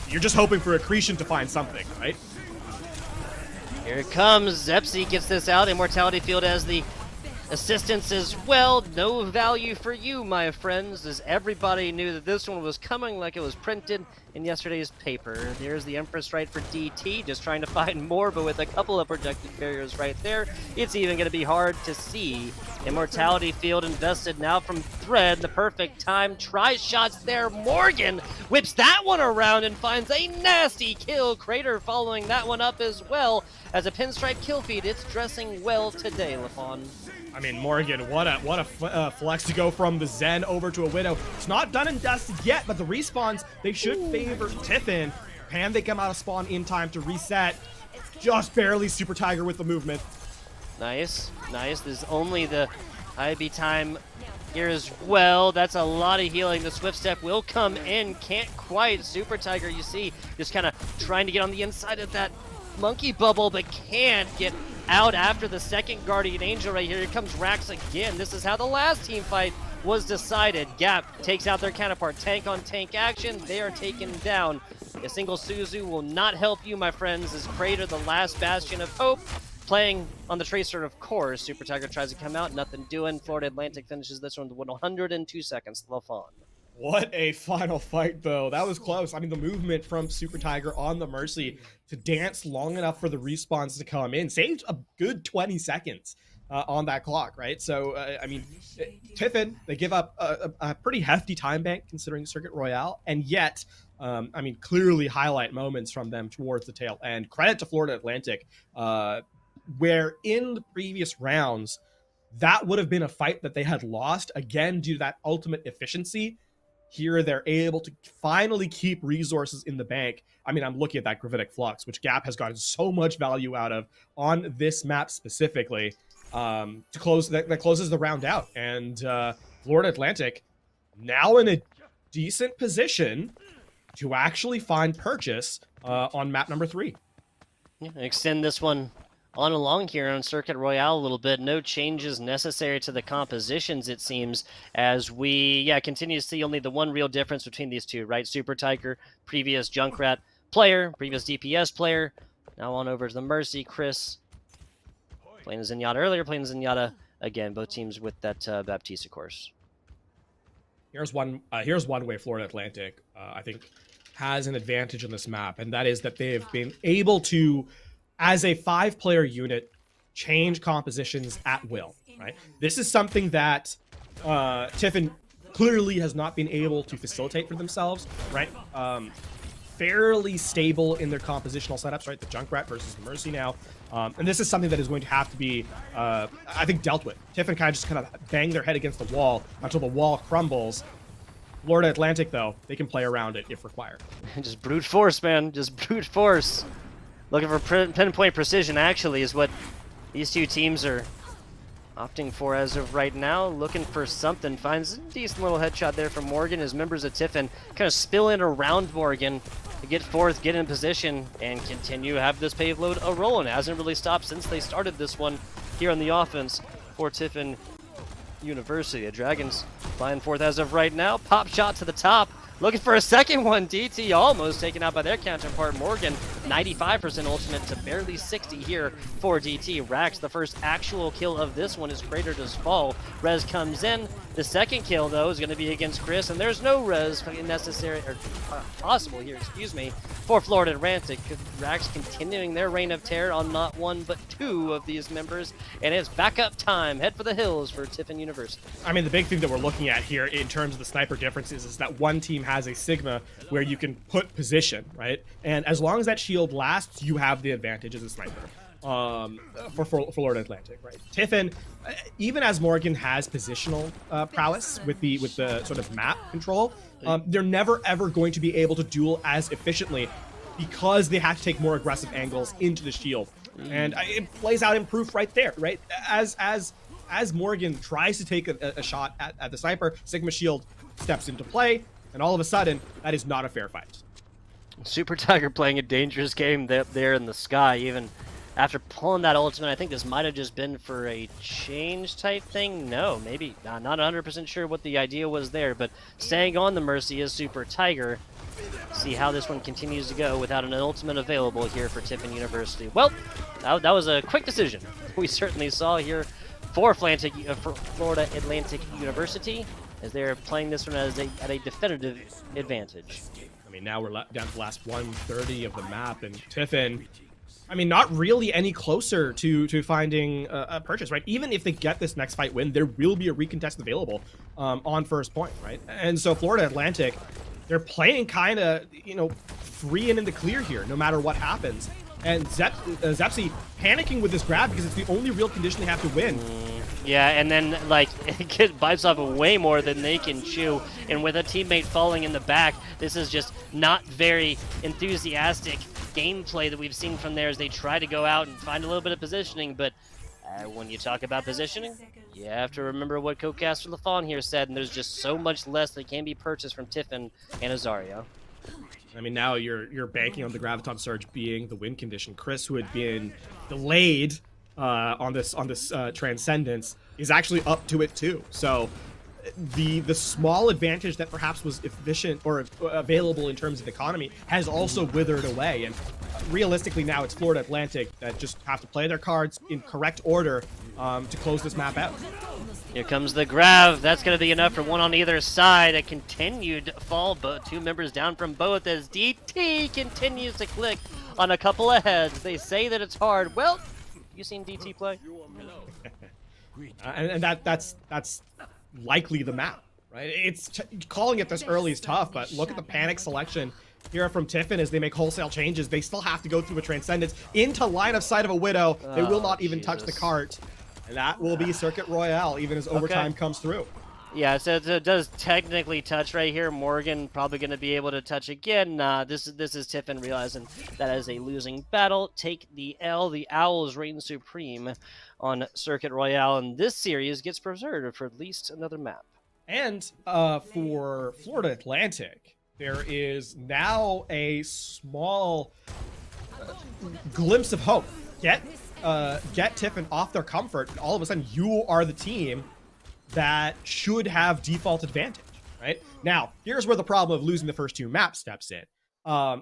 you're just hoping for Accretion to find something, right? Here it comes. Zepsi gets this out. Immortality Field as the assistance as well. No value for you, my friends, as everybody knew that this one was coming like it was printed in yesterday's paper. There's the Empress right for DT, just trying to find more, but with a couple of projected barriers right there, it's even going to be hard to see. Immortality Field invested now from Thread. The perfect time. Try shots there. Morgan whips that one around and finds a nasty kill. Crater following that one up as well. As a pinstripe kill feed, it's dressing well today, LaFawn. I mean, Morgan, what a flex to go from the Zen over to a Widow. It's not done and dusted yet, but the respawns, they should favor Tiffin. Can they come out of spawn in time to reset? Just barely. Super Tiger with the movement. Nice, nice. There's only the IB time here as well. That's a lot of healing. The Swift Step will come in. Can't quite. Super Tiger, you see, just kind of trying to get on the inside of that monkey bubble, but can't get out after the second Guardian Angel right here. Here comes Rax again. This is how the last team fight was decided. Gap takes out their counterpart. Tank on tank action. They are taken down. A single Suzu will not help you, my friends, as Crater, the last bastion of hope, playing on the Tracer, of course. Super Tiger tries to come out. Nothing doing. Florida Atlantic finishes this one with 102 seconds. LaFawn. What a final fight, though. That was close. I mean, the movement from Super Tiger on the Mercy to dance long enough for the respawns to come in saved a good 20 seconds on that clock, right? So, I mean, Tiffin, they give up a pretty hefty time bank considering Circuit Royale, and yet, I mean, clearly highlight moments from them towards the tail end. Credit to Florida Atlantic, where in the previous rounds, that would have been a fight that they had lost, again, due to that ultimate efficiency. Here, they're able to finally keep resources in the bank. I mean, I'm looking at that Gravitic Flux, which Gap has gotten so much value out of on this map specifically, to close that closes the round out. And Florida Atlantic now in a decent position to actually find purchase on map number 3. Yeah, extend this one on along here on Circuit Royale a little bit. No changes necessary to the compositions, it seems, as we continue to see only the one real difference between these two, right? Super Tiger, previous Junkrat player, previous DPS player, now on over to the Mercy. Chris playing the Zenyatta earlier, playing the Zenyatta again, both teams with that Baptiste, of course. Here's one way Florida Atlantic, I think, has an advantage on this map, and that is that they've been able to, as a 5-player unit, change compositions at will, right? This is something that Tiffin clearly has not been able to facilitate for themselves, right? Fairly stable in their compositional setups, right? The Junkrat versus the Mercy now. And this is something that is going to have to be, I think, dealt with. Tiffin kind of bang their head against the wall until the wall crumbles. Florida Atlantic, though, they can play around it if required. Just brute force, man. Just brute force. Looking for pinpoint precision, actually, is what these two teams are opting for as of right now. Looking for something. Finds a decent little headshot there from Morgan as members of Tiffin kind of spill in around Morgan to get forth, get in position, and continue to have this pave load a rolling. It hasn't really stopped since they started this one here on the offense for Tiffin University. The Dragons flying forth as of right now. Pop shot to the top. Looking for a second one. DT almost taken out by their counterpart. Morgan, 95% ultimate to barely 60 here for DT. Rax, the first actual kill of this one, as Crater does fall. Rez comes in, The second kill, though, is going to be against Chris, and there's no res necessary, or possible here, excuse me, for Florida Atlantic. Rax continuing their reign of terror on not one, but two of these members, and it's backup time. Head for the hills for Tiffin University. I mean, the big thing that we're looking at here in terms of the sniper differences is that one team has a Sigma where you can put position, right? And as long as that shield lasts, you have the advantage as a sniper. For Florida Atlantic, right? Tiffin, even as Morgan has positional prowess with the sort of map control, they're never ever going to be able to duel as efficiently because they have to take more aggressive angles into the shield, and it plays out in proof right there, right? As Morgan tries to take a shot at the sniper, Sigma shield steps into play, and all of a sudden, that is not a fair fight. Super Tiger playing a dangerous game there in the sky, even after pulling that ultimate. I think this might have just been for a change type thing. No, maybe not 100% sure what the idea was there, but staying on the Mercy is Super Tiger. See how this one continues to go without an ultimate available here for Tiffin University. Well, that was a quick decision. We certainly saw here for Florida Atlantic University, as they're playing this one at a definitive advantage. I mean, now we're down to the last 130 of the map, and Tiffin, I mean, not really any closer to finding a purchase, right? Even if they get this next fight win, there will be a recontest available on first point, right? And so Florida Atlantic, they're playing kind of, free and in the clear here, no matter what happens. And Zepsi panicking with this grab because it's the only real condition they have to win. Yeah, and then, it bites off way more than they can chew. And with a teammate falling in the back, this is just not very enthusiastic gameplay that we've seen from there as they try to go out and find a little bit of positioning. But when you talk about positioning, you have to remember what co-caster LaFawn here said, and there's just so much less that can be purchased from Tiffin and Azario. I mean, now you're banking on the Graviton Surge being the win condition. Chris, who had been delayed on this Transcendence, is actually up to it too. So the small advantage that perhaps was efficient or available in terms of economy has also withered away. And realistically now it's Florida Atlantic that just have to play their cards in correct order to close this map out. Here comes the grab. That's going to be enough for one on either side. A continued fall, but two members down from both as DT continues to click on a couple of heads. They say that it's hard. Well, you seen DT play? And that's likely the map, right? Calling it this early is tough, but look at the panic selection here from Tiffin as they make wholesale changes. They still have to go through a Transcendence into line of sight of a Widow. They will not even touch the cart. And that will be Circuit Royale, even as overtime comes through. Yeah, so it does technically touch right here. Morgan probably going to be able to touch again. This is Tiffin realizing that is a losing battle. Take the L. The Owls reign supreme on Circuit Royale, and this series gets preserved for at least another map. And for Florida Atlantic, there is now a small glimpse of hope. Get Tiffin off their comfort, and all of a sudden you are the team that should have default advantage, right? Now, here's where the problem of losing the first two maps steps in.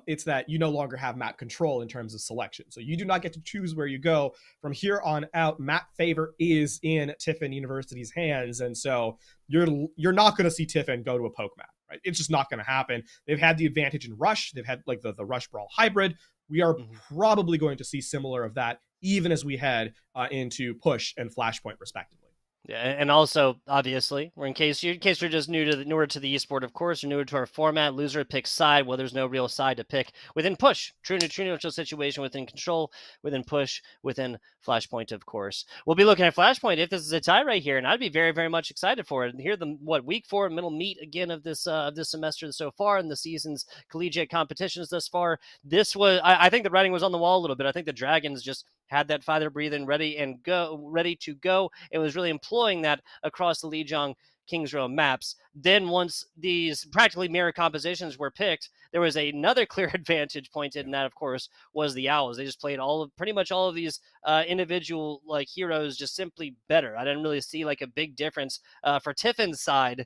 It's that you no longer have map control in terms of selection. So you do not get to choose where you go. From here on out, map favor is in Tiffin University's hands, and so you're not going to see Tiffin go to a poke map, right? It's just not going to happen. They've had the advantage in Rush. They've had the Rush Brawl hybrid. We are probably going to see similar of that even as we head into Push and Flashpoint, respectively. Yeah, and also, obviously, in case you're just newer to the esport, of course, or newer to our format, loser picks side. Well, there's no real side to pick within Push. True neutral situation within Control, within Push, within Flashpoint, of course. We'll be looking at Flashpoint if this is a tie right here, and I'd be very, very much excited for it. And here, week 4 middle meet again of this semester so far in the season's collegiate competitions thus far. This was, I think the writing was on the wall a little bit. I think the Dragons just had that fire breathing ready to go. It was really employing that across the Lijiang Kings Row maps. Then once these practically mirror compositions were picked, there was another clear advantage pointed, and that of course was the Owls. They just played pretty much all of these individual heroes just simply better. I didn't really see a big difference for Tiffin's side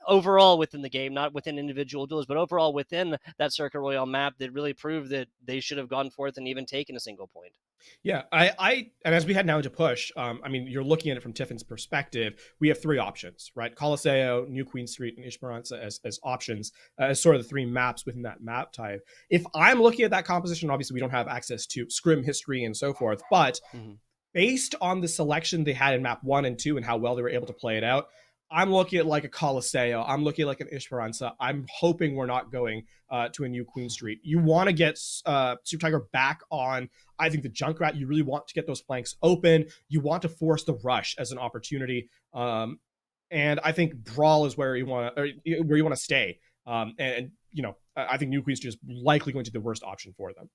overall within the game, not within individual duels, but overall within that Circuit Royale map that really proved that they should have gone forth and even taken a single point. Yeah, and as we head now into push, I mean, you're looking at it from Tiffin's perspective. We have three options, right? Colosseo, New Queen Street, and Esperanza as options, as sort of the three maps within that map type. If I'm looking at that composition, obviously we don't have access to scrim history and so forth, but based on the selection they had in map 1 and 2 and how well they were able to play it out, I'm looking at like a Colosseo. I'm looking at like an Esperanza. I'm hoping we're not going to a New Queen Street. You want to get Super Tiger back on, I think, the Junkrat. You really want to get those flanks open. You want to force the rush as an opportunity. And I think Brawl is where you want to stay. And you know, I think New Queen Street is likely going to be the worst option for them.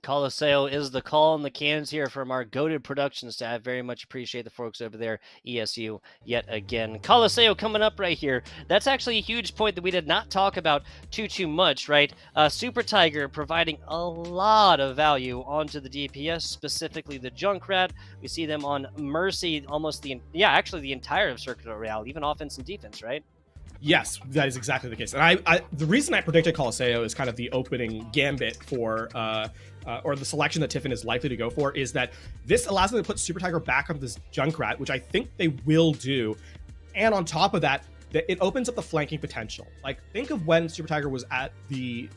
Colosseo is the call in the cans here from our goated production staff. Very much appreciate the folks over there, ESU, yet again. Colosseo coming up right here. That's actually a huge point that we did not talk about too much, right? Super Tiger providing a lot of value onto the DPS, specifically the Junkrat. We see them on Mercy almost actually the entire of Circuit Royale, even offense and defense, right? Yes, that is exactly the case. And I the reason I predicted Colosseo is kind of the opening gambit for, or the selection that Tiffin is likely to go for, is that this allows them to put Super Tiger back on this Junkrat, which I think they will do. And on top of that, it opens up the flanking potential. Like, think of when Super Tiger was at the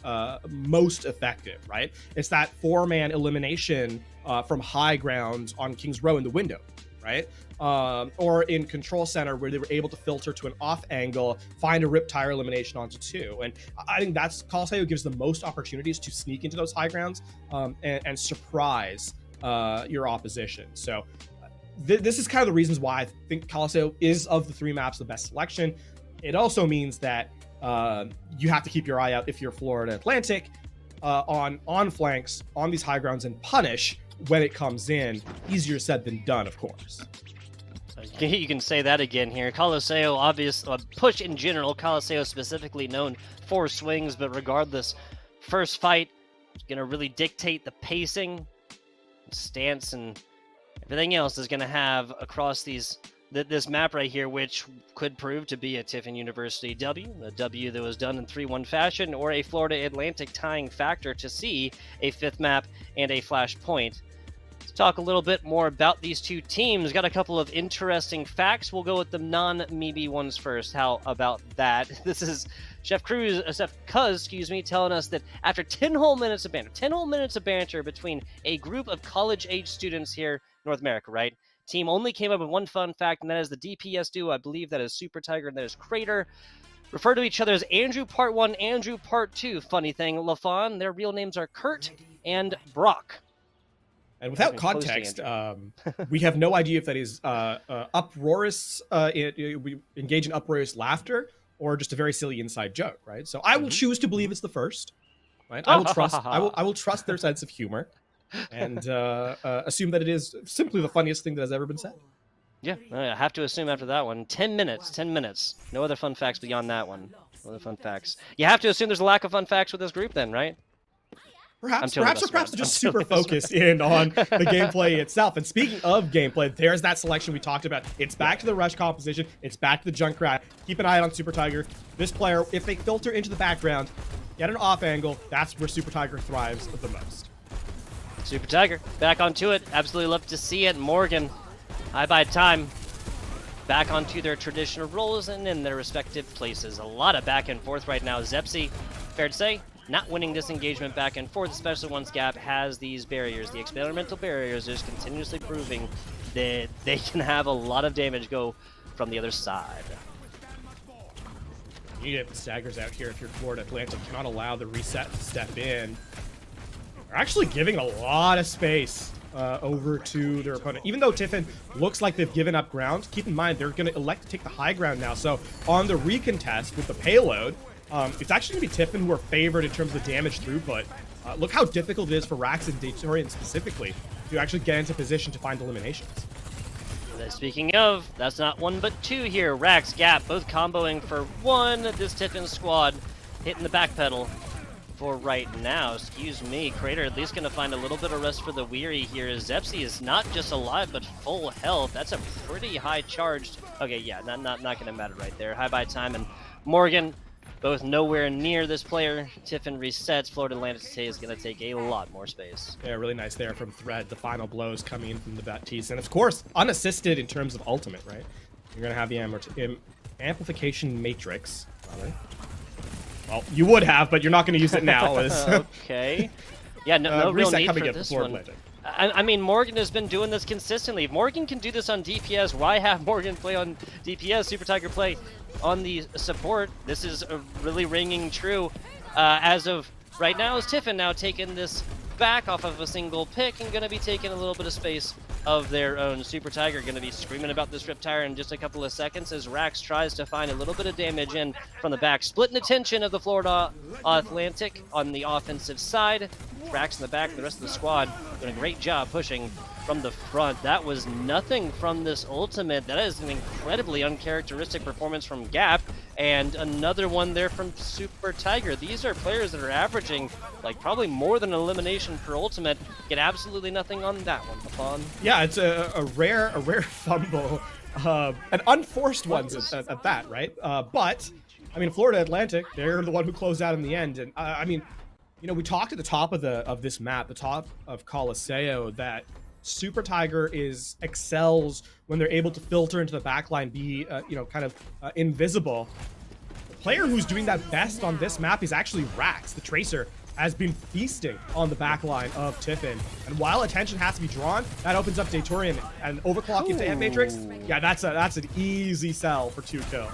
most effective, right? It's that 4-man elimination from high ground on King's Row in the window, right? Or in Control Center, where they were able to filter to an off angle, find a rip tire elimination onto 2. And I think that's Colosseo gives the most opportunities to sneak into those high grounds and surprise your opposition. So this is kind of the reasons why I think Colosseo is, of the three maps, the best selection. It also means that you have to keep your eye out, if you're Florida Atlantic, on flanks, on these high grounds, and punish when it comes in. Easier said than done, of course. You can say that again here. Colosseo, obvious push in general. Colosseo specifically known for swings, but regardless, first fight is going to really dictate the pacing, stance, and everything else is going to have across this map right here, which could prove to be a Tiffin University W, a W that was done in 3-1 fashion, or a Florida Atlantic tying factor to see a 5th map and a flash point. Let's talk a little bit more about these two teams. Got a couple of interesting facts. We'll go with the non-Meebe ones first. How about that? This is Chef Cuz, telling us that after 10 whole minutes of banter between a group of college-age students here in North America, right? Team only came up with one fun fact, and that is the DPS duo. I believe that is Super Tiger and that is Crater. Refer to each other as Andrew Part 1, Andrew Part 2. Funny thing, LaFon, their real names are Kurt and Brock. And without context, we have no idea if that is uproarious, we engage in uproarious laughter, or just a very silly inside joke, right? So I will choose to believe it's the first, right? I will trust their sense of humor, and assume that it is simply the funniest thing that has ever been said. Yeah, I have to assume after that one. 10 minutes. No other fun facts beyond that one. No other fun facts. You have to assume there's a lack of fun facts with this group then, right? Perhaps they're just super focused in on the gameplay itself. And speaking of gameplay, there's that selection we talked about. It's back to the rush composition. It's back to the Junkrat. Keep an eye on Super Tiger. This player, if they filter into the background, get an off angle, that's where Super Tiger thrives the most. Super Tiger, back onto it. Absolutely love to see it. Morgan, high by time. Back onto their traditional roles and in their respective places. A lot of back and forth right now. Zepsi, fair to say, not winning this engagement back and forth, especially once Gap has these barriers. The experimental barriers just continuously proving that they can have a lot of damage go from the other side. You get the staggers out here if you're Florida Atlantic. Cannot allow the reset to step in. They're actually giving a lot of space over to their opponent. Even though Tiffin looks like they've given up ground, keep in mind they're going to elect to take the high ground now. So on the recontest with the payload, it's actually going to be Tiffin who are favored in terms of the damage throughput. Look how difficult it is for Rax and Datorian specifically to actually get into position to find eliminations. Speaking of, that's not one but two here. Rax, Gap, both comboing for one. This Tiffin squad hitting the back pedal for right now. Excuse me. Crater at least going to find a little bit of rest for the weary here. Zepsi is not just alive, but full health. That's a pretty high charged. Okay, yeah, not going to matter right there. High by time, and Morgan both nowhere near this player. Tiffin resets. Florida Atlantic is going to take a lot more space. Yeah, really nice there from Thread. The final blows coming in from the Baptiste. And of course, unassisted in terms of ultimate, right? You're going to have the amplification matrix. Well, you would have, but you're not going to use it now. Okay. Yeah, no real need coming for in this before one. Atlantic. I mean, Morgan has been doing this consistently. If Morgan can do this on DPS, why have Morgan play on DPS, Super Tiger play on the support? This is really ringing true. As of right now, is Tiffin now taking this back off of a single pick and going to be taking a little bit of space of their own. Super Tiger going to be screaming about this Riptire in just a couple of seconds as Rax tries to find a little bit of damage in from the back. Splitting attention of the Florida Atlantic on the offensive side. Rax in the back, and the rest of the squad doing a great job pushing from the front. That was nothing from this ultimate. That is an incredibly uncharacteristic performance from Gap, and another one there from Super Tiger. These are players that are averaging like probably more than an elimination per ultimate. Get absolutely nothing on that one, Lafon. Yeah, it's a rare fumble, an unforced ones at that, right? But I mean, Florida Atlantic, they're the one who closed out in the end, and I mean, you know, we talked at the top of this map, the top of Coliseo, that Super Tiger excels when they're able to filter into the backline, be you know, kind of invisible. The player who's doing that best on this map is actually Rax. The Tracer has been feasting on the backline of Tiffin, and while attention has to be drawn, that opens up Datorian and overclock into Ant Matrix. Yeah, that's an easy sell for 2 kills.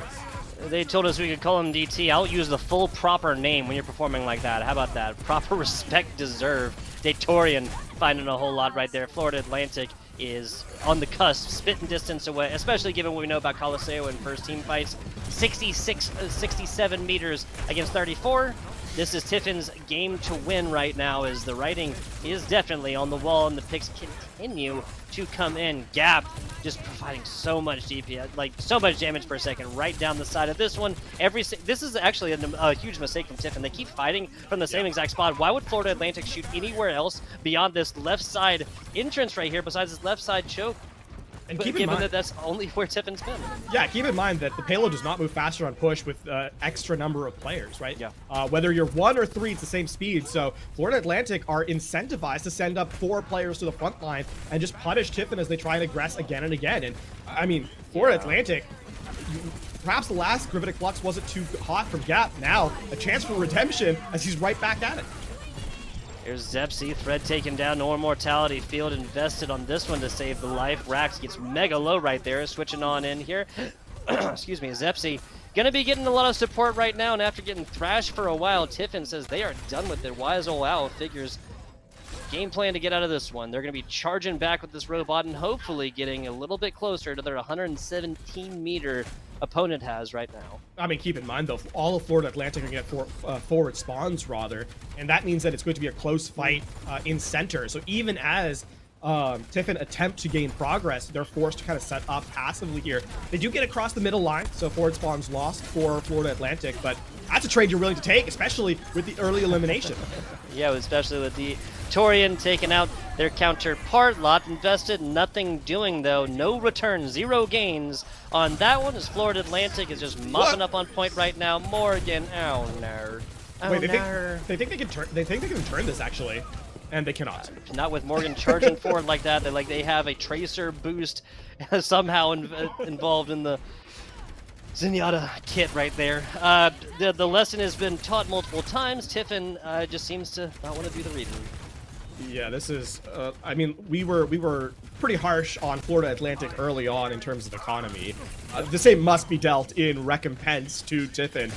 They told us we could call him DT. I'll use the full proper name when you're performing like that. How about that? Proper respect deserved. Datorian finding a whole lot right there. Florida Atlantic is on the cusp, spitting distance away, especially given what we know about Coliseo in first team fights. 67 meters against 34. This is Tiffin's game to win right now, as the writing is definitely on the wall and the picks continue to come in. Gap just providing so much DPS, like so much damage per second right down the side of this one. This is actually a huge mistake from Tiffin. They keep fighting from the same exact spot. Why would Florida Atlantic shoot anywhere else beyond this left side entrance right here, besides this left side choke? And but keep in given mind that that's only where Tiffin's been. Yeah, keep in mind that the payload does not move faster on push with extra number of players, right? Yeah. Whether you're 1 or 3, it's the same speed. So Florida Atlantic are incentivized to send up 4 players to the front line and just punish Tiffin as they try and aggress again and again. And I mean, Florida Atlantic, perhaps the last Gravitic Flux wasn't too hot from Gap. Now, a chance for redemption as he's right back at it. Here's Zepsi, Thread taken down, no mortality, Field invested on this one to save the life. Rax gets mega low right there, switching on in here. Excuse me, Zepsi gonna be getting a lot of support right now, and after getting thrashed for a while, Tiffin says they are done with it. Wise Old Owl figures game plan to get out of this one. They're gonna be charging back with this robot and hopefully getting a little bit closer to their 117 meter opponent has right now. I mean, keep in mind though, all of Florida Atlantic are going to get forward spawns rather, and that means that it's going to be a close fight in center. So even as Tiffin attempt to gain progress, they're forced to kind of set up passively here. They do get across the middle line, so forward spawns lost for Florida Atlantic, but that's a trade you're willing to take, especially with the early elimination. Yeah, especially with the Torian taking out their counterpart. Lot invested, nothing doing though. No return, 0 gains on that one, as Florida Atlantic is just mopping up on point right now. Morgan, oh no. Oh, Wait, no. they think they can turn this actually, and they cannot. Not with Morgan charging forward like that. They have a Tracer boost somehow involved in the Zenyatta kit right there. The lesson has been taught multiple times. Tiffin just seems to not want to do the reading. Yeah, this is, I mean, we were pretty harsh on Florida Atlantic early on in terms of economy. The same must be dealt in recompense to Tiffin.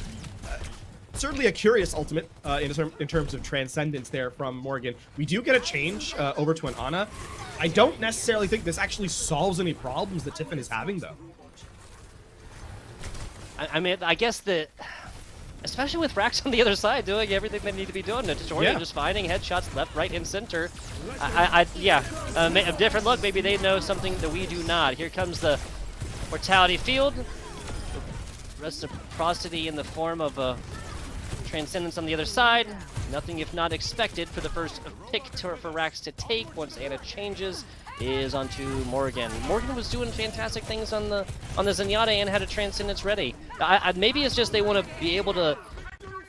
Certainly a curious ultimate in terms of transcendence there from Morgan. We do get a change over to an Ana. I don't necessarily think this actually solves any problems that Tiffin is having, though. I mean, I guess that, especially with Rax on the other side doing everything they need to be doing, and Torian just finding headshots left, right, and center. A different look. Maybe they know something that we do not. Here comes the mortality field. Reciprocity in the form of a transcendence on the other side. Nothing if not expected for the first pick for Rax to take once Ana changes. Is onto Morgan. Morgan was doing fantastic things on the Zenyatta and had a transcendence ready. Maybe it's just they want to be able to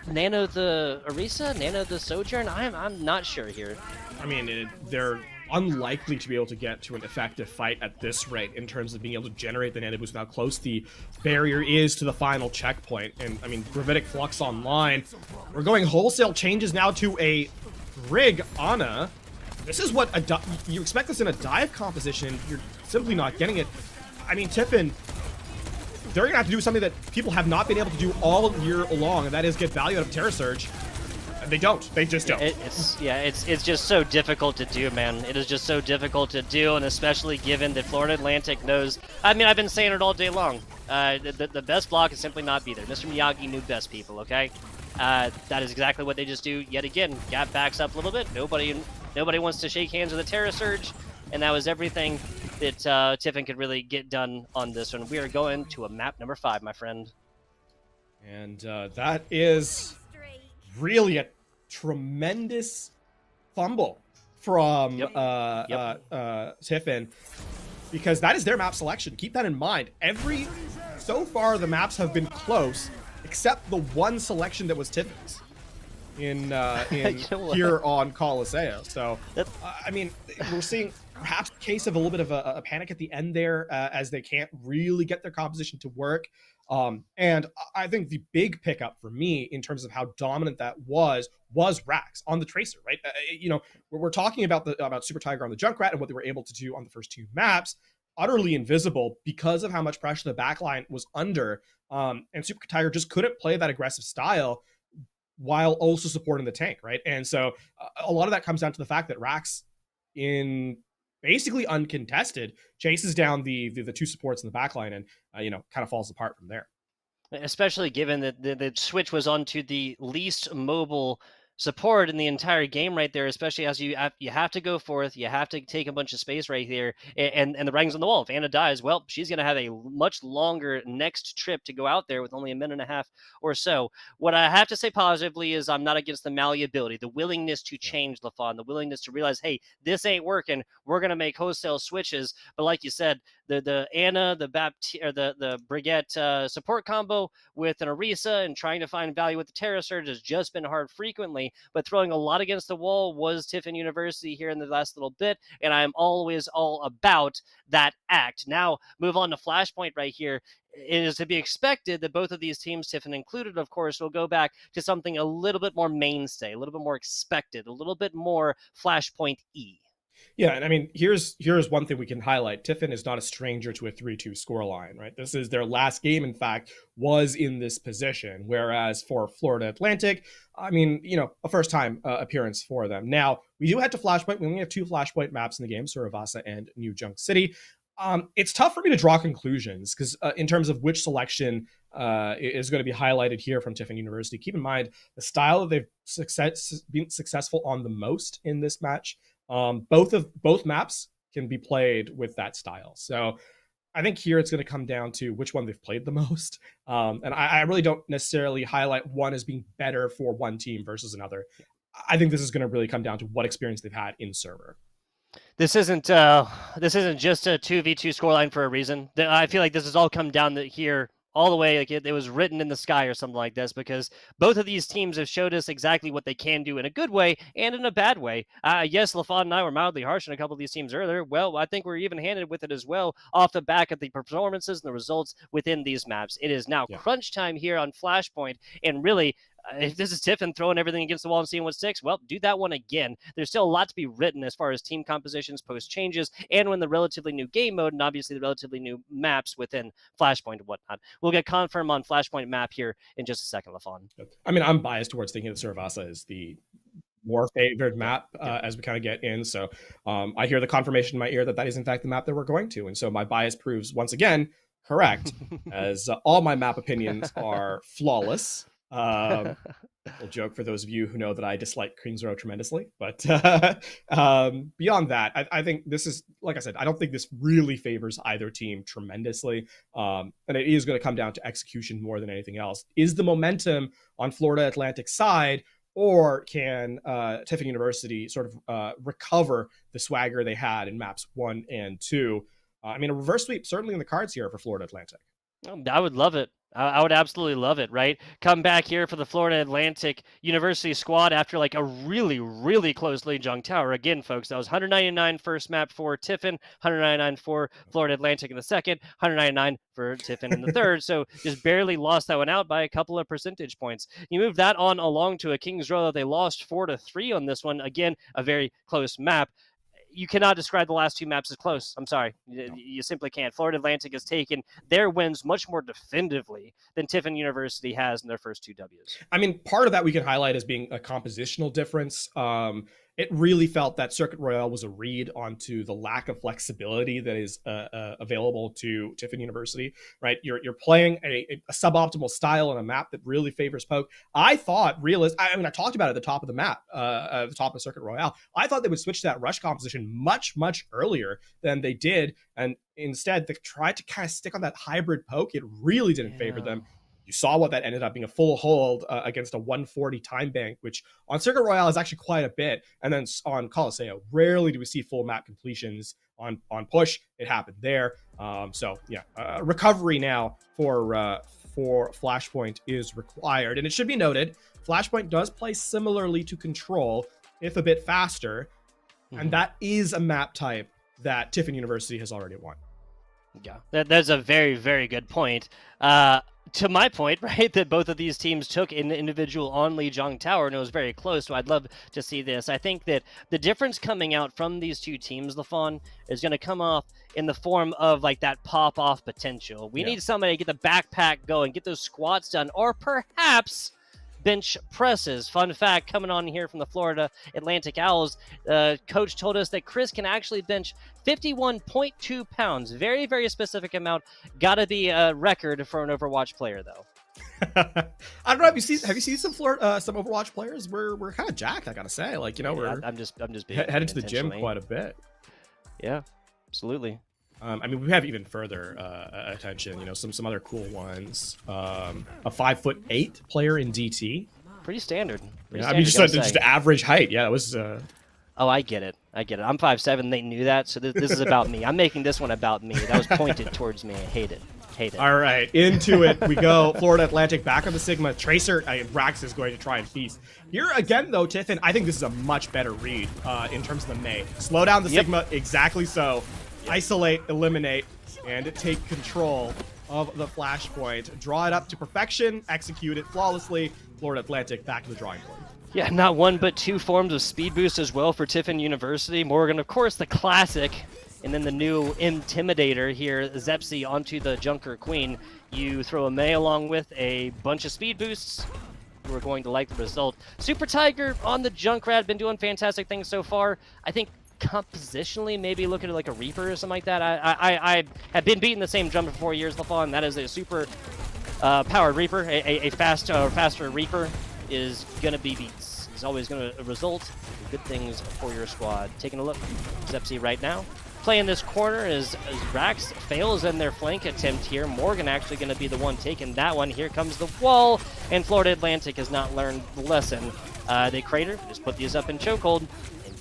Nano the Orisa, Nano the Sojourn. I'm not sure here. I mean, they're unlikely to be able to get to an effective fight at this rate in terms of being able to generate the nano boost, how close the barrier is to the final checkpoint. And I mean, Gravitic Flux online. We're going wholesale changes now to a Rig Ana. This is what you expect this in a dive composition. You're simply not getting it. I mean, Tiffin, they're gonna have to do something that people have not been able to do all year long, and that is get value out of Terra Surge. They don't. They just don't. It's just so difficult to do, man. It is just so difficult to do, and especially given that Florida Atlantic knows. I mean, I've been saying it all day long. The best block is simply not be there. Mr. Miyagi knew best people. Okay, that is exactly what they just do. Yet again, Gap backs up a little bit. Nobody wants to shake hands with a Terra Surge, and that was everything that Tiffin could really get done on this one. We are going to a map number 5, my friend. And that is really a tremendous fumble from Tiffin, because that is their map selection. Keep that in mind. So far the maps have been close, except the one selection that was Tiffin's in here on Colosseo. So I mean, we're seeing perhaps a case of a little bit of a panic at the end there, as they can't really get their composition to work. And I think the big pickup for me in terms of how dominant that was Rax on the Tracer, right? You know, we're talking about Super Tiger on the Junkrat and what they were able to do on the first 2 maps, utterly invisible because of how much pressure the backline was under. And Super Tiger just couldn't play that aggressive style while also supporting the tank, right? And so a lot of that comes down to the fact that Rax, in basically uncontested, chases down the 2 supports in the backline and kind of falls apart from there. Especially given that the switch was onto the least mobile support in the entire game right there, especially as you have to go forth, you have to take a bunch of space right here, and the writing's on the wall. If Anna dies, well, she's going to have a much longer next trip to go out there with only a minute and a half or so. What I have to say positively is I'm not against the malleability, the willingness to change LaFon, the willingness to realize, hey, this ain't working, we're going to make wholesale switches. But like you said, the Anna, the Brigitte support combo with an Orisa and trying to find value with the Terra Surge has just been hard frequently, but throwing a lot against the wall was Tiffin University here in the last little bit, and I'm always all about that act. Now, move on to Flashpoint right here. It is to be expected that both of these teams, Tiffin included, of course, will go back to something a little bit more mainstay, a little bit more expected, a little bit more Flashpoint-y. Yeah, and I mean, here's one thing we can highlight. Tiffin is not a stranger to a 3-2 scoreline, right? This is their last game, in fact, was in this position. Whereas for Florida Atlantic, I mean, a first-time appearance for them. Now, we do head to Flashpoint. We only have 2 Flashpoint maps in the game, Suravasa and New Junk City. It's tough for me to draw conclusions because in terms of which selection is going to be highlighted here from Tiffin University, keep in mind the style that they've been successful on the most in this match. Both maps can be played with that style. So I think here it's going to come down to which one they've played the most. And I really don't necessarily highlight one as being better for one team versus another. I think this is going to really come down to what experience they've had in server. This isn't just a 2v2 scoreline for a reason. I feel like this has all come down to here all the way, like it was written in the sky or something like this, because both of these teams have showed us exactly what they can do in a good way and in a bad way. Yes, LaFon and I were mildly harsh on a couple of these teams earlier. Well, I think we're even-handed with it as well off the back of the performances and the results within these maps. It is now crunch time here on Flashpoint, and really, if this is Tiffin throwing everything against the wall and seeing what sticks, well, do that one again. There's still a lot to be written as far as team compositions, post changes, and when the relatively new game mode, and obviously the relatively new maps within Flashpoint and whatnot. We'll get confirmed on Flashpoint map here in just a second, LaFon. I mean, I'm biased towards thinking that Suravasa is the more favored map as we kind of get in. So I hear the confirmation in my ear that is in fact the map that we're going to. And so my bias proves once again correct, as all my map opinions are flawless. Little joke for those of you who know that I dislike Queen's Row tremendously, but beyond that, I think this is, like I said, I don't think this really favors either team tremendously, and it is going to come down to execution more than anything else. Is the momentum on Florida Atlantic side, or can Tiffin University sort of recover the swagger they had in maps 1 and 2? I mean, a reverse sweep certainly in the cards here for Florida Atlantic. I would love it. I would absolutely love it, right? Come back here for the Florida Atlantic University squad after like a really, really close lead Jung Tower. Again, folks, that was 199 first map for Tiffin, 199 for Florida Atlantic in the second, 199 for Tiffin in the third. So just barely lost that one out by a couple of percentage points. You move that on along to a Kings Row that they lost 4-3 on this one. Again, a very close map. You cannot describe the last two maps as close. I'm sorry. You simply can't. Florida Atlantic has taken their wins much more definitively than Tiffin University has in their first two Ws. I mean, part of that we can highlight as being a compositional difference. It really felt that Circuit Royale was a read onto the lack of flexibility that is available to Tiffin University, right? You're playing a suboptimal style on a map that really favors poke. I thought I talked about it at the top of the map, at the top of Circuit Royale. I thought they would switch to that rush composition much, much earlier than they did. And instead, they tried to kind of stick on that hybrid poke. It really didn't favor them. You saw what that ended up being, a full hold against a 140 time bank, which on Circuit Royale is actually quite a bit. And then on Colosseo, rarely do we see full map completions. On push, it happened there. Recovery now for Flashpoint is required. And it should be noted, Flashpoint does play similarly to Control, if a bit faster. And that is a map type that Tiffin University has already won. Yeah, that's a very, very good point. To my point, right, that both of these teams took an individual on Lijiang Tower, and it was very close, so I'd love to see this. I think that the difference coming out from these two teams, LaFawn, is going to come off in the form of, like, that pop-off potential. We need somebody to get the backpack going, get those squats done, or perhaps bench presses. Fun fact coming on here from the Florida Atlantic Owls, coach told us that Chris can actually bench 51.2 pounds. Very, very specific amount. Gotta be a record for an Overwatch player, though. I don't know. Have you seen some Overwatch players? We're kind of jacked, I gotta say. Like, you know, I'm just headed to the gym quite a bit. Yeah, absolutely. I mean, we have even further attention. You know, some other cool ones. A 5'8" player in DT. Pretty standard. I mean, just average height. Yeah, it was. Oh, I get it. I'm 5'7". They knew that, so this is about me. I'm making this one about me. That was pointed towards me. I hate it. All right, into it we go. Florida Atlantic back on the Sigma. Tracer, Rax is going to try and feast. Here again, though, Tiffin, I think this is a much better read in terms of the Mei. Slow down the Sigma, exactly so. Isolate, eliminate, and take control of the Flashpoint. Draw it up to perfection, execute it flawlessly. Florida Atlantic back to the drawing board. Yeah, not one but two forms of speed boost as well for Tiffin University. Morgan, of course, the classic, and then the new Intimidator here, Zepsi onto the Junker Queen. You throw a Mei along with a bunch of speed boosts. We're going to like the result. Super Tiger on the Junkrat, been doing fantastic things so far. I think compositionally, maybe looking at like a Reaper or something like that. I have been beating the same drum for 4 years, LaFawn. That is a super powered Reaper. A faster Reaper is going to be beats. It's always going to result in good things for your squad. Taking a look, Zepsi right now. Playing this corner as Rax fails in their flank attempt here. Morgan actually going to be the one taking that one. Here comes the wall, and Florida Atlantic has not learned the lesson. They crater, just put these up in chokehold,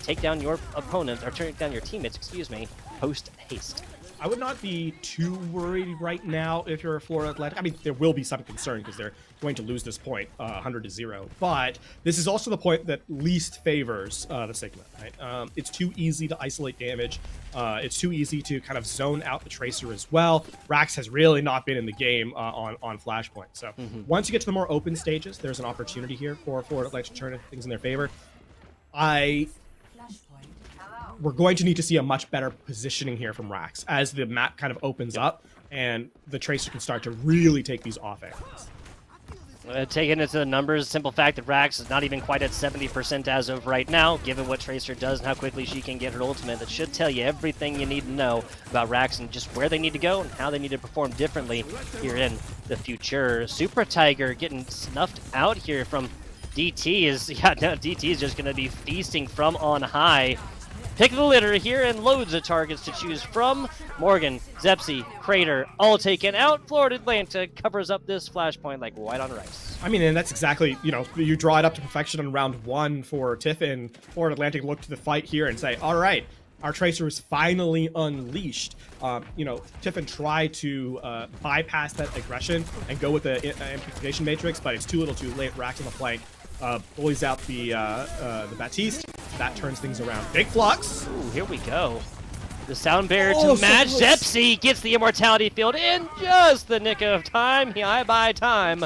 take down your opponent, or take down your teammates, excuse me, post haste. I would not be too worried right now if you're a Florida Atlantic. I mean, there will be some concern because they're going to lose this point 100-0. But this is also the point that least favors the Sigma, right? It's too easy to isolate damage. It's too easy to kind of zone out the Tracer as well. Rax has really not been in the game on Flashpoint. So once you get to the more open stages, there's an opportunity here for Florida Atlantic to turn things in their favor. We're going to need to see a much better positioning here from Rax as the map kind of opens up and the Tracer can start to really take these off angles. Taking into the numbers, simple fact that Rax is not even quite at 70% as of right now, given what Tracer does and how quickly she can get her ultimate. That should tell you everything you need to know about Rax and just where they need to go and how they need to perform differently here in the future. Super Tiger getting snuffed out here from DT DT is just going to be feasting from on high. Pick the litter here and loads of targets to choose from. Morgan, Zepsi, Crater, all taken out. Florida Atlantic covers up this Flashpoint like white on rice. I mean, and that's exactly, you know, you draw it up to perfection on round one for Tiffin. Florida Atlantic look to the fight here and say, all right, Our Tracer is finally unleashed. You know, Tiffin tried to bypass that aggression and go with the amplification matrix, but it's too little too late. Rax on the flank. Bullies out the Baptiste. That turns things around. Big Flux. Ooh, here we go. The sound barrier to match. Zepsi gets the immortality field in just the nick of time. I buy time.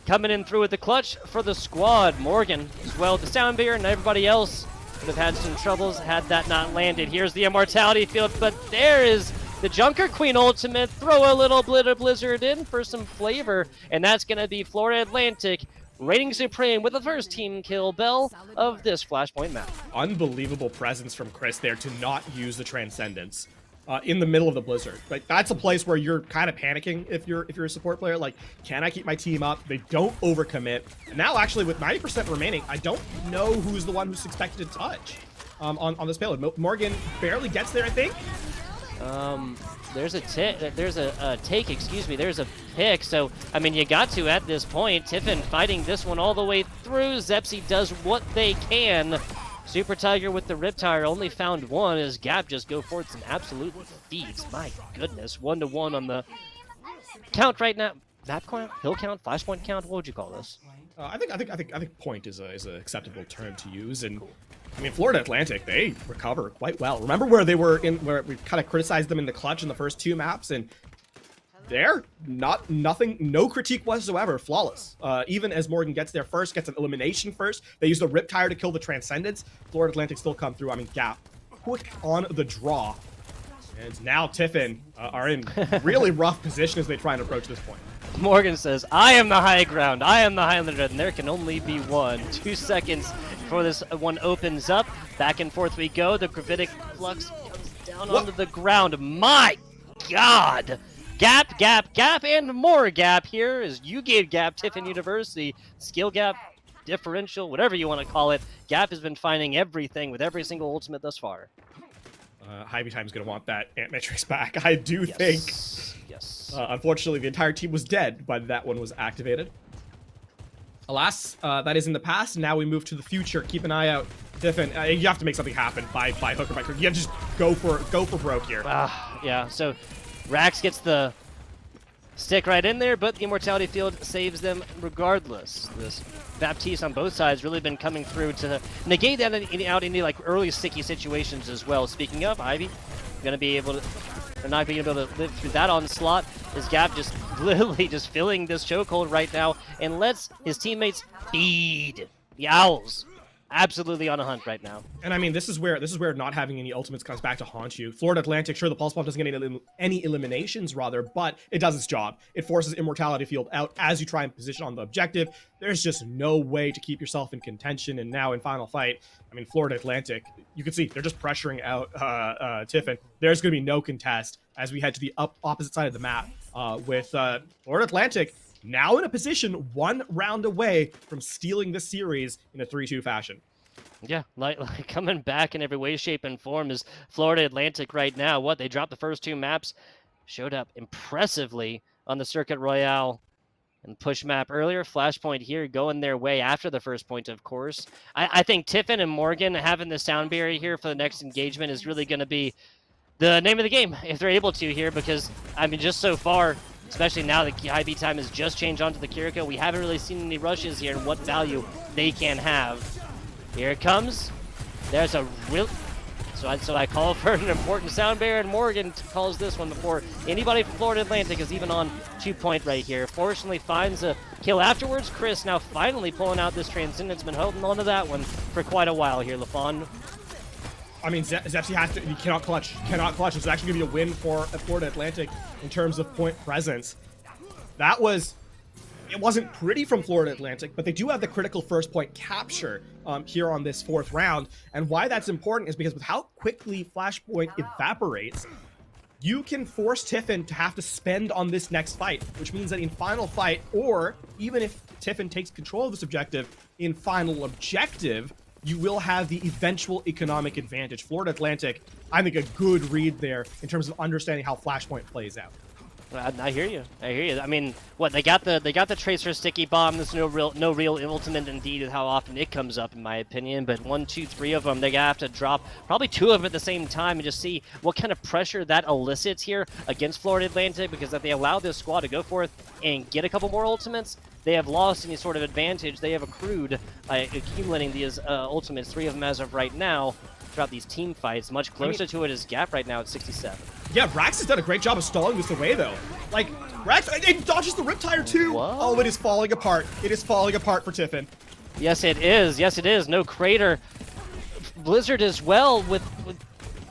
Coming in through with the clutch for the squad. Morgan as well. The sound barrier and everybody else would have had some troubles had that not landed. Here's the immortality field, but there is the Junker Queen ultimate. Throw a little bit of Blizzard in for some flavor, and that's going to be Florida Atlantic reigning supreme with the first team kill bell of this Flashpoint map. Unbelievable presence from Chris there to not use the Transcendence in the middle of the Blizzard. Like, that's a place where you're kind of panicking if you're a support player. Like, can I keep my team up? They don't overcommit. And now, actually, with 90% remaining, I don't know who's the one who's expected to touch on this payload. Morgan barely gets there, I think. There's a take, excuse me. There's a pick. So, I mean, you got to at this point. Tiffin fighting this one all the way through. Zepsi does what they can. Super Tiger with the Riptire only found one as Gap just go forth some absolute feeds. My goodness, 1-to-1 on the count right now. Map count, hill count, flashpoint count. What would you call this? I think point is an acceptable term to use. And I mean, Florida Atlantic, they recover quite well. Remember where they were where we kind of criticized them in the clutch in the first two maps, and they're no critique whatsoever, flawless. Even as Morgan gets there first, gets an elimination first. They use the Riptire to kill the Transcendence. Florida Atlantic still come through. I mean, Gap quick on the draw. And now Tiffin are in really rough position as they try and approach this point. Morgan says, I am the high ground. I am the Highlander, and there can only be one. 2 seconds before this one opens up. Back and forth we go. The Gravitic Flux comes down onto the ground. My God! Gap, gap, gap, and more gap here as you gave Gap Tiffin University. Skill gap, differential, whatever you want to call it. Gap has been finding everything with every single ultimate thus far. Hy-Vee Time's going to want that Ant Matrix back, I do think. Yes. Unfortunately, the entire team was dead when that one was activated. Alas, that is in the past, and now we move to the future. Keep an eye out. Tiffin, you have to make something happen by hook or by crook. You have to just go for broke here. Yeah, so Rax gets the stick right in there, but the Immortality Field saves them regardless. This Baptiste on both sides really been coming through to negate that out into like early sticky situations as well. Speaking of, Ivy gonna be able to, or not being able to live through that onslaught. His Gap just literally just filling this chokehold right now and lets his teammates feed the Owls. Absolutely on a hunt right now. And I mean, this is where not having any ultimates comes back to haunt you. Florida Atlantic, sure, the Pulse Bomb doesn't get any eliminations, rather, but it does its job. It forces Immortality Field out as you try and position on the objective. There's just no way to keep yourself in contention, and now in Final Fight, I mean, Florida Atlantic, you can see they're just pressuring out Tiffin. There's going to be no contest as we head to the opposite side of the map with Florida Atlantic now in a position 1 round away from stealing this series in a 3-2 fashion. Yeah, like coming back in every way, shape, and form is Florida Atlantic right now. What, they dropped the first 2 maps, showed up impressively on the Circuit Royale and push map earlier. Flashpoint here going their way after the first point, of course. I think Tiffin and Morgan having the sound barrier here for the next engagement is really going to be the name of the game if they're able to here, because, I mean, just so far, especially now that Hy-Vee Time has just changed onto the Kiriko, we haven't really seen any rushes here and what value they can have. Here it comes. There's a real... So I call for an important sound barrier, and Morgan calls this one before anybody from Florida Atlantic is even on 2-point right here. Fortunately finds a kill afterwards. Chris now finally pulling out this Transcendence. Been holding on to that one for quite a while here, LaFon. I mean, Zepsi has to, he cannot clutch. It's actually going to be a win for Florida Atlantic in terms of point presence. That was, it wasn't pretty from Florida Atlantic, but they do have the critical first point capture here on this 4th round. And why that's important is because with how quickly Flashpoint evaporates, you can force Tiffin to have to spend on this next fight, which means that in Final Fight, or even if Tiffin takes control of this objective, in Final Objective, you will have the eventual economic advantage. Florida Atlantic, I think a good read there in terms of understanding how Flashpoint plays out. I hear you. I hear you. I mean, what they got the Tracer sticky bomb. There's no real ultimate indeed is how often it comes up in my opinion. But 1, 2, 3 of them, they gotta have to drop probably 2 of them at the same time and just see what kind of pressure that elicits here against Florida Atlantic. Because if they allow this squad to go forth and get a couple more ultimates, they have lost any sort of advantage. They have accrued accumulating these ultimates, 3 of them as of right now. Throughout these team fights, much closer to it is Gap right now at 67. Yeah, Rax has done a great job of stalling this away, though. Like, Rax, it dodges the Riptire, too. Whoa. Oh, it is falling apart. It is falling apart for Tiffin. Yes, it is. Yes, it is. No Crater. Blizzard as well with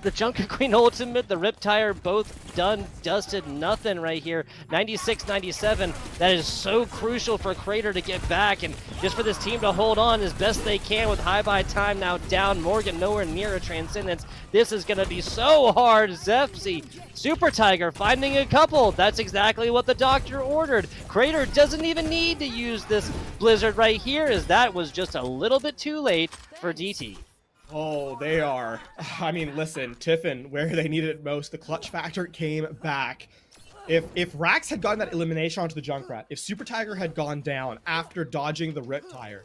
the Junker Queen ultimate, the Riptire, both done, dusted, nothing right here. 96-97. That is so crucial for Crater to get back and just for this team to hold on as best they can with high by time now down. Morgan nowhere near a Transcendence. This is going to be so hard. Zepsi, Super Tiger finding a couple. That's exactly what the doctor ordered. Crater doesn't even need to use this Blizzard right here as that was just a little bit too late for DT. Oh, they are. I mean, listen, Tiffin, where they needed it most, the clutch factor came back. If Rax had gotten that elimination onto the Junkrat, if Super Tiger had gone down after dodging the Riptire,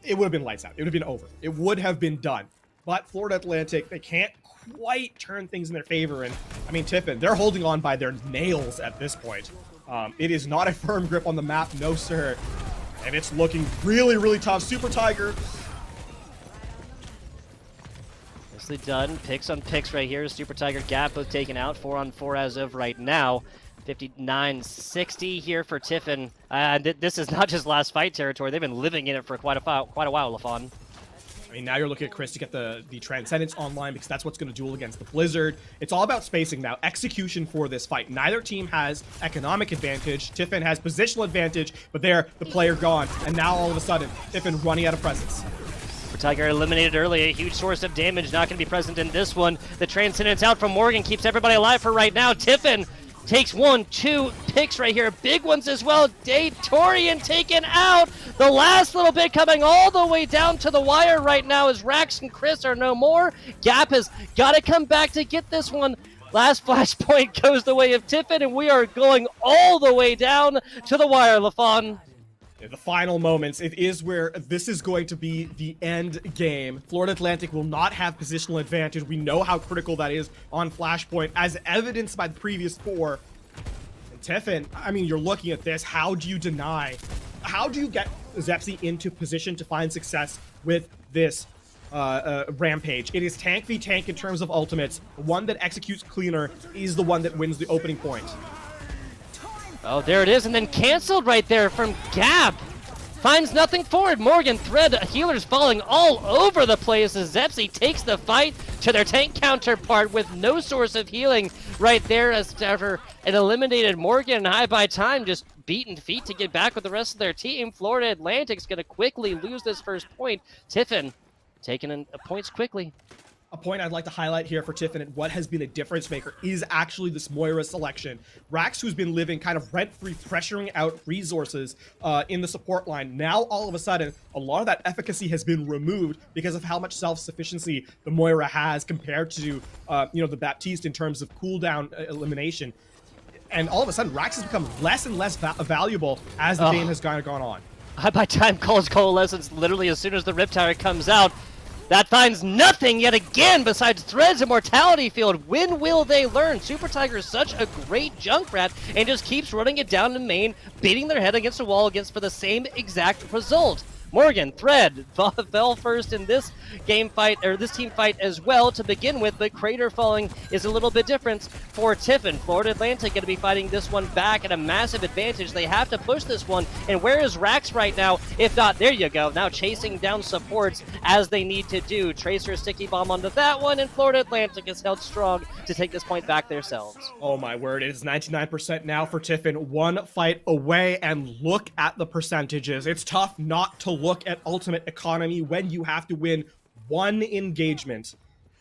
it would have been lights out. It would have been over. It would have been done. But Florida Atlantic, they can't quite turn things in their favor. And, I mean, Tiffin, they're holding on by their nails at this point. It is not a firm grip on the map, no sir. And it's looking really, really tough. Super Tiger... Nicely done. Picks on picks right here. Super Tiger Gap both taken out. 4-on-4 as of right now. 59-60 here for Tiffin. This is not just last fight territory. They've been living in it for quite a while, LaFon. I mean, now you're looking at Chris to get the Transcendence online because that's what's going to duel against the Blizzard. It's all about spacing now. Execution for this fight. Neither team has economic advantage. Tiffin has positional advantage, but there, the player gone. And now all of a sudden, Tiffin running out of presence. Tiger eliminated early, a huge source of damage, not going to be present in this one. The Transcendence out from Morgan keeps everybody alive for right now. Tiffin takes 1, 2 picks right here, big ones as well. Datorian taken out. The last little bit coming all the way down to the wire right now as Rax and Chris are no more. Gap has got to come back to get this one. Last flashpoint goes the way of Tiffin, and we are going all the way down to the wire, LaFon. The final moments, it is where this is going to be the end game. Florida Atlantic will not have positional advantage. We know how critical that is on Flashpoint, as evidenced by the previous 4. And Tiffin, I mean, you're looking at this. How do you deny? How do you get Zepsi into position to find success with this Rampage? It is tank v tank in terms of ultimates. The one that executes cleaner is the one that wins the opening point. Oh, there it is, and then canceled right there from Gap. Finds nothing for it. Morgan, Thread, healers falling all over the place as Zepsi takes the fight to their tank counterpart with no source of healing right there as after an eliminated Morgan high by time, just beaten feet to get back with the rest of their team. Florida Atlantic's going to quickly lose this first point. Tiffin taking in points quickly. A point I'd like to highlight here for Tiffin and what has been a difference maker is actually this Moira selection. Rax, who's been living kind of rent-free, pressuring out resources in the support line. Now, all of a sudden, a lot of that efficacy has been removed because of how much self-sufficiency the Moira has compared to, the Baptiste in terms of cooldown elimination. And all of a sudden, Rax has become less and less valuable as the game has gone on. High by time calls Coalescence literally as soon as the Riptire comes out. That finds nothing yet again besides Thread's Immortality Field. When will they learn? Super Tiger is such a great Junkrat and just keeps running it down to main, beating their head against a wall for the same exact result. Morgan, Thread fell first in this game fight, or this team fight as well to begin with, but Crater falling is a little bit different for Tiffin. Florida Atlantic going to be fighting this one back at a massive advantage. They have to push this one, and where is Rax right now? If not, there you go. Now chasing down supports as they need to do. Tracer sticky bomb onto that one, and Florida Atlantic is held strong to take this point back themselves. Oh my word, it is 99% now for Tiffin. One fight away, and look at the percentages. It's tough not to look at ultimate economy when you have to win one engagement.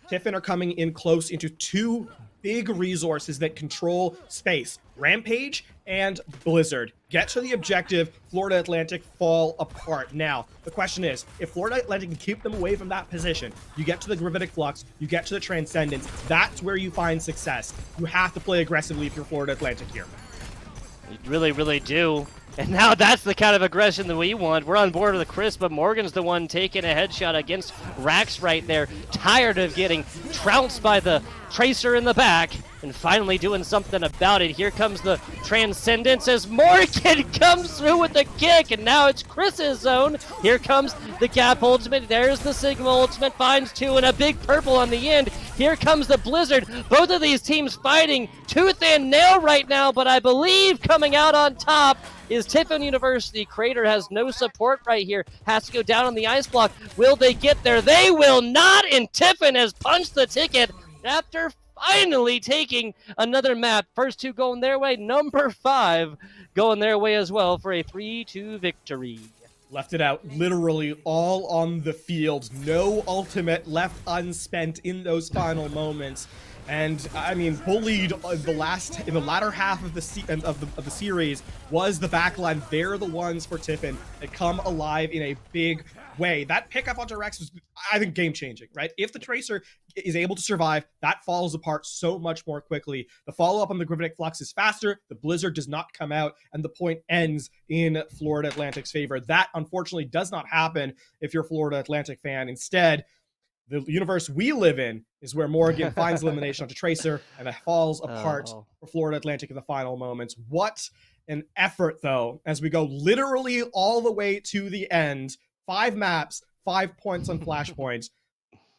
Tiffin are coming in close into 2 big resources that control space. Rampage and Blizzard. Get to the objective, Florida Atlantic fall apart. Now, the question is, if Florida Atlantic can keep them away from that position, you get to the Gravitic Flux, you get to the Transcendence, that's where you find success. You have to play aggressively if you're Florida Atlantic here. You really, really do. And now that's the kind of aggression that we want. We're on board with the Chris, but Morgan's the one taking a headshot against Rax right there. Tired of getting trounced by the Tracer in the back and finally doing something about it. Here comes the Transcendence as Morgan comes through with the kick, and now it's Chris's zone. Here comes the Gap ultimate. There's the Sigma ultimate, finds two, and a big purple on the end. Here comes the Blizzard. Both of these teams fighting tooth and nail right now, but I believe coming out on top is Tiffin University. Crater has no support right here. Has to go down on the ice block. Will they get there? They will not, and Tiffin has punched the ticket after finally taking another map. First two going their way. Number 5 going their way as well for a 3-2 victory. Left it out literally all on the field. No ultimate left unspent in those final moments. And I mean, bullied in the latter half of the series was the backline. They're the ones for Tiffin that come alive in a big way. That pickup onto Rex was, I think, game changing, right? If the Tracer is able to survive, that falls apart so much more quickly. The follow up on the Gravitic Flux is faster. The Blizzard does not come out, and the point ends in Florida Atlantic's favor. That unfortunately does not happen if you're a Florida Atlantic fan. Instead, the universe we live in is where Morgan finds elimination onto Tracer, and it falls apart for Florida Atlantic in the final moments. What an effort, though, as we go literally all the way to the end. 5 maps, 5 points on Flashpoint,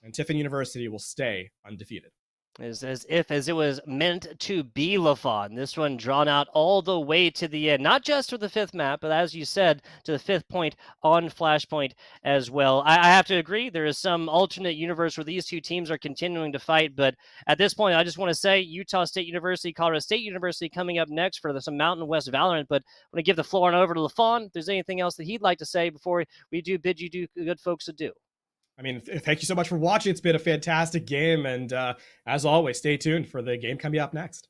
and Tiffin University will stay undefeated. As if it was meant to be, LaFon. This one drawn out all the way to the end, not just for the 5th map, but as you said, to the 5th point on Flashpoint as well. I have to agree, there is some alternate universe where these two teams are continuing to fight, but at this point, I just want to say Utah State University, Colorado State University coming up next for some Mountain West Valorant, but I want to give the floor on over to LaFon if there's anything else that he'd like to say before we do bid you do good folks adieu. I mean, thank you so much for watching. It's been a fantastic game, and as always, stay tuned for the game coming up next.